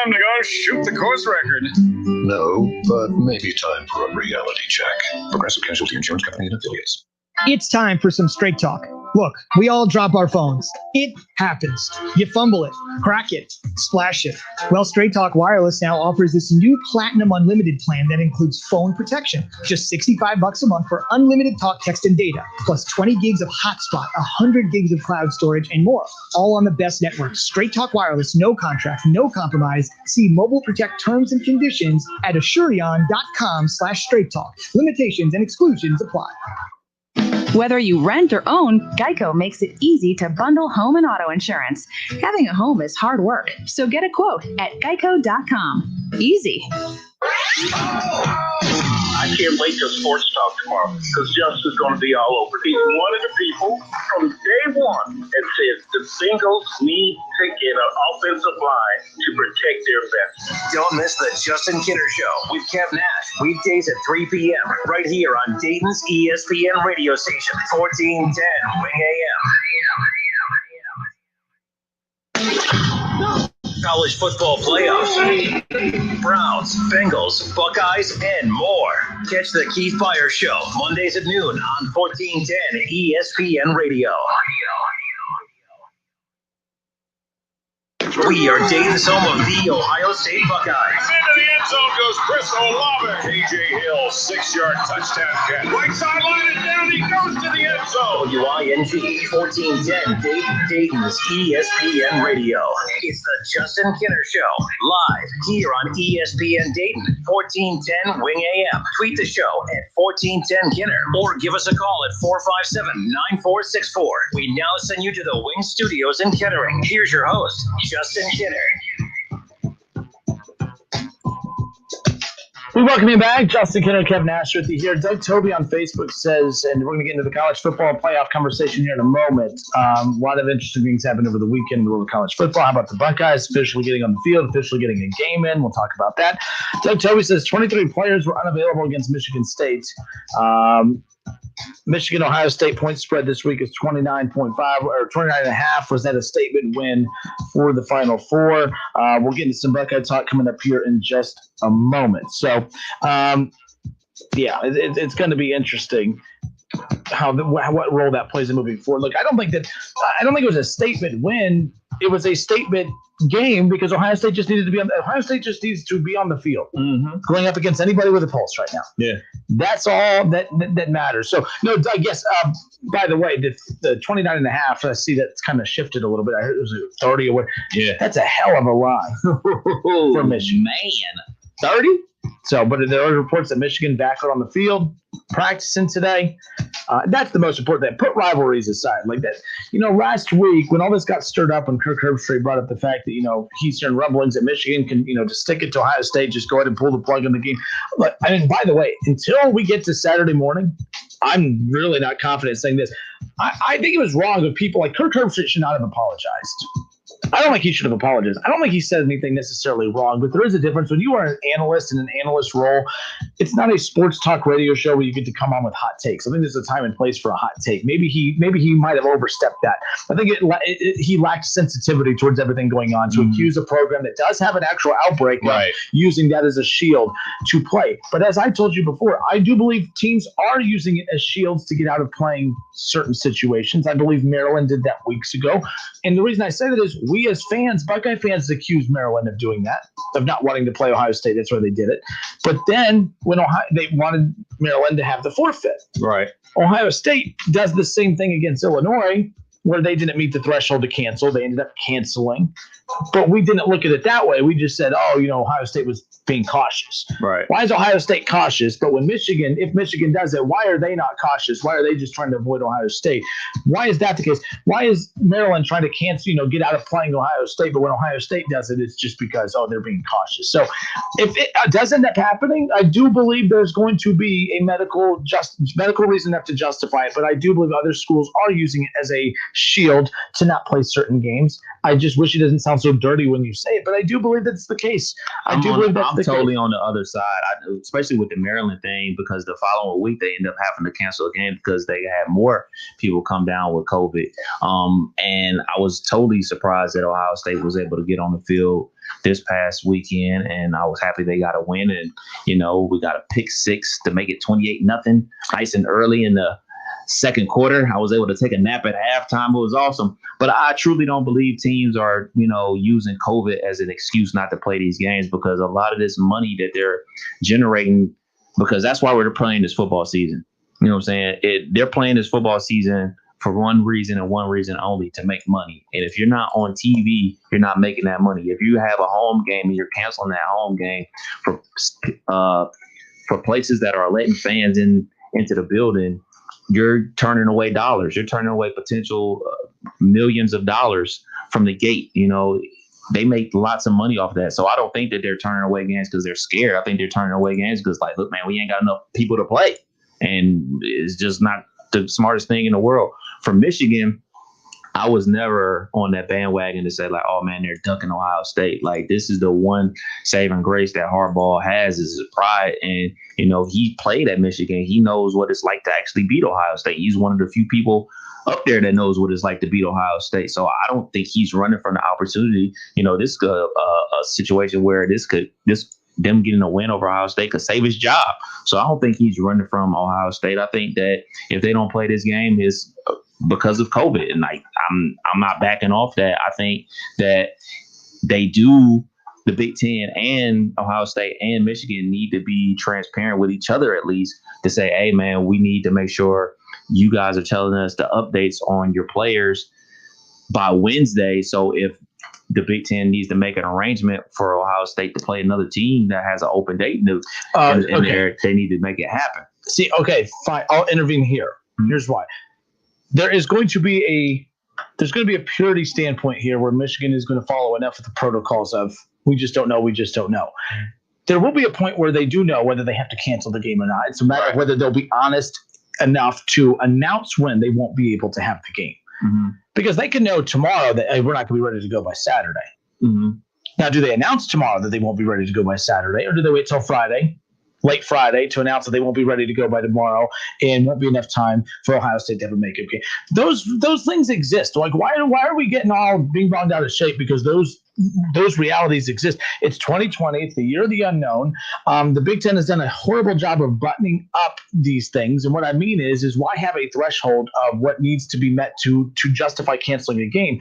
Time to go shoot the course record. No, but maybe time for a reality check. Progressive Casualty Insurance Company and Affiliates. It's time for some straight talk. Look, we all drop our phones. It happens. You fumble it, crack it, splash it. Well, Straight Talk Wireless now offers this new Platinum Unlimited plan that includes phone protection. Just $65 a month for unlimited talk, text, and data, plus 20 gigs of hotspot, 100 gigs of cloud storage, and more. All on the best network. Straight Talk Wireless, no contract, no compromise. See Mobile Protect terms and conditions at Asurion.com/Straight Talk. Limitations and exclusions apply. Whether you rent or own, Geico makes it easy to bundle home and auto insurance. Having a home is hard work, so get a quote at geico.com. Easy. I can't wait till sports talk tomorrow because Just is going to be all over. He's one of the people from day one that says the Bengals need to get an offensive line to protect their vets. Don't miss the Justin Kinner Show with Kev Nash, weekdays at 3 p.m. right here on Dayton's ESPN radio station, 1410 Wing AM. College football playoffs, Browns, Bengals, Buckeyes, and more. Catch the Keith Fire Show Mondays at noon on 1410 ESPN Radio. We are Dayton's home of the Ohio State Buckeyes. Into the end zone goes Chris Olave. KJ Hill, 6-yard touchdown catch. Right sideline and down he goes to the end zone. WING 1410 Dayton's ESPN Radio. It's the Justin Kinner Show, live here on ESPN Dayton, 1410 Wing AM. Tweet the show at 1410 Kinner or give us a call at 457-9464. We now send you to the Wing Studios in Kettering. Here's your host, Justin Kinner. We welcome you back. Justin Kinner, Kev Nash with you here. Doug Toby on Facebook says, and we're going to get into the college football playoff conversation here in a moment. A lot of interesting things happened over the weekend in the world of college football. How about the Buckeyes officially getting on the field, officially getting a game in? We'll talk about that. Doug Toby says 23 players were unavailable against Michigan State. Michigan, Ohio State point spread this week is 29.5 or 29.5. Was that a statement win for the Final Four? We'll get into some Buckeye talk coming up here in just a moment. So, it's going to be interesting what role that plays in moving forward. Look, I don't think it was a statement win. It was a statement game because Ohio State just needs to be on the field, going up against anybody with a pulse right now. Yeah. That's all that matters. So, no, I guess, by the way, the 29.5, I see that's kind of shifted a little bit. I heard it was 30 or what. Yeah. That's a hell of a line for Michigan. Man. 30? So, but there are reports that Michigan back out on the field practicing today. That's the most important thing. Put rivalries aside. Like that, last week when all this got stirred up, when Kirk Herbstreit brought up the fact that, he's hearing rumblings that Michigan can, to stick it to Ohio State, just go ahead and pull the plug on the game. But, by the way, until we get to Saturday morning, I'm really not confident saying this. I think it was wrong of people like Kirk Herbstreit should not have apologized. I don't think he should have apologized. I don't think he said anything necessarily wrong, but there is a difference. When you are an analyst in an analyst role, it's not a sports talk radio show where you get to come on with hot takes. I think there's a time and place for a hot take. Maybe he might have overstepped that. I think he lacked sensitivity towards everything going on to accuse a program that does have an actual outbreak of using that as a shield to play. But as I told you before, I do believe teams are using it as shields to get out of playing certain situations. I believe Maryland did that weeks ago. And the reason I say that is we as fans, Buckeye fans, accused Maryland of doing that, of not wanting to play Ohio State. That's why they did it. But then when they wanted Maryland to have the forfeit. Right. Ohio State does the same thing against Illinois, where they didn't meet the threshold to cancel. They ended up canceling. But we didn't look at it that way. We just said, Ohio State was being cautious. Right. Why is Ohio State cautious? But if Michigan does it, why are they not cautious? Why are they just trying to avoid Ohio State? Why is that the case? Why is Maryland trying to cancel, get out of playing Ohio State? But when Ohio State does it, it's just because, they're being cautious. So if it does end up happening, I do believe there's going to be a medical reason enough to justify it. But I do believe other schools are using it as a shield to not play certain games. I just wish it doesn't sound so dirty when you say it, but I do believe that's the case. I'm totally on the other side, especially with the Maryland thing, because the following week they end up having to cancel a game because they had more people come down with COVID. And I was totally surprised that Ohio State was able to get on the field this past weekend, and I was happy they got a win. And, we got a pick 6 to make it 28-0, nice and early in the second quarter. I was able to take a nap at halftime. It was awesome. But I truly don't believe teams are, using COVID as an excuse not to play these games, because a lot of this money that they're generating, because that's why we're playing this football season. You know what I'm saying? They're playing this football season for one reason and one reason only, to make money. And if you're not on TV, you're not making that money. If you have a home game and you're canceling that home game for places that are letting fans into the building, you're turning away dollars. You're turning away potential millions of dollars from the gate. They make lots of money off that. So I don't think that they're turning away games because they're scared. I think they're turning away games because, look, man, we ain't got enough people to play. And it's just not the smartest thing in the world. For Michigan, I was never on that bandwagon to say, oh, man, they're ducking Ohio State. This is the one saving grace that Harbaugh has, is his pride. And, he played at Michigan. He knows what it's like to actually beat Ohio State. He's one of the few people up there that knows what it's like to beat Ohio State. So I don't think he's running from the opportunity. This is a situation where them getting a win over Ohio State could save his job. So I don't think he's running from Ohio State. I think that if they don't play this game, it's because of COVID. And I'm not backing off that. I think that they do, the Big Ten and Ohio State and Michigan need to be transparent with each other, at least, to say, hey, man, we need to make sure you guys are telling us the updates on your players by Wednesday. So if the Big Ten needs to make an arrangement for Ohio State to play another team that has an open date they need to make it happen. See, okay, fine. I'll intervene here. Here's why. There's going to be a purity standpoint here where Michigan is going to follow enough of the protocols of we just don't know. There will be a point where they do know whether they have to cancel the game or not. It's a matter of whether they'll be honest enough to announce when they won't be able to have the game. Mm-hmm. Because they can know tomorrow that, hey, we're not going to be ready to go by Saturday. Mm-hmm. Now, do they announce tomorrow that they won't be ready to go by Saturday, or do they wait till Friday, late Friday, to announce that they won't be ready to go by tomorrow and won't be enough time for Ohio State to have a makeup game? Those things exist. Why are we getting all being bummed out of shape because those realities exist? It's 2020. It's the year of the unknown. The Big Ten has done a horrible job of buttoning up these things. And what I mean is why have a threshold of what needs to be met to justify canceling a game?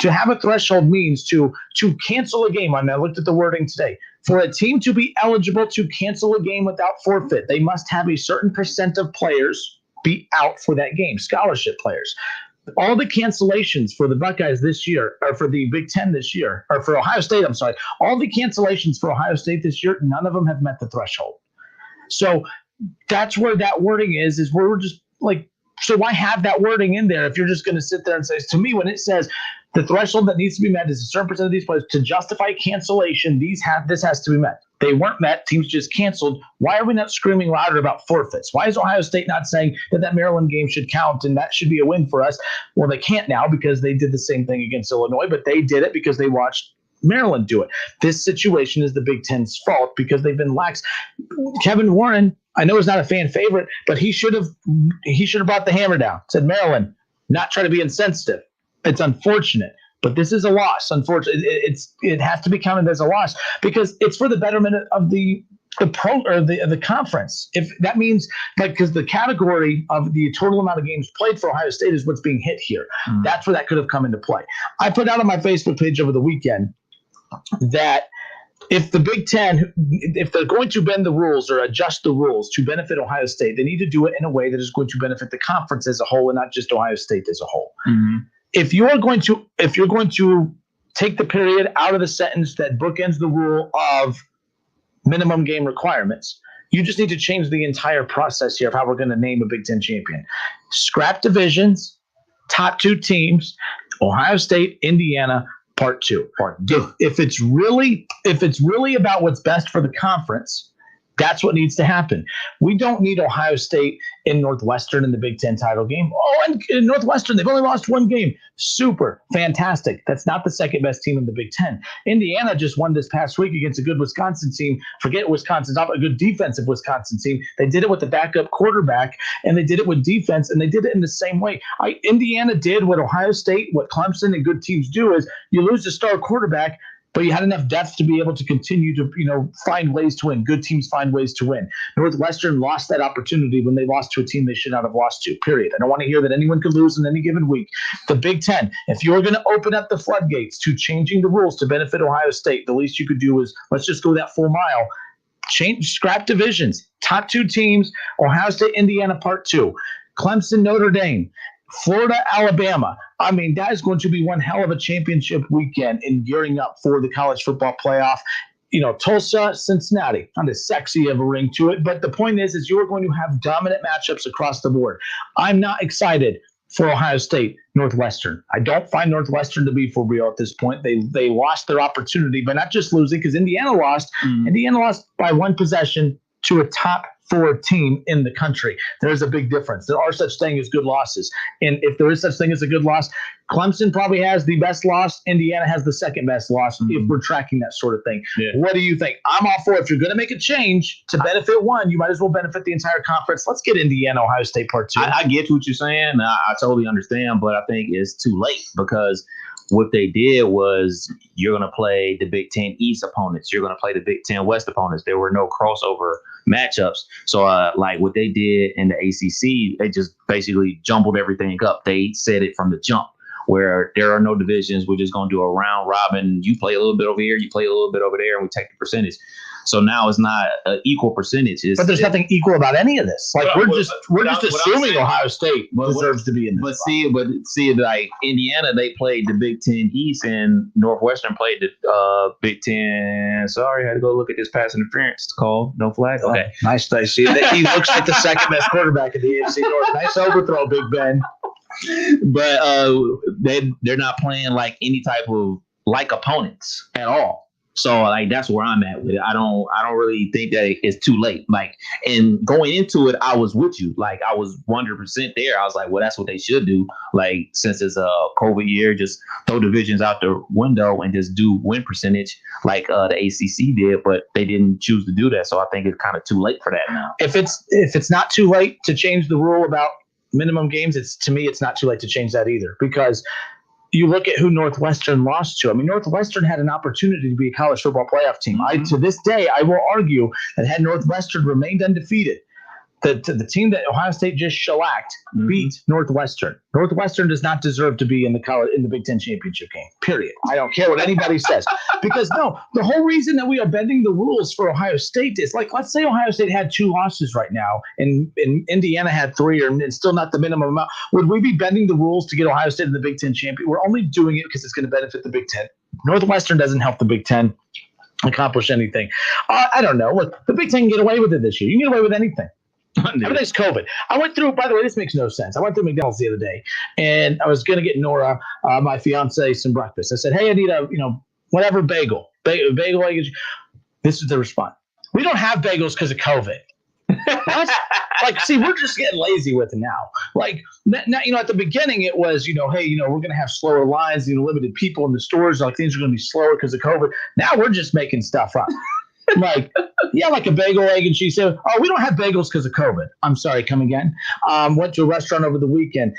To have a threshold means to cancel a game. I looked at the wording today. For a team to be eligible to cancel a game without forfeit, they must have a certain percent of players be out for that game, scholarship players. All the cancellations for the Buckeyes this year, or for the Big Ten this year, or for Ohio State, I'm sorry, all the cancellations for Ohio State this year, none of them have met the threshold. So that's where that wording is where we're just like, so why have that wording in there if you're just going to sit there and say, to me, when it says the threshold that needs to be met is a certain percent of these players to justify cancellation, this has to be met. They weren't met. Teams just canceled. Why are we not screaming louder about forfeits? Why is Ohio State not saying that Maryland game should count and that should be a win for us? Well, they can't now because they did the same thing against Illinois, but they did it because they watched Maryland do it. This situation is the Big Ten's fault because they've been lax. Kevin Warren, I know is not a fan favorite, but he should have brought the hammer down. Said, Maryland, not try to be insensitive. It's unfortunate. But this is a loss. Unfortunately, it has to be counted as a loss because it's for the betterment of the conference. If that means, like, because the category of the total amount of games played for Ohio State is what's being hit here. That's where that could have come into play. I put out on my Facebook page over the weekend that if the Big Ten, if they're going to bend the rules or adjust the rules to benefit Ohio State, they need to do it in a way that is going to benefit the conference as a whole and not just Ohio State as a whole. Mm-hmm. If you're going to take the period out of the sentence that bookends the rule of minimum game requirements, you just need to change the entire process here of how we're going to name a Big Ten champion. Scrap divisions, top two teams, Ohio State, Indiana, part two. If it's really about what's best for the conference, that's what needs to happen. We don't need Ohio State in Northwestern in the Big Ten title game. Oh, and in Northwestern, they've only lost one game. Super, fantastic. That's not the second best team in the Big Ten. Indiana just won this past week against a good Wisconsin team. Forget Wisconsin's not a good defensive Wisconsin team. They did it with the backup quarterback, and they did it with defense, and they did it in the same way. Indiana did what Ohio State, what Clemson and good teams do is you lose a star quarterback, but you had enough depth to be able to continue to, find ways to win. Good teams find ways to win. Northwestern lost that opportunity when they lost to a team they should not have lost to, period. I don't want to hear that anyone could lose in any given week. The Big Ten, if you're going to open up the floodgates to changing the rules to benefit Ohio State, the least you could do is let's just go that full mile. Scrap divisions. Top two teams, Ohio State, Indiana, part two. Clemson, Notre Dame. Florida, Alabama. I mean, that is going to be one hell of a championship weekend in gearing up for the college football playoff. Tulsa, Cincinnati, not as sexy of a ring to it, but the point is you are going to have dominant matchups across the board. I'm not excited for Ohio State, Northwestern. I don't find Northwestern to be for real at this point. They lost their opportunity, but not just losing because Indiana lost. Indiana lost by one possession to a top 4 team in the country. There's a big difference. There are such thing as good losses. And if there is such thing as a good loss, Clemson probably has the best loss. Indiana has the second best loss if we're tracking that sort of thing. Yeah. What do you think? I'm all for it. If you're going to make a change to benefit one, you might as well benefit the entire conference. Let's get Indiana, Ohio State part two. I get what you're saying. I totally understand, but I think it's too late because what they did was you're going to play the Big Ten East opponents. You're going to play the Big Ten West opponents. There were no crossover matchups. So like what they did in the ACC, they just basically jumbled everything up. They said it from the jump where there are no divisions. We're just going to do a round robin. You play a little bit over here, you play a little bit over there, and we take the percentage. So now it's not an equal percentage. But there's nothing equal about any of this. Like we're just assuming Ohio State deserves to be in this. But see, like Indiana, they played the Big Ten East, and Northwestern played the Big Ten. Sorry, I had to go look at this pass interference call. No flag. Okay, nice. I see that he looks like the second best quarterback in the AFC North. Nice overthrow, Big Ben. But they're not playing like any type of like opponents at all. So like that's where I'm at with it. I don't really think that it's too late. Like, and going into it, I was with you. Like I was 100% there. I was like, well, that's what they should do. Like since it's a COVID year, just throw divisions out the window and just do win percentage like the ACC did. But they didn't choose to do that. So I think it's kind of too late for that now. If it's not too late to change the rule about minimum games, to me it's not too late to change that either, because you look at who Northwestern lost to. I mean, Northwestern had an opportunity to be a college football playoff team. To this day, I will argue that had Northwestern remained undefeated, The team that Ohio State just shellacked beat Northwestern. Northwestern does not deserve to be in the Big Ten championship game. Period. I don't care what anybody says, because the whole reason that we are bending the rules for Ohio State is like, let's say Ohio State had 2 losses right now, and Indiana had 3, or it's still not the minimum amount. Would we be bending the rules to get Ohio State in the Big Ten champion? We're only doing it because it's going to benefit the Big Ten. Northwestern doesn't help the Big Ten accomplish anything. I don't know. Look, the Big Ten can get away with it this year. You can get away with anything. Everything's COVID. I went through, by the way, this makes no sense. I went through McDonald's the other day, and I was going to get Nora, my fiance, some breakfast. I said, hey, I need a, whatever bagel. Bagel. This is the response. We don't have bagels because of COVID. What? Like, see, we're just getting lazy with it now. Like, now, at the beginning it was, hey, we're going to have slower lines, limited people in the stores. Like, things are going to be slower because of COVID. Now we're just making stuff up. Like, yeah, like a bagel, egg, and cheese. Oh, we don't have bagels because of COVID. I'm sorry, come again. Went to a restaurant over the weekend.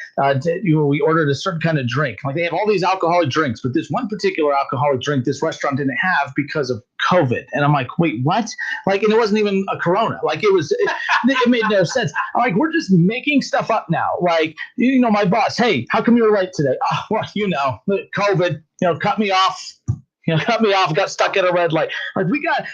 We ordered a certain kind of drink. Like, they have all these alcoholic drinks, but this one particular alcoholic drink this restaurant didn't have because of COVID. And I'm like, wait, what? Like, and it wasn't even a Corona. Like, it made no sense. I'm like, we're just making stuff up now. Like, my boss, hey, how come you were late today? Oh, well, COVID, cut me off. Cut me off, got stuck at a red light. Like,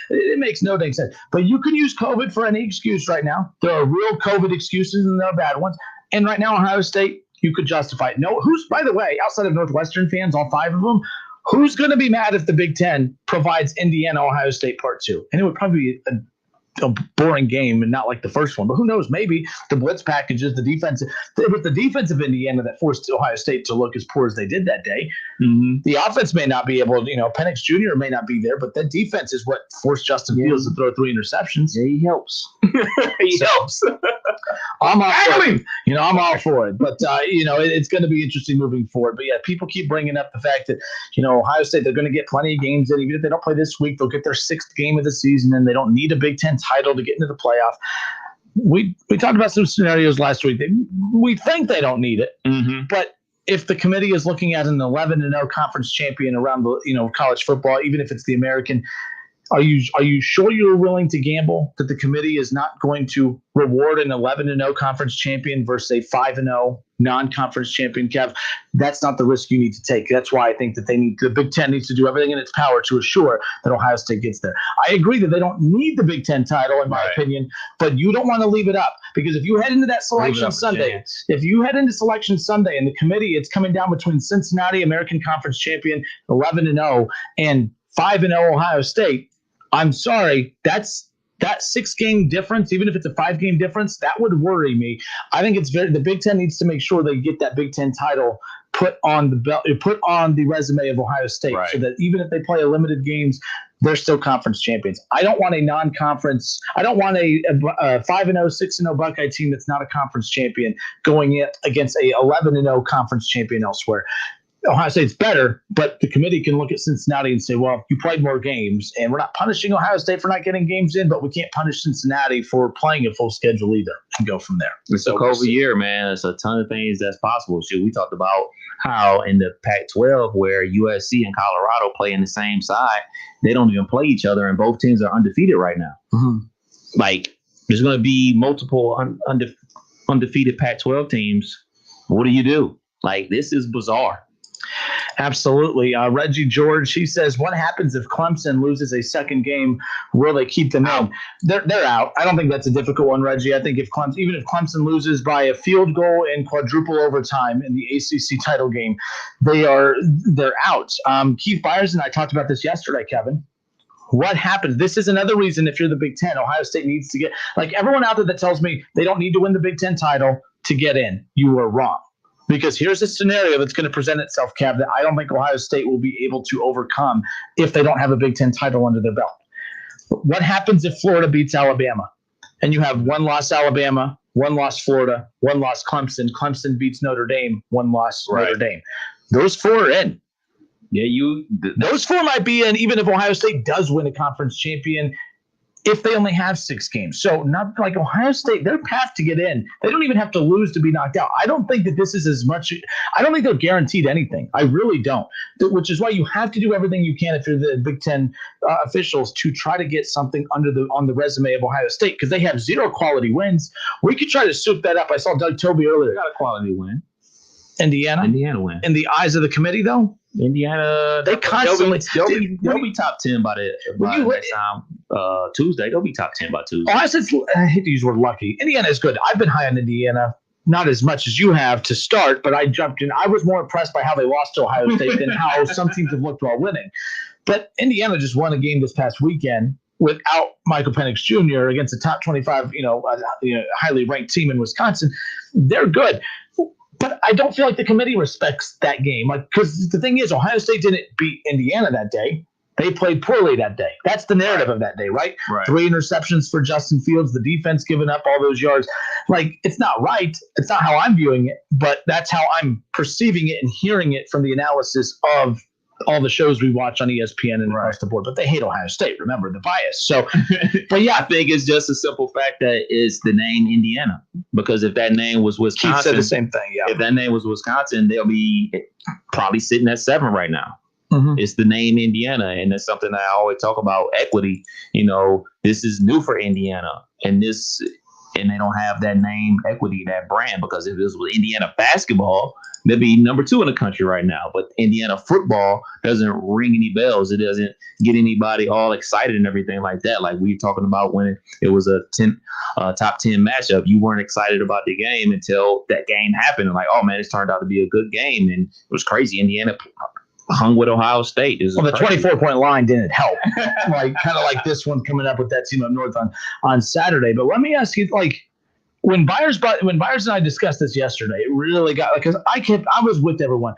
it makes no dang sense. But you can use COVID for any excuse right now. There are real COVID excuses and there are bad ones. And right now, Ohio State, you could justify it. No, by the way, outside of Northwestern fans, all 5 of them, who's going to be mad if the Big Ten provides Indiana, Ohio State Part 2? And it would probably be a boring game and not like the first one, but who knows? Maybe the blitz packages, the defense. It was the defense of Indiana that forced Ohio State to look as poor as they did that day. Mm-hmm. The offense may not be able, Penix Jr. may not be there, but the defense is what forced Justin Fields to throw 3 interceptions. Yeah, he helps. He helps. I'm all for it. I'm all for it. But it's going to be interesting moving forward. But yeah, people keep bringing up the fact that Ohio State, they're going to get plenty of games in. Even if they don't play this week, they'll get their 6th game of the season, and they don't need a Big Ten title to get into the playoff. We talked about some scenarios last week. We think they don't need it, but if the committee is looking at an 11-0 conference champion around the college football, even if it's the American, are you sure you're willing to gamble that the committee is not going to reward an 11-0 conference champion versus a 5-0 non-conference champion? Kev, that's not the risk you need to take. That's why I think that the Big Ten needs to do everything in its power to assure that Ohio State gets there. I agree that they don't need the Big Ten title, in my opinion, but you don't want to leave it up, because if you head into that selection Sunday, and the committee, it's coming down between Cincinnati, American Conference champion, 11-0, and 5-0 Ohio State. I'm sorry, that 6-game difference, even if it's a 5-game difference, that would worry me. I think the Big Ten needs to make sure they get that Big Ten title put on the resume of Ohio State, so that even if they play a limited games, they're still conference champions. I don't want a non-conference. I don't want a 5-0, 6-0 Buckeye team that's not a conference champion going in against a 11-0 conference champion elsewhere. Ohio State's better, but the committee can look at Cincinnati and say, well, you played more games, and we're not punishing Ohio State for not getting games in, but we can't punish Cincinnati for playing a full schedule either, and go from there. It's a COVID year, man. There's a ton of things that's possible. We talked about how in the Pac-12, where USC and Colorado play in the same side, they don't even play each other, and both teams are undefeated right now. Mm-hmm. Like, there's going to be multiple undefeated Pac-12 teams. What do? Like, this is bizarre. Absolutely. Reggie George, he says, what happens if Clemson loses a second game? Will they keep them in? They're out. I don't think that's a difficult one, Reggie. I think even if Clemson loses by a field goal in quadruple overtime in the ACC title game, they're out. Keith Byers and I talked about this yesterday, Kevin. What happens? This is another reason, if you're the Big Ten, Ohio State needs to get, like, everyone out there that tells me they don't need to win the Big Ten title to get in. You are wrong. Because here's a scenario that's going to present itself, Kev, that I don't think Ohio State will be able to overcome if they don't have a Big Ten title under their belt. What happens if Florida beats Alabama? And you have 1 loss Alabama, 1 loss Florida, 1 loss Clemson. Clemson beats Notre Dame, 1 loss Notre Dame. Those 4 are in. Yeah, those 4 might be in even if Ohio State does win a conference champion. if they only have 6 games. So not like Ohio State, their path to get in, they don't even have to lose to be knocked out. I don't think that this is as much. I don't think they're guaranteed anything. I really don't, which is why you have to do everything you can if you're the Big Ten officials to try to get something on the resume of Ohio State, because they have 0 quality wins. We could try to soup that up. I saw Doug Toby earlier. They got a quality win. Indiana win. In the eyes of the committee, though, Indiana, they constantly they'll be top 10 by next time Tuesday. They'll be top 10 by Tuesday. I hate to use the word lucky. Indiana is good. I've been high on Indiana, not as much as you have to start, but I jumped in. I was more impressed by how they lost to Ohio State than how some teams have looked while winning. But Indiana just won a game this past weekend without Michael Penix Jr. against a top 25, highly ranked team in Wisconsin. They're good. But I don't feel like the committee respects that game. Because the thing is, Ohio State didn't beat Indiana that day. They played poorly that day. That's the narrative of that day, right? 3 interceptions for Justin Fields, the defense giving up all those yards. It's not right. It's not how I'm viewing it, but that's how I'm perceiving it and hearing it from the analysis of all the shows we watch on ESPN and across the board. But they hate Ohio State, remember, the bias. So, but yeah. I think it's just a simple fact that it's the name Indiana. Because if that name was Wisconsin, Keith said the same thing, yeah. If that name was Wisconsin, they'll be probably sitting at 7 right now. Mm-hmm. It's the name Indiana, and that's something that I always talk about, equity. This is new for Indiana, and they don't have that name equity, that brand, because if this was Indiana basketball, they'd be number 2 in the country right now. But Indiana football doesn't ring any bells. It doesn't get anybody all excited and everything like that. Like we were talking about when it was a top 10 matchup, you weren't excited about the game until that game happened. And oh man, it's turned out to be a good game. And it was crazy. Indiana hung with Ohio State. The 24-point line didn't help. Kind of like this one coming up with that team up north on Saturday. But let me ask you, when Byers and I discussed this yesterday, it really got because I was with everyone.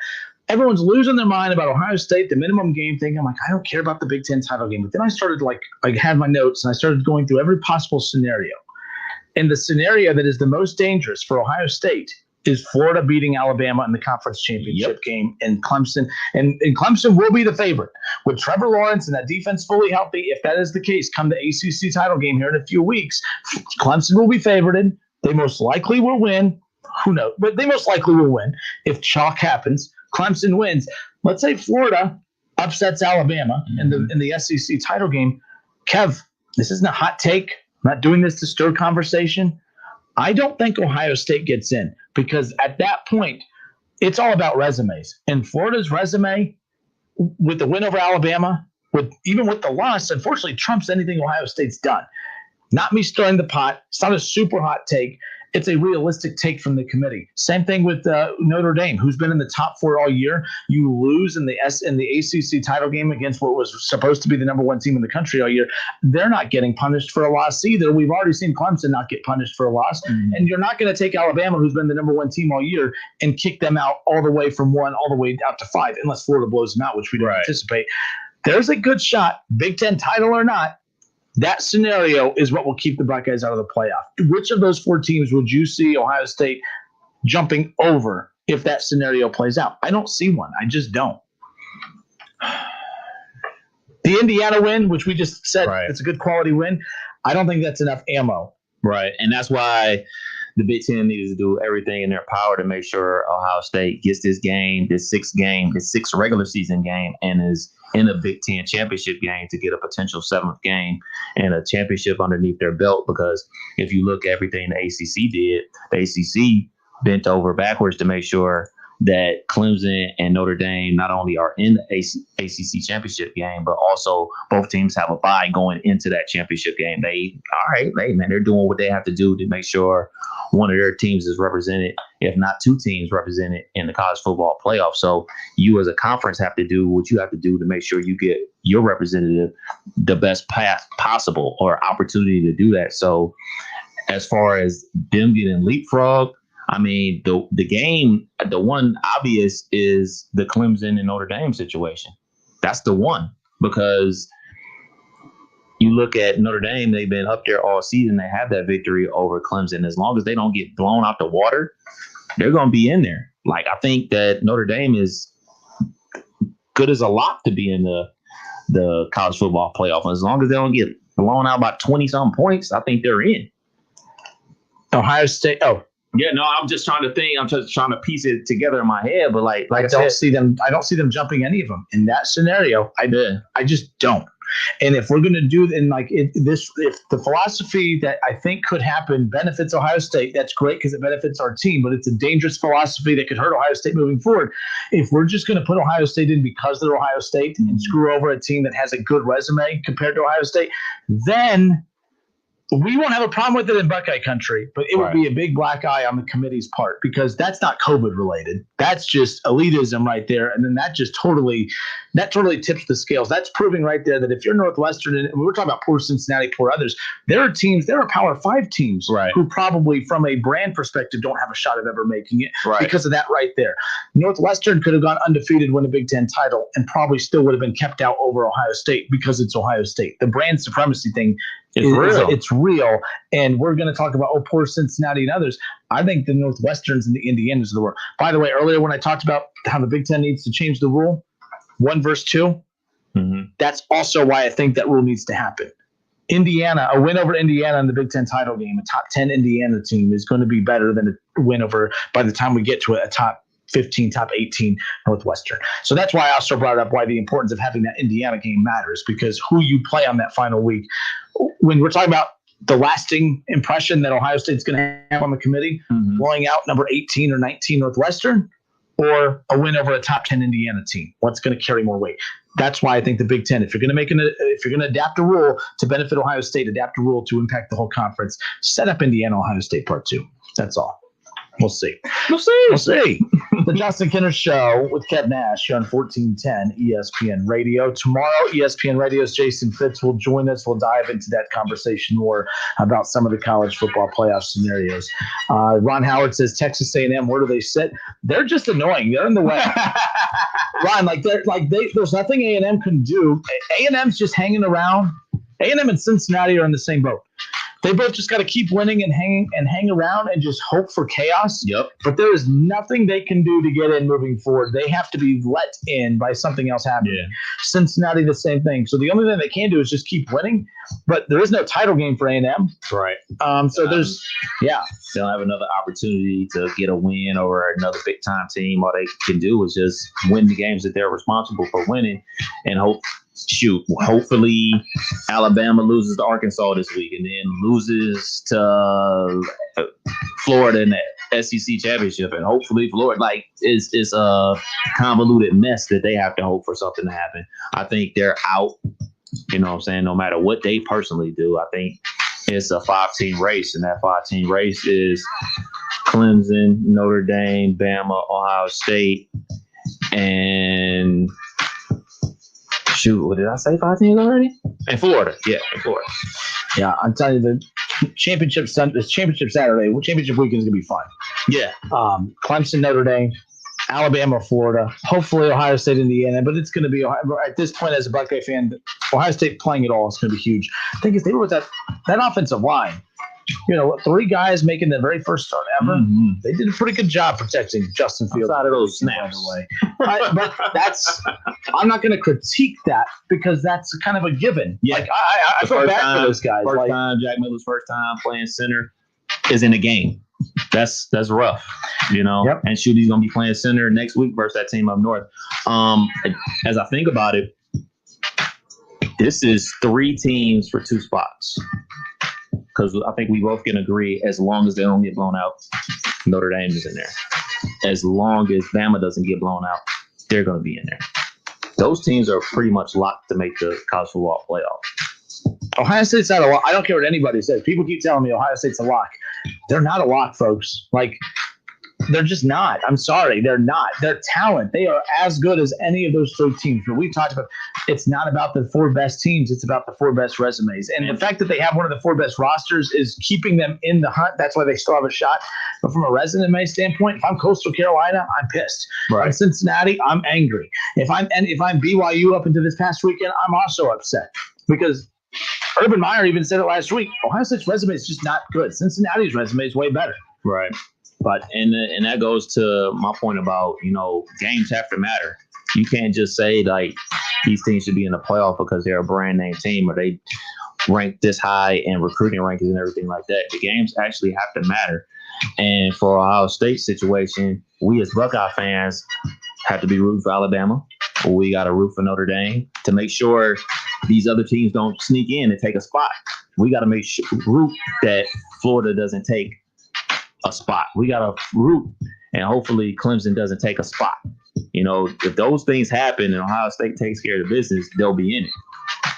Everyone's losing their mind about Ohio State, the minimum game thing. I'm like, I don't care about the Big Ten title game. But then I started I had my notes and I started going through every possible scenario. And the scenario that is the most dangerous for Ohio State is Florida beating Alabama in the conference championship game, and Clemson. And Clemson will be the favorite. With Trevor Lawrence and that defense fully healthy, if that is the case, come the ACC title game here in a few weeks, Clemson will be favorited. They most likely will win. Who knows? But they most likely will win. If chalk happens, Clemson wins. Let's say Florida upsets Alabama in the SEC title game. Kev, this isn't a hot take. I'm not doing this to stir conversation. I don't think Ohio State gets in, because at that point, it's all about resumes. And Florida's resume, with the win over Alabama, even with the loss, unfortunately trumps anything Ohio State's done. Not me stirring the pot. It's not a super hot take. It's a realistic take from the committee. Same thing with Notre Dame, who's been in the top 4 all year. You lose in the ACC title game against what was supposed to be the number 1 team in the country all year. They're not getting punished for a loss either. We've already seen Clemson not get punished for a loss. Mm-hmm. And you're not going to take Alabama, who's been the number 1 team all year, and kick them out all the way from 1 all the way out to 5, unless Florida blows them out, which we don't anticipate. There's a good shot, Big Ten title or not. That scenario is what will keep the Buckeyes out of the playoff. Which of those 4 teams would you see Ohio State jumping over if that scenario plays out? I don't see one. I just don't. The Indiana win, which we just said it's a good quality win, I don't think that's enough ammo. Right, and that's why the Big Ten needs to do everything in their power to make sure Ohio State gets this 6th regular season game, and is in a Big Ten championship game to get a potential 7th game and a championship underneath their belt. Because if you look at everything the ACC did, the ACC bent over backwards to make sure that Clemson and Notre Dame not only are in the ACC championship game, but also both teams have a bye going into that championship game. They're doing what they have to do to make sure one of their teams is represented, if not 2 teams represented in the college football playoff. So you as a conference have to do what you have to do to make sure you get your representative the best path possible or opportunity to do that. So as far as them getting leapfrog, I mean, the game, the one obvious is the Clemson and Notre Dame situation. That's the one, because you look at Notre Dame, they've been up there all season. They have that victory over Clemson. As long as they don't get blown out the water, they're going to be in there. I think that Notre Dame is good as a lock to be in the college football playoff. As long as they don't get blown out by 20-something points, I think they're in. Ohio State. Oh, yeah. No, I'm just trying to think. I'm just trying to piece it together in my head. But like I don't see them. I don't see them jumping any of them in that scenario. I just don't. And if we're going to do if the philosophy that I think could happen benefits Ohio State, that's great because it benefits our team. But it's a dangerous philosophy that could hurt Ohio State moving forward. If we're just going to put Ohio State in because they're Ohio State and screw over a team that has a good resume compared to Ohio State, then we won't have a problem with it in Buckeye country, but it would be a big black eye on the committee's part because that's not COVID related. That's just elitism right there. And then that totally tips the scales. That's proving right there that if you're Northwestern, and we're talking about poor Cincinnati, poor others, there are Power 5 teams who probably from a brand perspective don't have a shot of ever making it because of that right there. Northwestern could have gone undefeated, win a Big Ten title, and probably still would have been kept out over Ohio State because it's Ohio State. The brand supremacy thing it's real, and we're going to talk about poor Cincinnati and others. I think the Northwesterns and the Indianas of the world. By the way, earlier when I talked about how the Big Ten needs to change the rule, 1 versus 2, that's also why I think that rule needs to happen. Indiana, a win over Indiana in the Big Ten title game, a top 10 Indiana team is going to be better than a win over, by the time we get to a top 15, top 18 Northwestern. So that's why I also brought up why the importance of having that Indiana game matters, because who you play on that final week, when we're talking about the lasting impression that Ohio State's going to have on the committee, blowing out number 18 or 19 Northwestern, or a win over a top 10 Indiana team, what's going to carry more weight? That's why I think the Big Ten, if you're going to adapt a rule to benefit Ohio State, adapt a rule to impact the whole conference, set up Indiana, Ohio State part 2. That's all. We'll see. The Justin Kinner Show with Kev Nash here on 1410 ESPN Radio. Tomorrow, ESPN Radio's Jason Fitz will join us. We'll dive into that conversation more about some of the college football playoff scenarios. Ron Howard says, Texas A&M, where do they sit? They're just annoying. They're in the way. Ron, there's nothing A&M can do. A&M's just hanging around. A&M and Cincinnati are in the same boat. They both just got to keep winning and hang around and just hope for chaos. Yep. But there is nothing they can do to get in moving forward. They have to be let in by something else happening. Yeah. Cincinnati, the same thing. So the only thing they can do is just keep winning. But there is no title game for A&M. Right. So they'll have another opportunity to get a win over another big time team. All they can do is just win the games that they're responsible for winning and hopefully Alabama loses to Arkansas this week and then loses to Florida in the SEC championship, and hopefully Florida it's a convoluted mess that they have to hope for something to happen. I think they're out, you know what I'm saying, no matter what they personally do. I think it's a 5-team race, and that 5-team race is Clemson, Notre Dame, Bama, Ohio State, and what did I say? 5 teams already? And Florida. Yeah, in Florida. Yeah, I'm telling you, the championship Saturday, championship weekend is going to be fun. Yeah. Clemson, Notre Dame, Alabama, Florida, hopefully Ohio State, Indiana, but it's going to be, at this point as a Buckeye fan, Ohio State playing it all is going to be huge. The thing is, they were with that offensive line. 3 guys making their very first start ever. They did a pretty good job protecting Justin Fields. Outside of those snaps. But I'm not going to critique that because that's kind of a given. Yeah. I feel bad for those guys. Jack Miller's first time playing center is in the game. That's rough, Yep. And he's going to be playing center next week versus that team up north. As I think about it, this is 3 teams for 2 spots. Because I think we both can agree, as long as they don't get blown out, Notre Dame is in there. As long as Bama doesn't get blown out, they're going to be in there. Those teams are pretty much locked to make the college football playoff. Ohio State's not a lock. I don't care what anybody says. People keep telling me Ohio State's a lock. They're not a lock, folks. They're just not. I'm sorry. They're not. They're talent. They are as good as any of those 3 teams. But we talked about it's not about the 4 best teams. It's about the 4 best resumes. And the fact that they have one of the 4 best rosters is keeping them in the hunt. That's why they still have a shot. But from a resume standpoint, if I'm Coastal Carolina, I'm pissed. Right. If I'm Cincinnati, I'm angry. If I'm BYU up into this past weekend, I'm also upset because Urban Meyer even said it last week. Ohio State's resume is just not good. Cincinnati's resume is way better. Right. But and that goes to my point about, games have to matter. You can't just say these teams should be in the playoff because they're a brand name team or they rank this high in recruiting rankings and everything like that. The games actually have to matter. And for Ohio State situation, we as Buckeye fans have to be rooting for Alabama. We got to root for Notre Dame to make sure these other teams don't sneak in and take a spot. We got to make sure root that Florida doesn't take a spot. We got to root and hopefully Clemson doesn't take a spot. You know, if those things happen and Ohio State takes care of the business, they'll be in it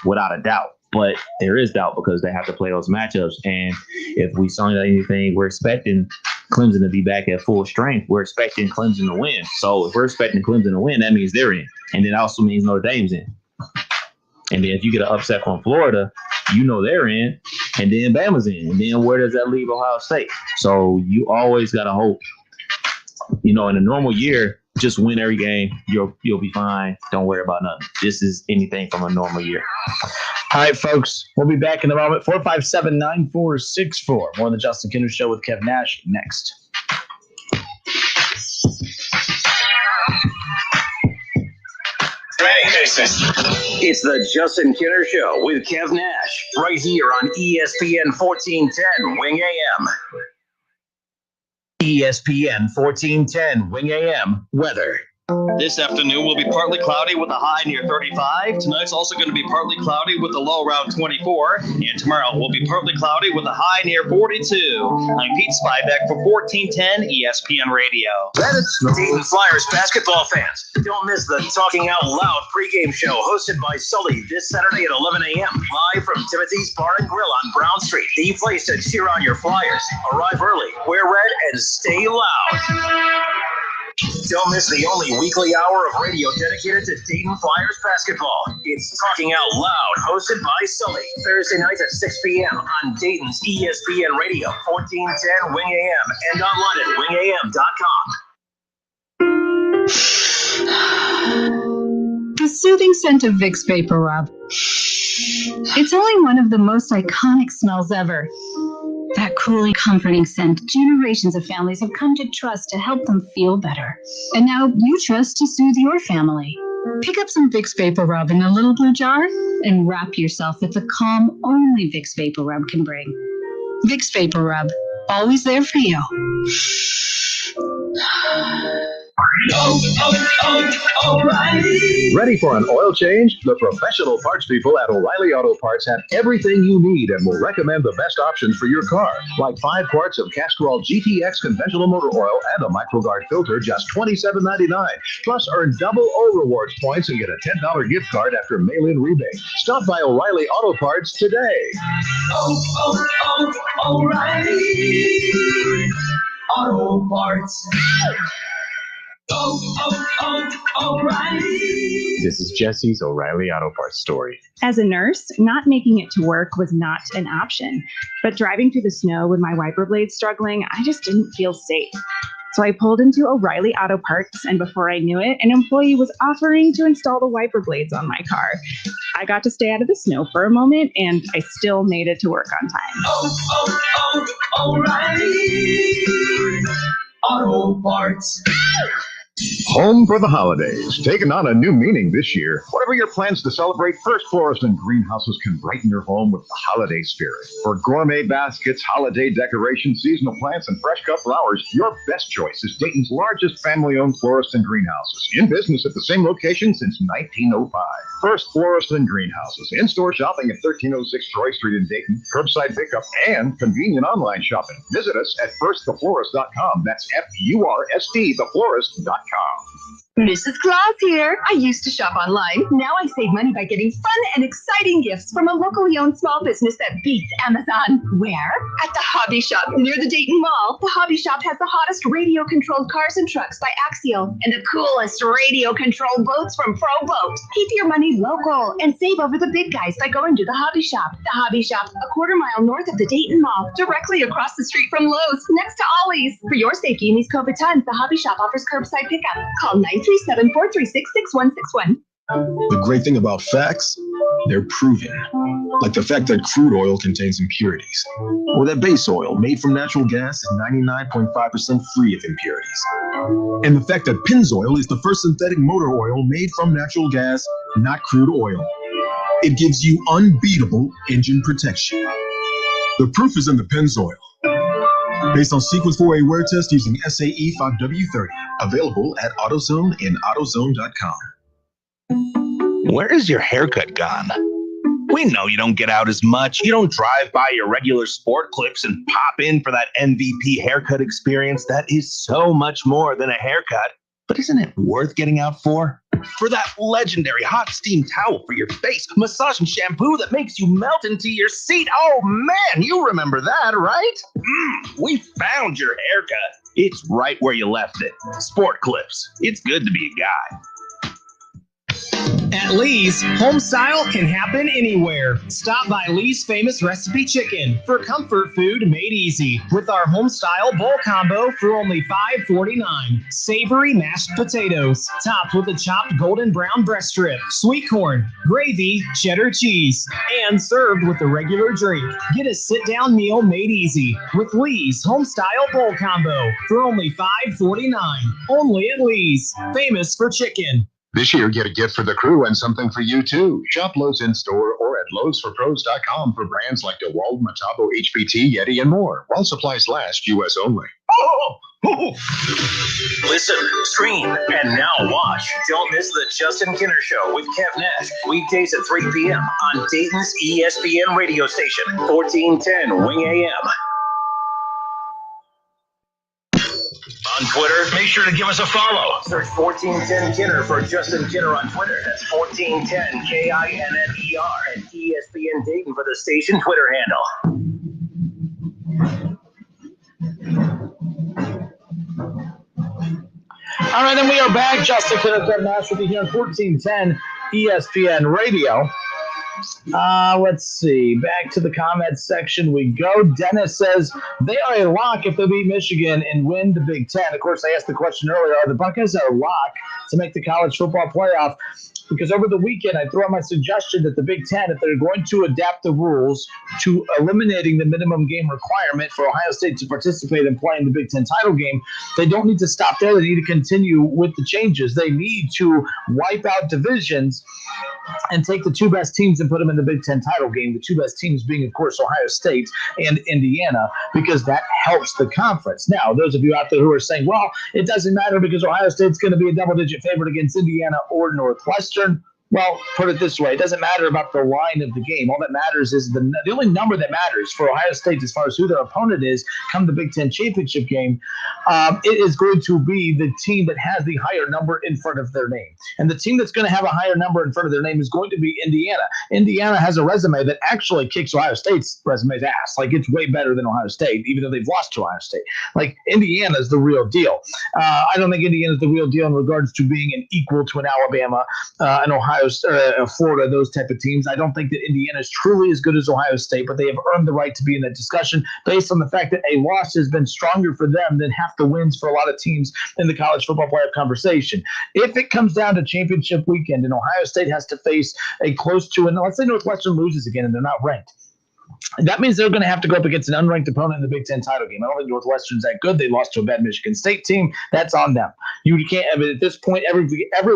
without a doubt. But there is doubt because they have to play those matchups. And if we saw anything, we're expecting Clemson to be back at full strength. We're expecting Clemson to win. So if we're expecting Clemson to win, that means they're in. And then also means Notre Dame's in. And then if you get an upset from Florida, you know they're in. And then Bama's in. And then where does that leave Ohio State? So you always got to hope, you know, in a normal year, just win every game. You'll be fine. Don't worry about nothing. This is anything from a normal year. All right, folks. We'll be back in a moment. 457-9464. More of the Justin Kinner Show with Kev Nash next. It's the Justin Kinner Show with Kev Nash, right here on ESPN 1410 Wing AM. ESPN 1410 Wing AM weather. This afternoon will be partly cloudy with a high near 35. Tonight's also going to be partly cloudy with a low around 24. And tomorrow will be partly cloudy with a high near 42. I'm Pete Spivak for 1410 ESPN Radio. Dayton Flyers basketball fans, don't miss the Talking Out Loud pregame show hosted by Sully this Saturday at 11 a.m. live from Timothy's Bar and Grill on Brown Street. The place to cheer on your Flyers. Arrive early, wear red, and stay loud. Don't miss the only weekly hour of radio dedicated to Dayton Flyers basketball. It's Talking Out Loud, hosted by Sully, Thursday nights at 6 p.m. on Dayton's ESPN Radio, 1410 Wing AM, and online at wingam.com. The soothing scent of Vicks Vapor Rub. It's only one of the most iconic smells ever. That cooling, comforting scent generations of families have come to trust to help them feel better. And now you trust to soothe your family. Pick up some Vicks Vapor Rub in a little blue jar and wrap yourself with the calm only Vicks Vapor Rub can bring. Vicks Vapor Rub, always there for you. O'Reilly. Ready for an oil change? The professional parts people at O'Reilly Auto Parts have everything you need and will recommend the best options for your car. Like 5 quarts of Castrol GTX conventional motor oil and a MicroGuard filter, just $27.99. Plus, earn double O Rewards points and get a $10 gift card after mail-in rebate. Stop by O'Reilly Auto Parts today. O'Reilly Auto Parts. O'Reilly. This is Jesse's O'Reilly Auto Parts story. As a nurse, not making it to work was not an option. But driving through the snow with my wiper blades struggling, I just didn't feel safe. So I pulled into O'Reilly Auto Parts, and before I knew it, an employee was offering to install the wiper blades on my car. I got to stay out of the snow for a moment, and I still made it to work on time. O'Reilly Auto Parts. Home for the holidays, taking on a new meaning this year. Whatever your plans to celebrate, First Florist and Greenhouses can brighten your home with the holiday spirit. For gourmet baskets, holiday decorations, seasonal plants, and fresh cut flowers, your best choice is Dayton's largest family-owned florist and greenhouses. In business at the same location since 1905. First Florist and Greenhouses. In-store shopping at 1306 Troy Street in Dayton. Curbside pickup and convenient online shopping. Visit us at firsttheflorist.com. That's FURST, theflorist.com. Mrs. Claus here. I used to shop online. Now I save money by getting fun and exciting gifts from a locally owned small business that beats Amazon. Where? At the Hobby Shop near the Dayton Mall. The Hobby Shop has the hottest radio-controlled cars and trucks by Axial and the coolest radio-controlled boats from Pro Boat. Keep your money local and save over the big guys by going to the Hobby Shop. The Hobby Shop, a quarter mile north of the Dayton Mall, directly across the street from Lowe's, next to Ollie's. For your safety in these COVID times, the Hobby Shop offers curbside pickup. Call 937-436-6161. The great thing about facts, they're proven. Like the fact that crude oil contains impurities. Or that base oil made from natural gas is 99.5% free of impurities. And the fact that Pennzoil is the first synthetic motor oil made from natural gas not crude oil. It gives you unbeatable engine protection. The proof is in the Pennzoil. Based on Sequence 4A wear test using SAE 5W30. Available at AutoZone and AutoZone.com. Where is your haircut gone? We know you don't get out as much. You don't drive by your regular Sport Clips and pop in for that MVP haircut experience that is so much more than a haircut. But isn't it worth getting out for? For that legendary hot steam towel for your face, massage and shampoo that makes you melt into your seat. Oh man, you remember that, right? We found your haircut. It's right where you left it. Sport Clips. It's good to be a guy. At Lee's, home style can happen anywhere. Stop by Lee's Famous Recipe Chicken for comfort food made easy with our home style bowl combo for only $5.49. Savory mashed potatoes, topped with a chopped golden brown breast strip, sweet corn, gravy, cheddar cheese, and served with a regular drink. Get a sit-down meal made easy with Lee's home style bowl combo for only $5.49. Only at Lee's, famous for chicken. This year, get a gift for the crew and something for you, too. Shop Lowe's in-store or at Lowe'sForPros.com for brands like DeWalt, Metabo, HPT, Yeti, and more. While supplies last, U.S. only. Listen, stream, and now watch. Don't miss the Justin Kinner Show with Kev Nash. Weekdays at 3 p.m. on Dayton's ESPN radio station, 1410 Wing AM. On Twitter, make sure to give us a follow. Search 1410 Kinner for Justin Kinner on Twitter. That's 1410 KINNER and ESPN Dayton for the station Twitter handle. All right, then we are back. Justin Kinner, Kev Nash with you here on 1410 ESPN Radio. Let's see. Back to the comments section we go. Dennis says they are a lock if they beat Michigan and win the Big Ten. Of course, I asked the question earlier, are the Buckeyes a lock to make the college football playoff? Because over the weekend, I threw out my suggestion that the Big Ten, if they're going to adapt the rules to eliminating the minimum game requirement for Ohio State to participate in playing the Big Ten title game, they don't need to stop there. They need to continue with the changes. They need to wipe out divisions and take the two best teams and put them in the Big Ten title game, the two best teams being, of course, Ohio State and Indiana, because that helps the conference. Now, those of you out there who are saying, well, it doesn't matter because Ohio State's going to be a double-digit favorite against Indiana or Northwestern. Well, put it this way. It doesn't matter about the line of the game. All that matters is the only number that matters for Ohio State as far as who their opponent is come the Big Ten championship game. It is going to be the team that has the higher number in front of their name. And the team that's going to have a higher number in front of their name is going to be Indiana. Indiana has a resume that actually kicks Ohio State's resume's ass. Like, it's way better than Ohio State, even though they've lost to Ohio State. Like, Indiana's the real deal. I don't think Indiana's the real deal in regards to being an equal to an Alabama, an Ohio Florida, those type of teams. I don't think that Indiana is truly as good as Ohio State, but they have earned the right to be in that discussion based on the fact that a loss has been stronger for them than half the wins for a lot of teams in the college football playoff conversation. If it comes down to championship weekend and Ohio State has to face a close to, and let's say Northwestern loses again and they're not ranked, that means they're going to have to go up against an unranked opponent in the Big Ten title game. I don't think Northwestern's that good. They lost to a bad Michigan State team. That's on them. You can't. I mean, at this point, every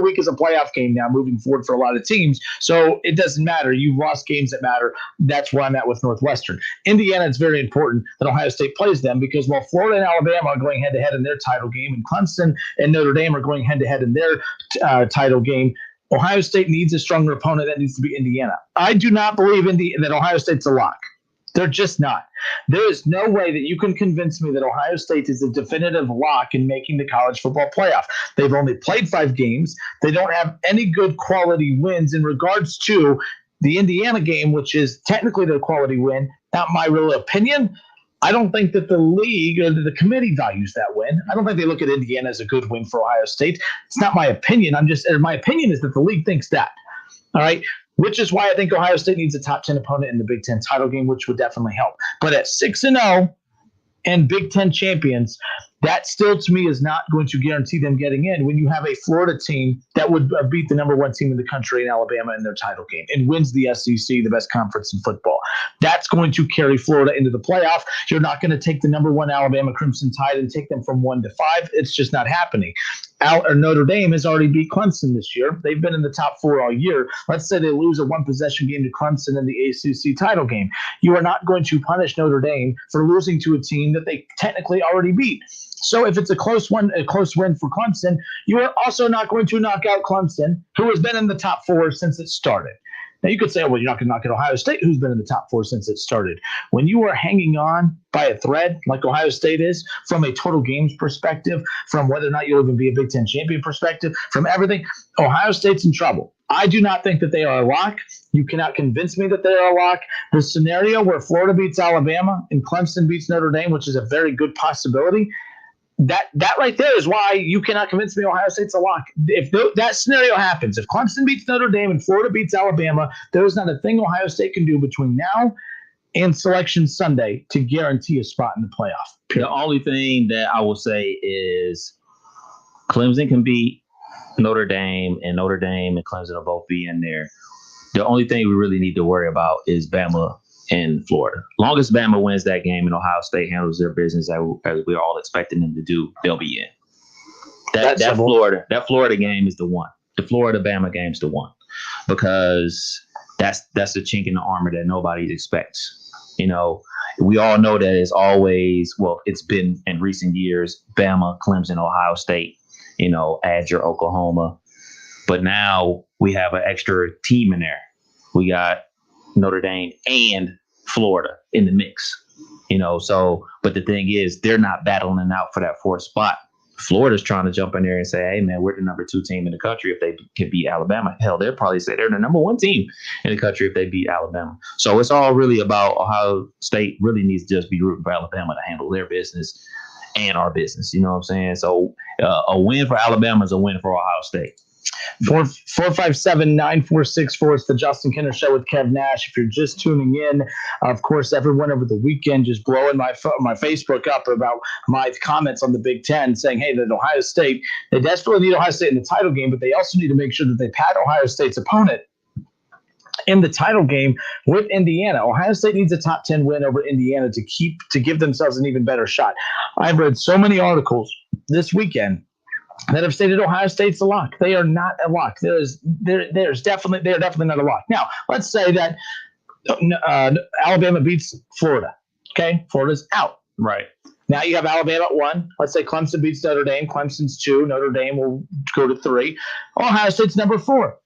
week is a playoff game now, moving forward for a lot of teams. So it doesn't matter. You've lost games that matter. That's where I'm at with Northwestern. Indiana, it's very important that Ohio State plays them because while Florida and Alabama are going head-to-head in their title game, and Clemson and Notre Dame are going head-to-head in their title game, Ohio State needs a stronger opponent. That needs to be Indiana. I do not believe that Ohio State's a lock. They're just not. There is no way that you can convince me that Ohio State is a definitive lock in making the college football playoff. They've only played 5 games. They don't have any good quality wins in regards to the Indiana game, which is technically their quality win. Not my real opinion. I don't think that the league or the committee values that win. I don't think they look at Indiana as a good win for Ohio State. It's not my opinion. My opinion is that the league thinks that. All right. Which is why I think Ohio State needs a top 10 opponent in the Big Ten title game, which would definitely help. But at 6-0 and Big Ten champions, That still, to me, is not going to guarantee them getting in when you have a Florida team that would beat the number one team in the country in Alabama in their title game and wins the SEC, the best conference in football. That's going to carry Florida into the playoff. You're not going to take the number one Alabama Crimson Tide and take them from 1 to 5. It's just not happening. Notre Dame has already beat Clemson this year. They've been in the top 4 all year. Let's say they lose a one-possession game to Clemson in the ACC title game. You are not going to punish Notre Dame for losing to a team that they technically already beat. So if it's a close win for Clemson, you are also not going to knock out Clemson, who has been in the top 4 since it started. Now, you could say, well, you're not going to knock out Ohio State, who's been in the top 4 since it started. When you are hanging on by a thread, like Ohio State is, from a total games perspective, from whether or not you'll even be a Big Ten champion perspective, from everything, Ohio State's in trouble. I do not think that they are a lock. You cannot convince me that they are a lock. The scenario where Florida beats Alabama and Clemson beats Notre Dame, which is a very good possibility, that right there is why you cannot convince me Ohio State's a lock. If that scenario happens, if Clemson beats Notre Dame and Florida beats Alabama, there is not a thing Ohio State can do between now and Selection Sunday to guarantee a spot in the playoff. The only thing that I will say is Clemson can beat Notre Dame and Clemson will both be in there. The only thing we really need to worry about is Bama in Florida. Long as Bama wins that game and Ohio State handles their business as we're all expecting them to do, they'll be in. That Florida game is the one. The Florida Bama game is the one, because that's the chink in the armor that nobody expects. You know, we all know that it's been in recent years, Bama, Clemson, Ohio State, add your Oklahoma. But now we have an extra team in there. We got Notre Dame and Florida in the mix, but the thing is, they're not battling out for that 4th spot. Florida's trying to jump in there and say, hey man, we're the number 2 team in the country if they can beat Alabama. Hell, they'll probably say they're the number 1 team in the country if they beat Alabama. So it's all really about Ohio State really needs to just be rooting for Alabama to handle their business and our business. You know what I'm saying? So a win for Alabama is a win for Ohio State. 457-9464. It's the Justin Kinner Show with Kev Nash. If you're just tuning in, of course, everyone over the weekend just blowing my Facebook up about my comments on the Big Ten, saying, hey, that Ohio State, they desperately need Ohio State in the title game, but they also need to make sure that they pat Ohio State's opponent in the title game with Indiana. Ohio State needs a top 10 win over Indiana to give themselves an even better shot. I've read so many articles this weekend that have stated Ohio State's a lock. They are not a lock. They are definitely not a lock. Now, let's say that Alabama beats Florida. Okay, Florida's out. Right. Now you have Alabama at 1. Let's say Clemson beats Notre Dame. Clemson's 2. Notre Dame will go to 3. Ohio State's number 4.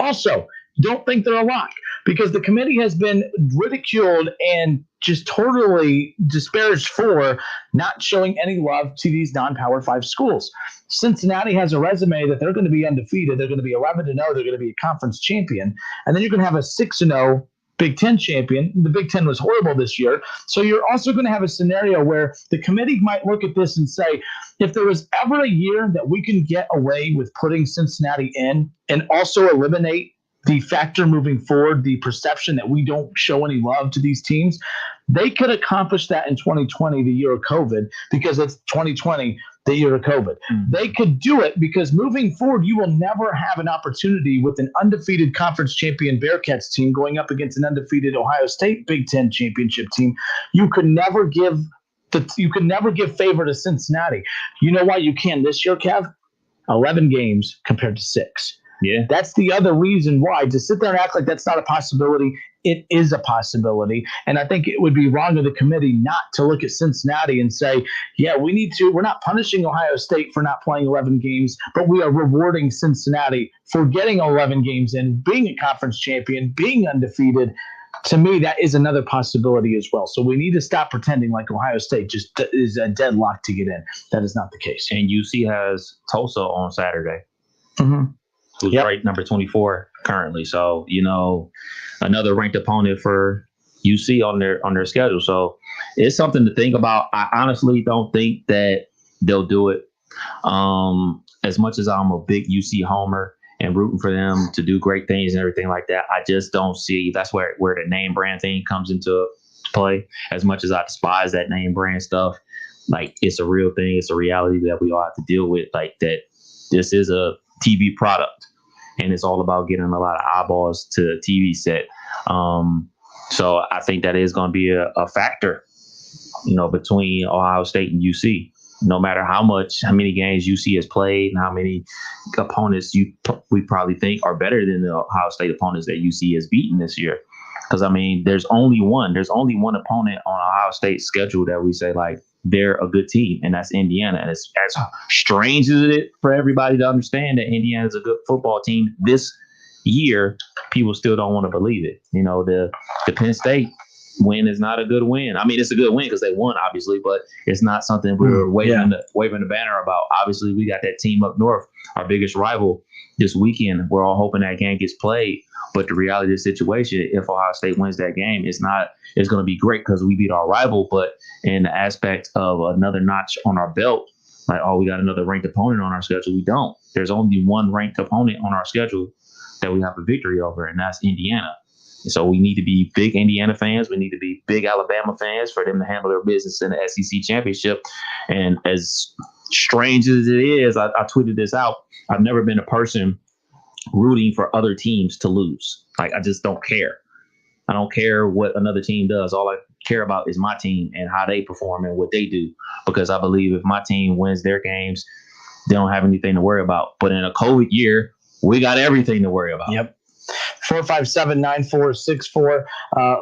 Also, don't think they're a lock, because the committee has been ridiculed and just totally disparaged for not showing any love to these non-Power 5 schools. Cincinnati has a resume that they're going to be undefeated. They're going to be 11-0. They're going to be a conference champion. And then you're going to have a 6-0 Big Ten champion. The Big Ten was horrible this year. So you're also going to have a scenario where the committee might look at this and say, if there was ever a year that we can get away with putting Cincinnati in and also eliminate the factor moving forward, the perception that we don't show any love to these teams, they could accomplish that in 2020, the year of COVID, because it's 2020, the year of COVID. Mm-hmm. They could do it because moving forward, you will never have an opportunity with an undefeated conference champion Bearcats team going up against an undefeated Ohio State Big Ten championship team. You could never give favor to Cincinnati. You know why you can this year, Kev? 11 games compared to 6. Yeah, that's the other reason why. To sit there and act like that's not a possibility, it is a possibility. And I think it would be wrong of the committee not to look at Cincinnati and say, yeah, we're not punishing Ohio State for not playing 11 games, but we are rewarding Cincinnati for getting 11 games in, being a conference champion, being undefeated. To me, that is another possibility as well. So we need to stop pretending like Ohio State just is a deadlock to get in. That is not the case. And UC has Tulsa on Saturday. Mm-hmm. Who's ranked number 24 currently. So, another ranked opponent for UC on their schedule. So it's something to think about. I honestly don't think that they'll do it. As much as I'm a big UC homer and rooting for them to do great things and everything like that, I just don't see. That's where the name brand thing comes into play. As much as I despise that name brand stuff, like it's a real thing. It's a reality that we all have to deal with. Like that, this is a TV product, and it's all about getting a lot of eyeballs to the TV set. So I think that is going to be a factor, between Ohio State and UC. No matter how many games UC has played and how many opponents we probably think are better than the Ohio State opponents that UC has beaten this year. Because, there's only one opponent on Ohio State's schedule that we say, like, they're a good team, and that's Indiana. And it's as strange as it is for everybody to understand that Indiana is a good football team this year, people still don't want to believe it. The Penn State win is not a good win. It's a good win because they won, obviously, but it's not something we're waving the banner about. Obviously, we got that team up north, our biggest rival, this weekend. We're all hoping that game gets played. But the reality of the situation, if Ohio State wins that game, it's going to be great because we beat our rival. But in the aspect of another notch on our belt, like, we got another ranked opponent on our schedule. We don't. There's only one ranked opponent on our schedule that we have a victory over, and that's Indiana. So we need to be big Indiana fans. We need to be big Alabama fans for them to handle their business in the SEC championship. And as strange as it is, I tweeted this out. I've never been a person rooting for other teams to lose. Like, I just don't care. I don't care what another team does. All I care about is my team and how they perform and what they do. Because I believe if my team wins their games, they don't have anything to worry about. But in a COVID year, we got everything to worry about. Yep. 457-9464.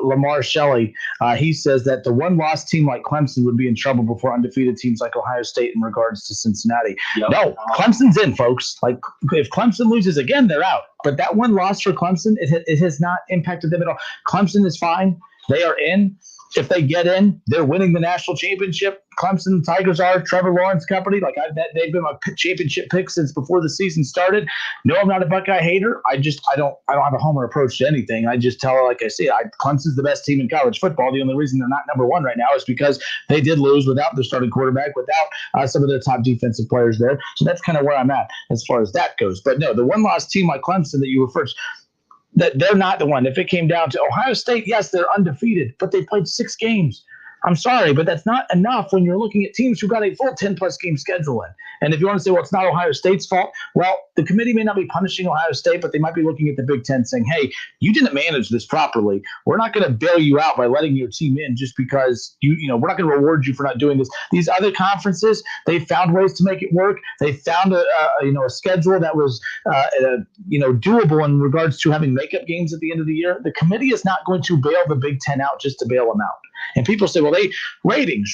Lamar Shelley, he says that the one-loss team like Clemson would be in trouble before undefeated teams like Ohio State in regards to Cincinnati. Yep. No, Clemson's in, folks. Like, if Clemson loses again, they're out. But that one loss for Clemson, it has not impacted them at all. Clemson is fine. They are in. If they get in, they're winning the national championship. Clemson Tigers are Trevor Lawrence company. Like, they've been my championship pick since before the season started. No, I'm not a Buckeye hater. I don't have a homer approach to anything. I just tell her, like I say, Clemson's the best team in college football. The only reason they're not number one right now is because they did lose without their starting quarterback, without some of their top defensive players there. So that's kind of where I'm at as far as that goes. But no, the one-loss team like Clemson that you referred to, that they're not the one. If it came down to Ohio State, yes, they're undefeated, but they played 6 games. I'm sorry, but that's not enough when you're looking at teams who got a full 10-plus game schedule in. And if you want to say, well, it's not Ohio State's fault, well, the committee may not be punishing Ohio State, but they might be looking at the Big Ten saying, hey, you didn't manage this properly. We're not going to bail you out by letting your team in just because we're not going to reward you for not doing this. These other conferences, they found ways to make it work. They found a schedule that was doable in regards to having makeup games at the end of the year. The committee is not going to bail the Big Ten out just to bail them out. And people say, well, ratings.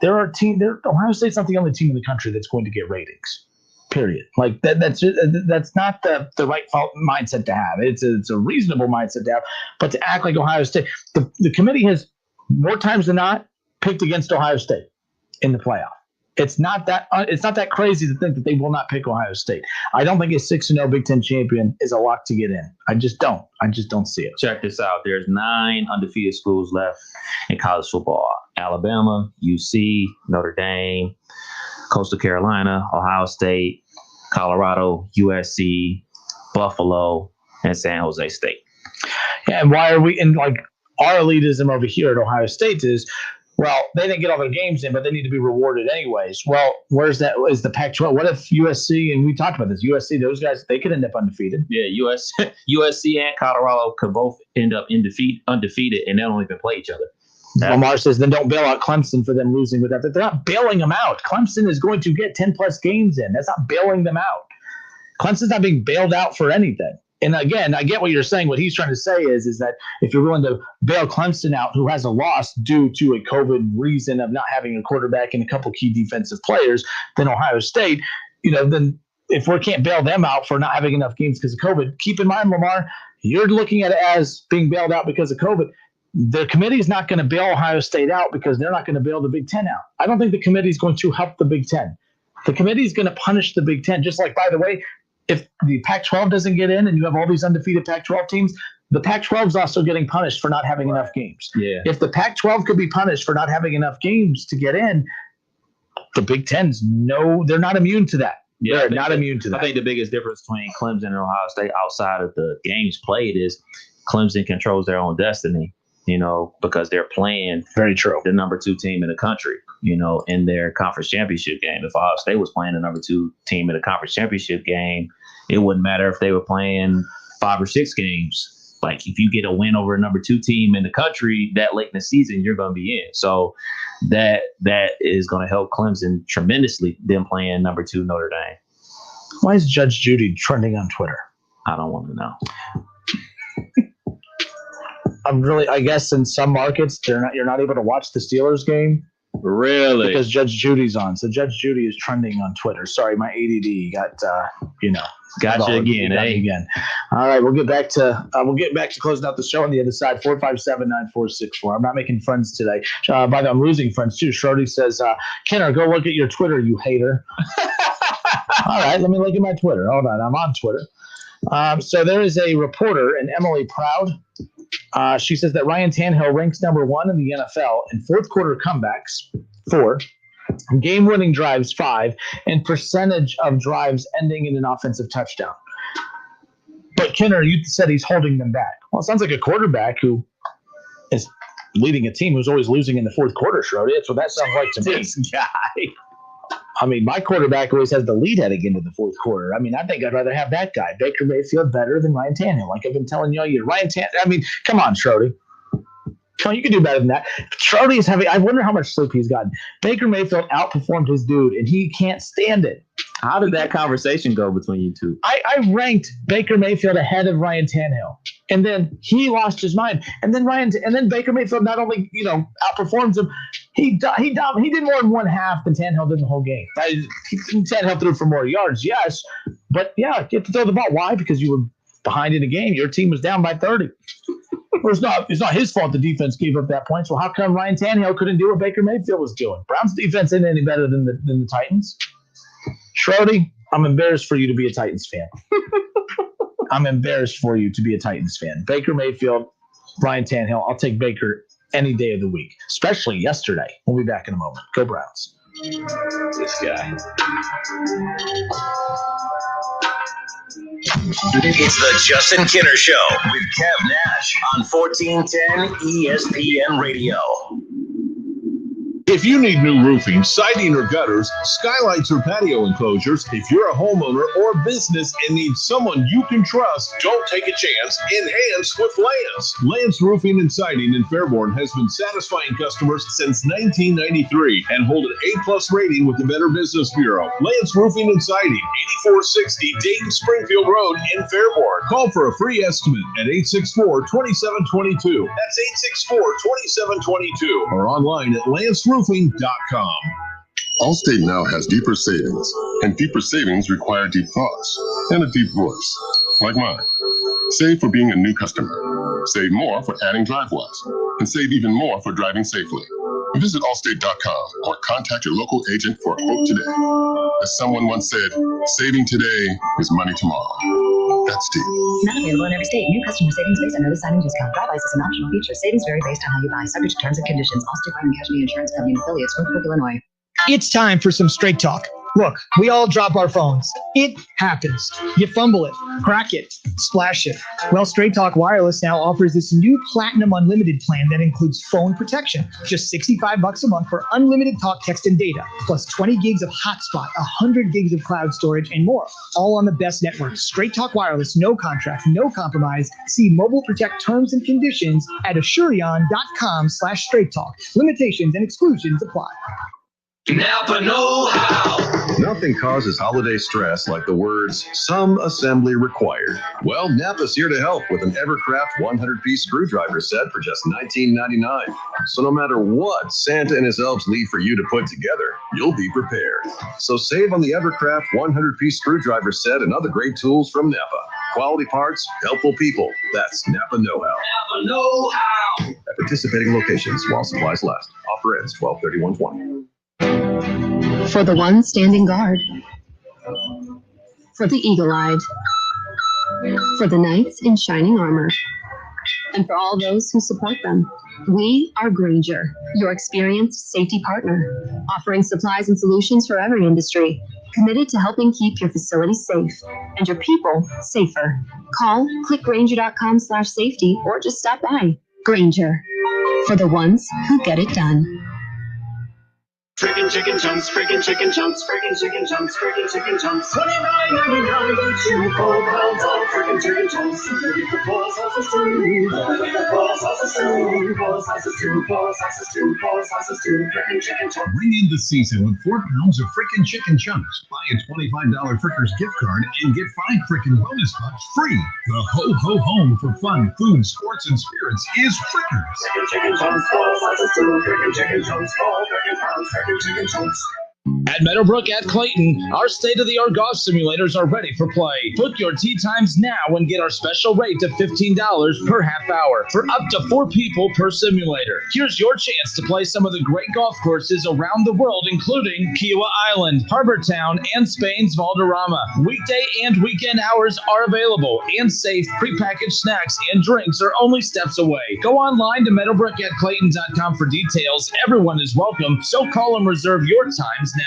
Ohio State's not the only team in the country that's going to get ratings. Period. Like that's not the right mindset to have. It's a reasonable mindset to have, but to act like Ohio State, the committee has more times than not picked against Ohio State in the playoff. It's not that crazy to think that they will not pick Ohio State. I don't think a 6-0 Big Ten champion is a lock to get in. I just don't see it. Check this out. There's 9 undefeated schools left in college football: Alabama, UC, Notre Dame, Coastal Carolina, Ohio State, Colorado, USC, Buffalo, and San Jose State. Yeah, and why are we in our elitism over here at Ohio State is, well, they didn't get all their games in, but they need to be rewarded anyways. Well, where's that? Is the Pac-12? What if USC, and we talked about this, USC, those guys, they could end up undefeated. Yeah, USC and Colorado could both end up undefeated, and they don't even play each other. Lamar says, then don't bail out Clemson for them losing with that. They're not bailing them out. Clemson is going to get 10-plus games in. That's not bailing them out. Clemson's not being bailed out for anything. And again, I get what you're saying. What he's trying to say is that if you're willing to bail Clemson out, who has a loss due to a COVID reason of not having a quarterback and a couple key defensive players, then Ohio State, then if we can't bail them out for not having enough games because of COVID, keep in mind, Lamar, you're looking at it as being bailed out because of COVID. The committee is not going to bail Ohio State out because they're not going to bail the Big Ten out. I don't think the committee is going to help the Big Ten. The committee is going to punish the Big Ten. Just like, by the way, if the Pac-12 doesn't get in and you have all these undefeated Pac-12 teams, the Pac-12 is also getting punished for not having enough games. Yeah. If the Pac-12 could be punished for not having enough games to get in, the Big Ten's they're not immune to that. Yeah, they're not immune to that. I think the biggest difference between Clemson and Ohio State outside of the games played is Clemson controls their own destiny. because they're playing very true the number 2 team in the country, in their conference championship game. If Ohio State was playing the number 2 team in the conference championship game, it wouldn't matter if they were playing 5 or 6 games. Like if you get a win over a number 2 team in the country that late in the season, you're going to be in. So that is going to help Clemson tremendously, them playing number 2 Notre Dame. Why is Judge Judy trending on Twitter? I don't want to know. I guess in some markets you're not able to watch the Steelers game. Really? Because Judge Judy's on. So Judge Judy is trending on Twitter. Sorry, my ADD got Gotcha again, eh? Again. All right, we'll get back to closing out the show on the other side. 457-9464. I'm not making friends today. By the way, I'm losing friends too. Shorty says, Kinner, go look at your Twitter, you hater. All right, let me look at my Twitter. Hold on, I'm on Twitter. So there is a reporter, and Emily Proud. She says that Ryan Tannehill ranks number 1 in the NFL in fourth quarter comebacks, 4, game-winning drives, 5, and percentage of drives ending in an offensive touchdown. But Kinner, you said he's holding them back. Well, it sounds like a quarterback who is leading a team who's always losing in the fourth quarter, Schroeder. That's what that sounds like to me. This guy. I mean, my quarterback always has the lead heading into the fourth quarter. I mean, I think I'd rather have that guy, Baker Mayfield, better than Ryan Tannehill. Like I've been telling you all year. Ryan Tannehill, I mean, come on, Schroeder. Come on, you can do better than that. Schroeder is having – I wonder how much sleep he's gotten. Baker Mayfield outperformed his dude, and he can't stand it. How did that conversation go between you two? I ranked Baker Mayfield ahead of Ryan Tannehill, and then he lost his mind. And then Baker Mayfield not only outperforms him, he did more in one half than Tannehill did in the whole game. Tannehill threw for more yards, yes, but yeah, you have to throw the ball. Why? Because you were behind in the game. Your team was down by 30. It's not his fault the defense gave up that point. So how come Ryan Tannehill couldn't do what Baker Mayfield was doing? Browns defense isn't any better than the Titans. Schroeder, I'm embarrassed for you to be a Titans fan. I'm embarrassed for you to be a Titans fan. Baker Mayfield, Ryan Tannehill. I'll take Baker any day of the week, especially yesterday. We'll be back in a moment. Go Browns. This guy. It's the Justin Kinner Show with Kev Nash on 1410 ESPN Radio. If you need new roofing, siding, or gutters, skylights, or patio enclosures, if you're a homeowner or business and need someone you can trust, don't take a chance. Enhance with Lance. Lance Roofing and Siding in Fairborn has been satisfying customers since 1993 and hold an A+ rating with the Better Business Bureau. Lance Roofing and Siding, 8460 Dayton Springfield Road in Fairborn. Call for a free estimate at 864-2722. That's 864-2722 or online at lanceroofing.com. Allstate now has deeper savings, and deeper savings require deep thoughts and a deep voice, like mine. Save for being a new customer. Save more for adding DriveWise, and save even more for driving safely. Visit allstate.com or contact your local agent for a quote today. As someone once said, saving today is money tomorrow. That's deep. Not available in every state. New customer savings based on early signing discount. DriveWise is an optional feature. Savings vary based on how you buy. Subject to terms and conditions. Allstate Fire and Casualty Insurance Company and affiliates. Northbrook, Illinois. It's time for some straight talk. Look, we all drop our phones. It happens. You fumble it, crack it, splash it. Well, Straight Talk Wireless now offers this new Platinum Unlimited plan that includes phone protection. Just $65 a month for unlimited talk, text, and data, plus 20 gigs of hotspot, 100 gigs of cloud storage, and more. All on the best network. Straight Talk Wireless, no contract, no compromise. See Mobile Protect terms and conditions at Asurion.com/Straight Talk. Limitations and exclusions apply. Napa know-how. Nothing causes holiday stress like the words, some assembly required. Well, Napa's here to help with an Evercraft 100-piece screwdriver set for just $19.99. So no matter what Santa and his elves leave for you to put together, you'll be prepared. So save on the Evercraft 100-piece screwdriver set and other great tools from Napa. Quality parts, helpful people. That's Napa know-how. Napa know-how. At participating locations while supplies last. Offer ends 12/31/20. For the one standing guard. For the eagle-eyed. For the knights in shining armor. And for all those who support them. We are Granger, your experienced safety partner, offering supplies and solutions for every industry, committed to helping keep your facilities safe and your people safer. Call clickgranger.com/safety or just stop by. Granger, for the ones who get it done. Friggin' chicken chunks, friggin' chicken chunks, friggin' chicken chunks, friggin' chicken chunks. $29.99 each, you 4 pounds of friggin' chicken chunks. You can eat the 4 sauces too. 4 sauces too. 4 sauces too. 4 sauces too. 4 sauces too. Friggin' chicken chunks. Ring in the season with 4 pounds of frickin' chicken chunks. Buy a $25 Frickers gift card and get 5 frickin' bonus bucks free. The ho-ho home for fun, food, sports, and spirits is Frickers. Friggin' chicken chunks, 4 sauces too. Friggin' chicken chunks, 4 friggin' pounds, friggin' chicken chunks. At Meadowbrook at Clayton, our state-of-the-art golf simulators are ready for play. Book your tee times now and get our special rate of $15 per half hour for up to 4 people per simulator. Here's your chance to play some of the great golf courses around the world, including Kiowa Island, Harbor Town, and Spain's Valderrama. Weekday and weekend hours are available, and safe prepackaged snacks and drinks are only steps away. Go online to meadowbrookatclayton.com for details. Everyone is welcome, so call and reserve your times now.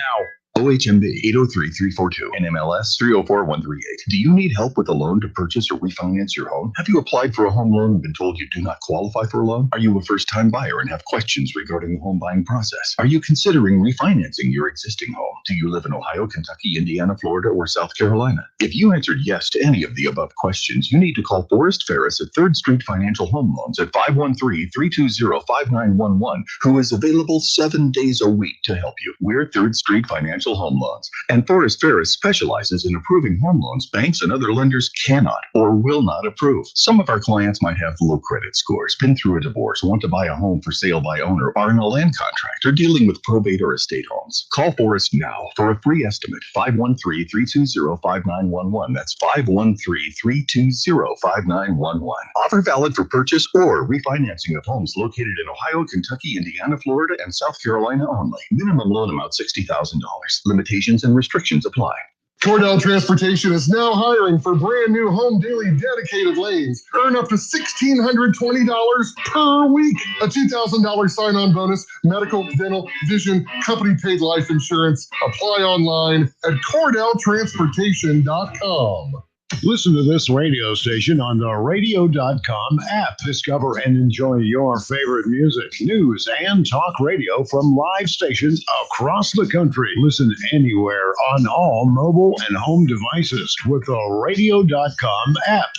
OHMB 803342 and MLS 304138. Do you need help with a loan to purchase or refinance your home? Have you applied for a home loan and been told you do not qualify for a loan? Are you a first-time buyer and have questions regarding the home buying process? Are you considering refinancing your existing home? Do you live in Ohio, Kentucky, Indiana, Florida, or South Carolina? If you answered yes to any of the above questions, you need to call Forrest Ferris at 3rd Street Financial Home Loans at 513-320-5911, who is available 7 days a week to help you. We're 3rd Street Financial Home Loans, and Forrest Ferris specializes in approving home loans banks and other lenders cannot or will not approve. Some of our clients might have low credit scores, been through a divorce, want to buy a home for sale by owner, are in a land contract, or dealing with probate or estate homes. Call Forrest now for a free estimate. 513-320-5911. That's 513-320-5911. Offer valid for purchase or refinancing of homes located in Ohio, Kentucky, Indiana, Florida, and South Carolina only. Minimum loan amount $60,000. Limitations and restrictions apply. Cordell Transportation is now hiring for brand new home daily dedicated lanes. Earn up to $1,620 per week. A $2,000 sign-on bonus, medical, dental, vision, company paid life insurance. Apply online at CordellTransportation.com. Listen to this radio station on the radio.com app. Discover and enjoy your favorite music, news, and talk radio from live stations across the country. Listen anywhere on all mobile and home devices with the radio.com app.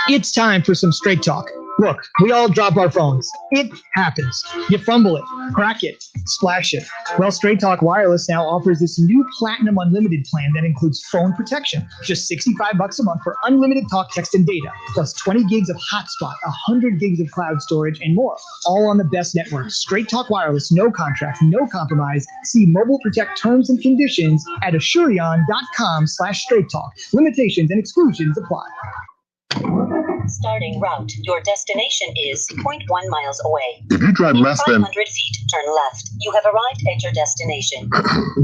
It's time for some straight talk. Look, we all drop our phones. It happens. You fumble it, crack it, splash it. Well, Straight Talk Wireless now offers this new Platinum Unlimited plan that includes phone protection. Just $65 a month for unlimited talk, text, and data, plus 20 gigs of hotspot, 100 gigs of cloud storage, and more. All on the best network. Straight Talk Wireless, no contract, no compromise. See Mobile Protect terms and conditions at Asurion.com/Straight Talk. Limitations and exclusions apply. Starting route. Your destination is 0.1 miles away. If you drive less than 500 feet, turn left. You have arrived at your destination.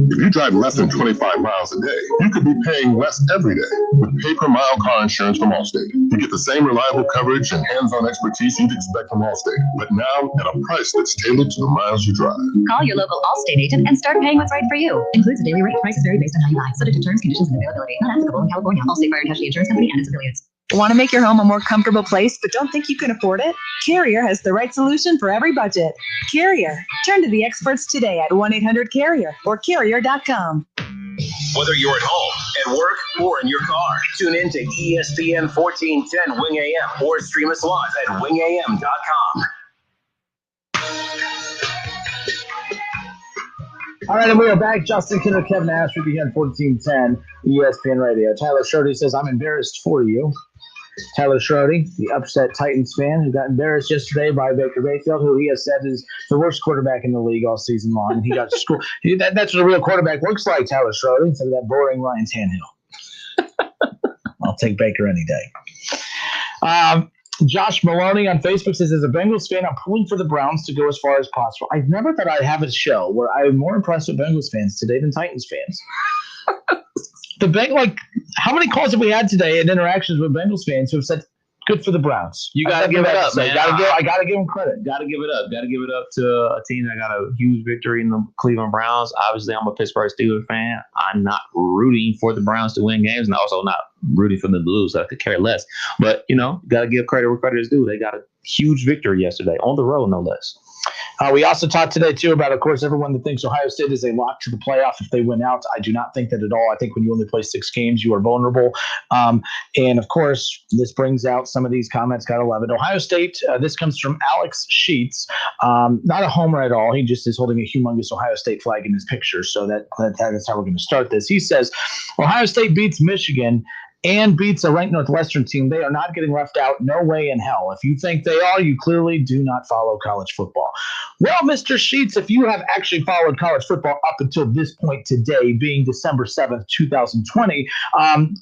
If you drive less than 25 miles a day, you could be paying less every day with pay-per-mile car insurance from Allstate. You get the same reliable coverage and hands-on expertise you'd expect from Allstate, but now at a price that's tailored to the miles you drive. Call your local Allstate agent and start paying what's right for you. Includes a daily rate. Prices vary based on how you buy. Subject to terms, conditions, and availability. Not applicable in California. Allstate Fire and Casualty Insurance Company and its affiliates. Want to make your home a more comfortable place but don't think you can afford it? Carrier has the right solution for every budget. Carrier. Turn to the experts today at 1-800-CARRIER or carrier.com. Whether you're at home, at work, or in your car, tune in to ESPN 1410 Wing AM or stream us live at wingam.com. All right, and we are back. Justin Kinner, Kevin Nash, we begin 1410 ESPN Radio. Tyler Schrody says, I'm embarrassed for you. Tyler Schrody, the upset Titans fan who got embarrassed yesterday by Baker Mayfield, who he has said is the worst quarterback in the league all season long. And he got schooled. That's what a real quarterback looks like, Tyler Schrody, instead of that boring Ryan Tannehill. I'll take Baker any day. Josh Maloney on Facebook says, as a Bengals fan, I'm pulling for the Browns to go as far as possible. I've never thought I'd have a show where I'm more impressed with Bengals fans today than Titans fans. How many calls have we had today and interactions with Bengals fans who have said, Good for the Browns. You got to give it up, man. I got to give them credit. Got to give it up. Got to give it up to a team that got a huge victory in the Cleveland Browns. Obviously, I'm a Pittsburgh Steelers fan. I'm not rooting for the Browns to win games, and also not rooting for them to lose. So I could care less. But, got to give credit where credit is due. They got a huge victory yesterday on the road, no less. We also talked today, too, about, of course, everyone that thinks Ohio State is a lock to the playoff if they win out. I do not think that at all. I think when you only play 6 games, you are vulnerable. And, of course, this brings out some of these comments. Gotta love it. Ohio State, this comes from Alex Sheets. Not a homer at all. He just is holding a humongous Ohio State flag in his picture. So that's how we're going to start this. He says, Ohio State beats Michigan and beats a ranked Northwestern team. They are not getting left out. No way in hell. If you think they are, you clearly do not follow college football. Well, Mr. Sheets, if you have actually followed college football up until this point today, being December 7th, 2020,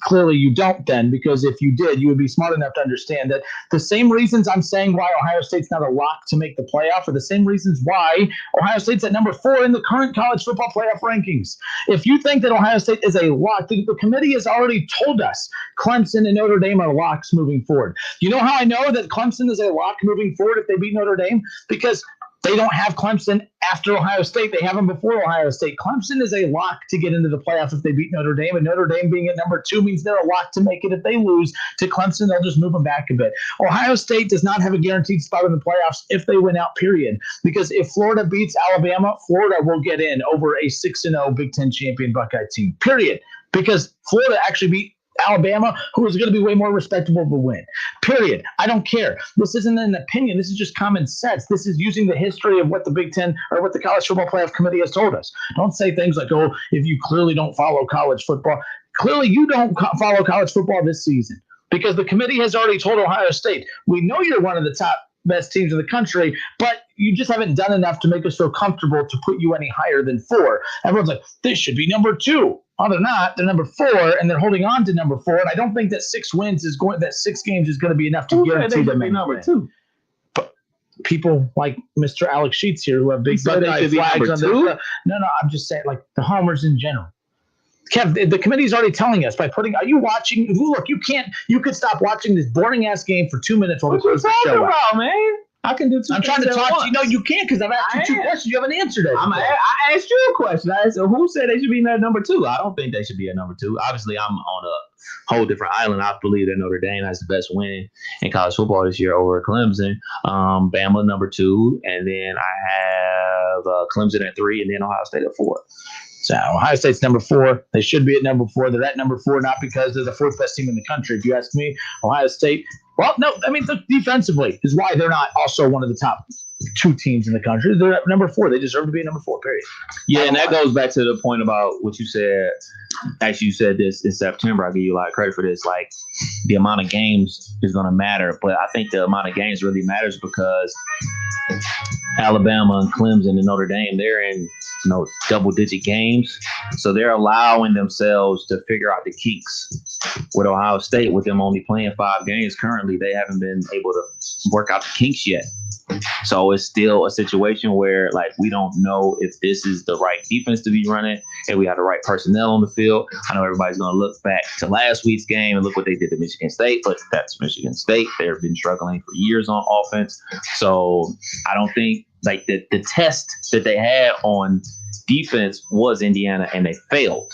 clearly you don't then, because if you did, you would be smart enough to understand that the same reasons I'm saying why Ohio State's not a lock to make the playoff are the same reasons why Ohio State's at number 4 in the current college football playoff rankings. If you think that Ohio State is a lock, the committee has already told us Clemson and Notre Dame are locks moving forward. You know how I know that Clemson is a lock moving forward if they beat Notre Dame? Because they don't have Clemson after Ohio State. They have them before Ohio State. Clemson is a lock to get into the playoff if they beat Notre Dame, and Notre Dame being at number 2 means they're a lock to make it. If they lose to Clemson, they'll just move them back a bit. Ohio State does not have a guaranteed spot in the playoffs if they win out, period. Because if Florida beats Alabama, Florida will get in over a 6-0 Big Ten champion Buckeye team, period. Because Florida actually beat Alabama, who is going to be way more respectable of a win. Period. I don't care. This isn't an opinion. This is just common sense. This is using the history of what the Big Ten or what the College Football Playoff Committee has told us. Don't say things like, oh, if you clearly don't follow college football. Clearly you don't follow college football this season because the committee has already told Ohio State, we know you're one of the top best teams in the country, but you just haven't done enough to make us feel comfortable to put you any higher than 4. Everyone's like, this should be number 2. Oh, they're not. They're number 4, and they're holding on to number 4. And I don't think that 6 games is going to be enough to guarantee them number 2. But people like Mr. Alex Sheets here who have big Buckeye flags on their No, I'm just saying, like the homers in general. Kev, the committee's already telling us by putting. Are you watching? Look, you can't. You could stop watching this boring ass game for 2 minutes while we close the show out. Man? I can do 2 I'm trying to talk to you. No, you can't because I've asked you 2 questions. You haven't answered it. I asked you a question. I asked, who said they should be at number 2? I don't think they should be at number 2. Obviously, I'm on a whole different island. I believe that Notre Dame has the best win in college football this year over Clemson. Bama number 2, and then I have Clemson at 3, and then Ohio State at 4. So Ohio State's number 4. They should be at number 4. They're at number 4 not because they're the 4th best team in the country. If you ask me, Ohio State. Well, no, I mean defensively is why they're not also one of the top 2 teams in the country. They're at number 4. They deserve to be at number 4. Period. Yeah, and that goes back to the point about what you said. Actually, you said this in September. I give you a lot of credit for this. Like the amount of games is going to matter, but I think the amount of games really matters because Alabama and Clemson and Notre Dame, they're in double-digit games, so they're allowing themselves to figure out the kinks. With Ohio State, with them only playing 5 games currently, they haven't been able to work out the kinks yet. So it's still a situation where, like, we don't know if this is the right defense to be running, if we have the right personnel on the field. I know everybody's going to look back to last week's game and look what they did to Michigan State, but that's Michigan State. They've been struggling for years on offense. So I don't think, like, the test that they had on defense was Indiana, and they failed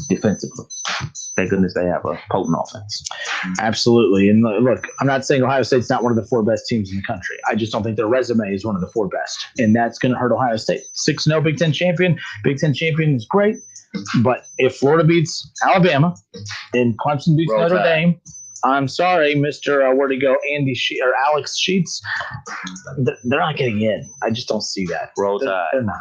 defensively. Thank goodness they have a potent offense. Absolutely. And look, I'm not saying Ohio State's not one of the 4 best teams in the country. I just don't think their resume is one of the 4 best. And that's going to hurt Ohio State. 6-0 Big Ten champion. Big Ten champion is great. But if Florida beats Alabama and Clemson beats Notre Dame, I'm sorry, Mr. Where'd he go? Alex Sheets. They're not getting in. I just don't see that. Roll Tide. They're not.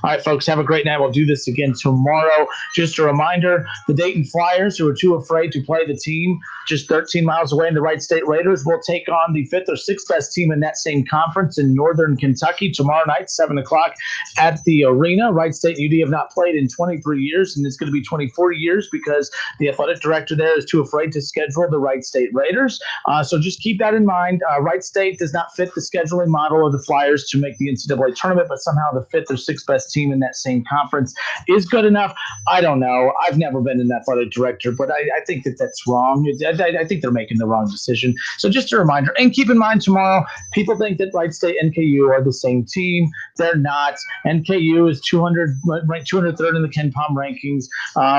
All right, folks, have a great night. We'll do this again tomorrow. Just a reminder, the Dayton Flyers, who are too afraid to play the team just 13 miles away in the Wright State Raiders, will take on the 5th or 6th best team in that same conference in Northern Kentucky tomorrow night, 7 o'clock at the arena. Wright State and UD have not played in 23 years, and it's going to be 24 years because the athletic director there is too afraid to schedule the Wright State Raiders. So just keep that in mind. Wright State does not fit the scheduling model of the Flyers to make the NCAA tournament, but somehow the fifth or sixth best team in that same conference is good enough. I don't know. I've never been an athletic director, but I think that's wrong. I think they're making the wrong decision. So just a reminder, and keep in mind tomorrow, people think that Wright State and KU are the same team. They're not. NKU is ranked 203rd in the Ken Palm rankings.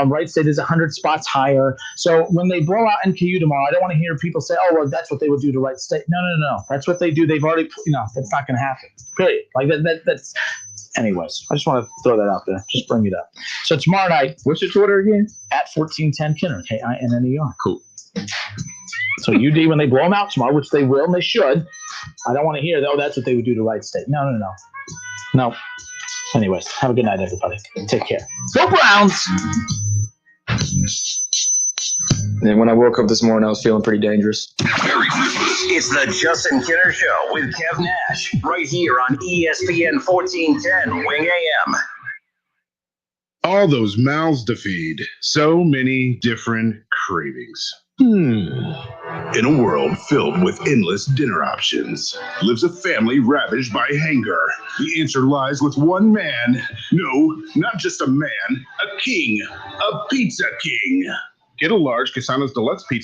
Wright State is 100 spots higher. So when they blow out NKU tomorrow, I don't want to hear people say, oh, well, that's what they would do to Wright State. No. That's what they do. They've already, that's not going to happen. Period. Like that's. Anyways, I just want to throw that out there. Just bring it up. So tomorrow night, what's your Twitter again? At 1410 Kinner, KINNER. Cool. So UD, when they blow them out tomorrow, which they will and they should, I don't want to hear, that's what they would do to Wright State. No. Anyways, have a good night, everybody. Take care. Go Browns! And when I woke up this morning, I was feeling pretty dangerous. It's the Justin Kinner Show with Kev Nash, right here on ESPN 1410 Wing AM. All those mouths to feed. So many different cravings. In a world filled with endless dinner options, lives a family ravaged by hunger. The answer lies with one man. No, not just a man, a king, a pizza king. Get a large Casanos Deluxe pizza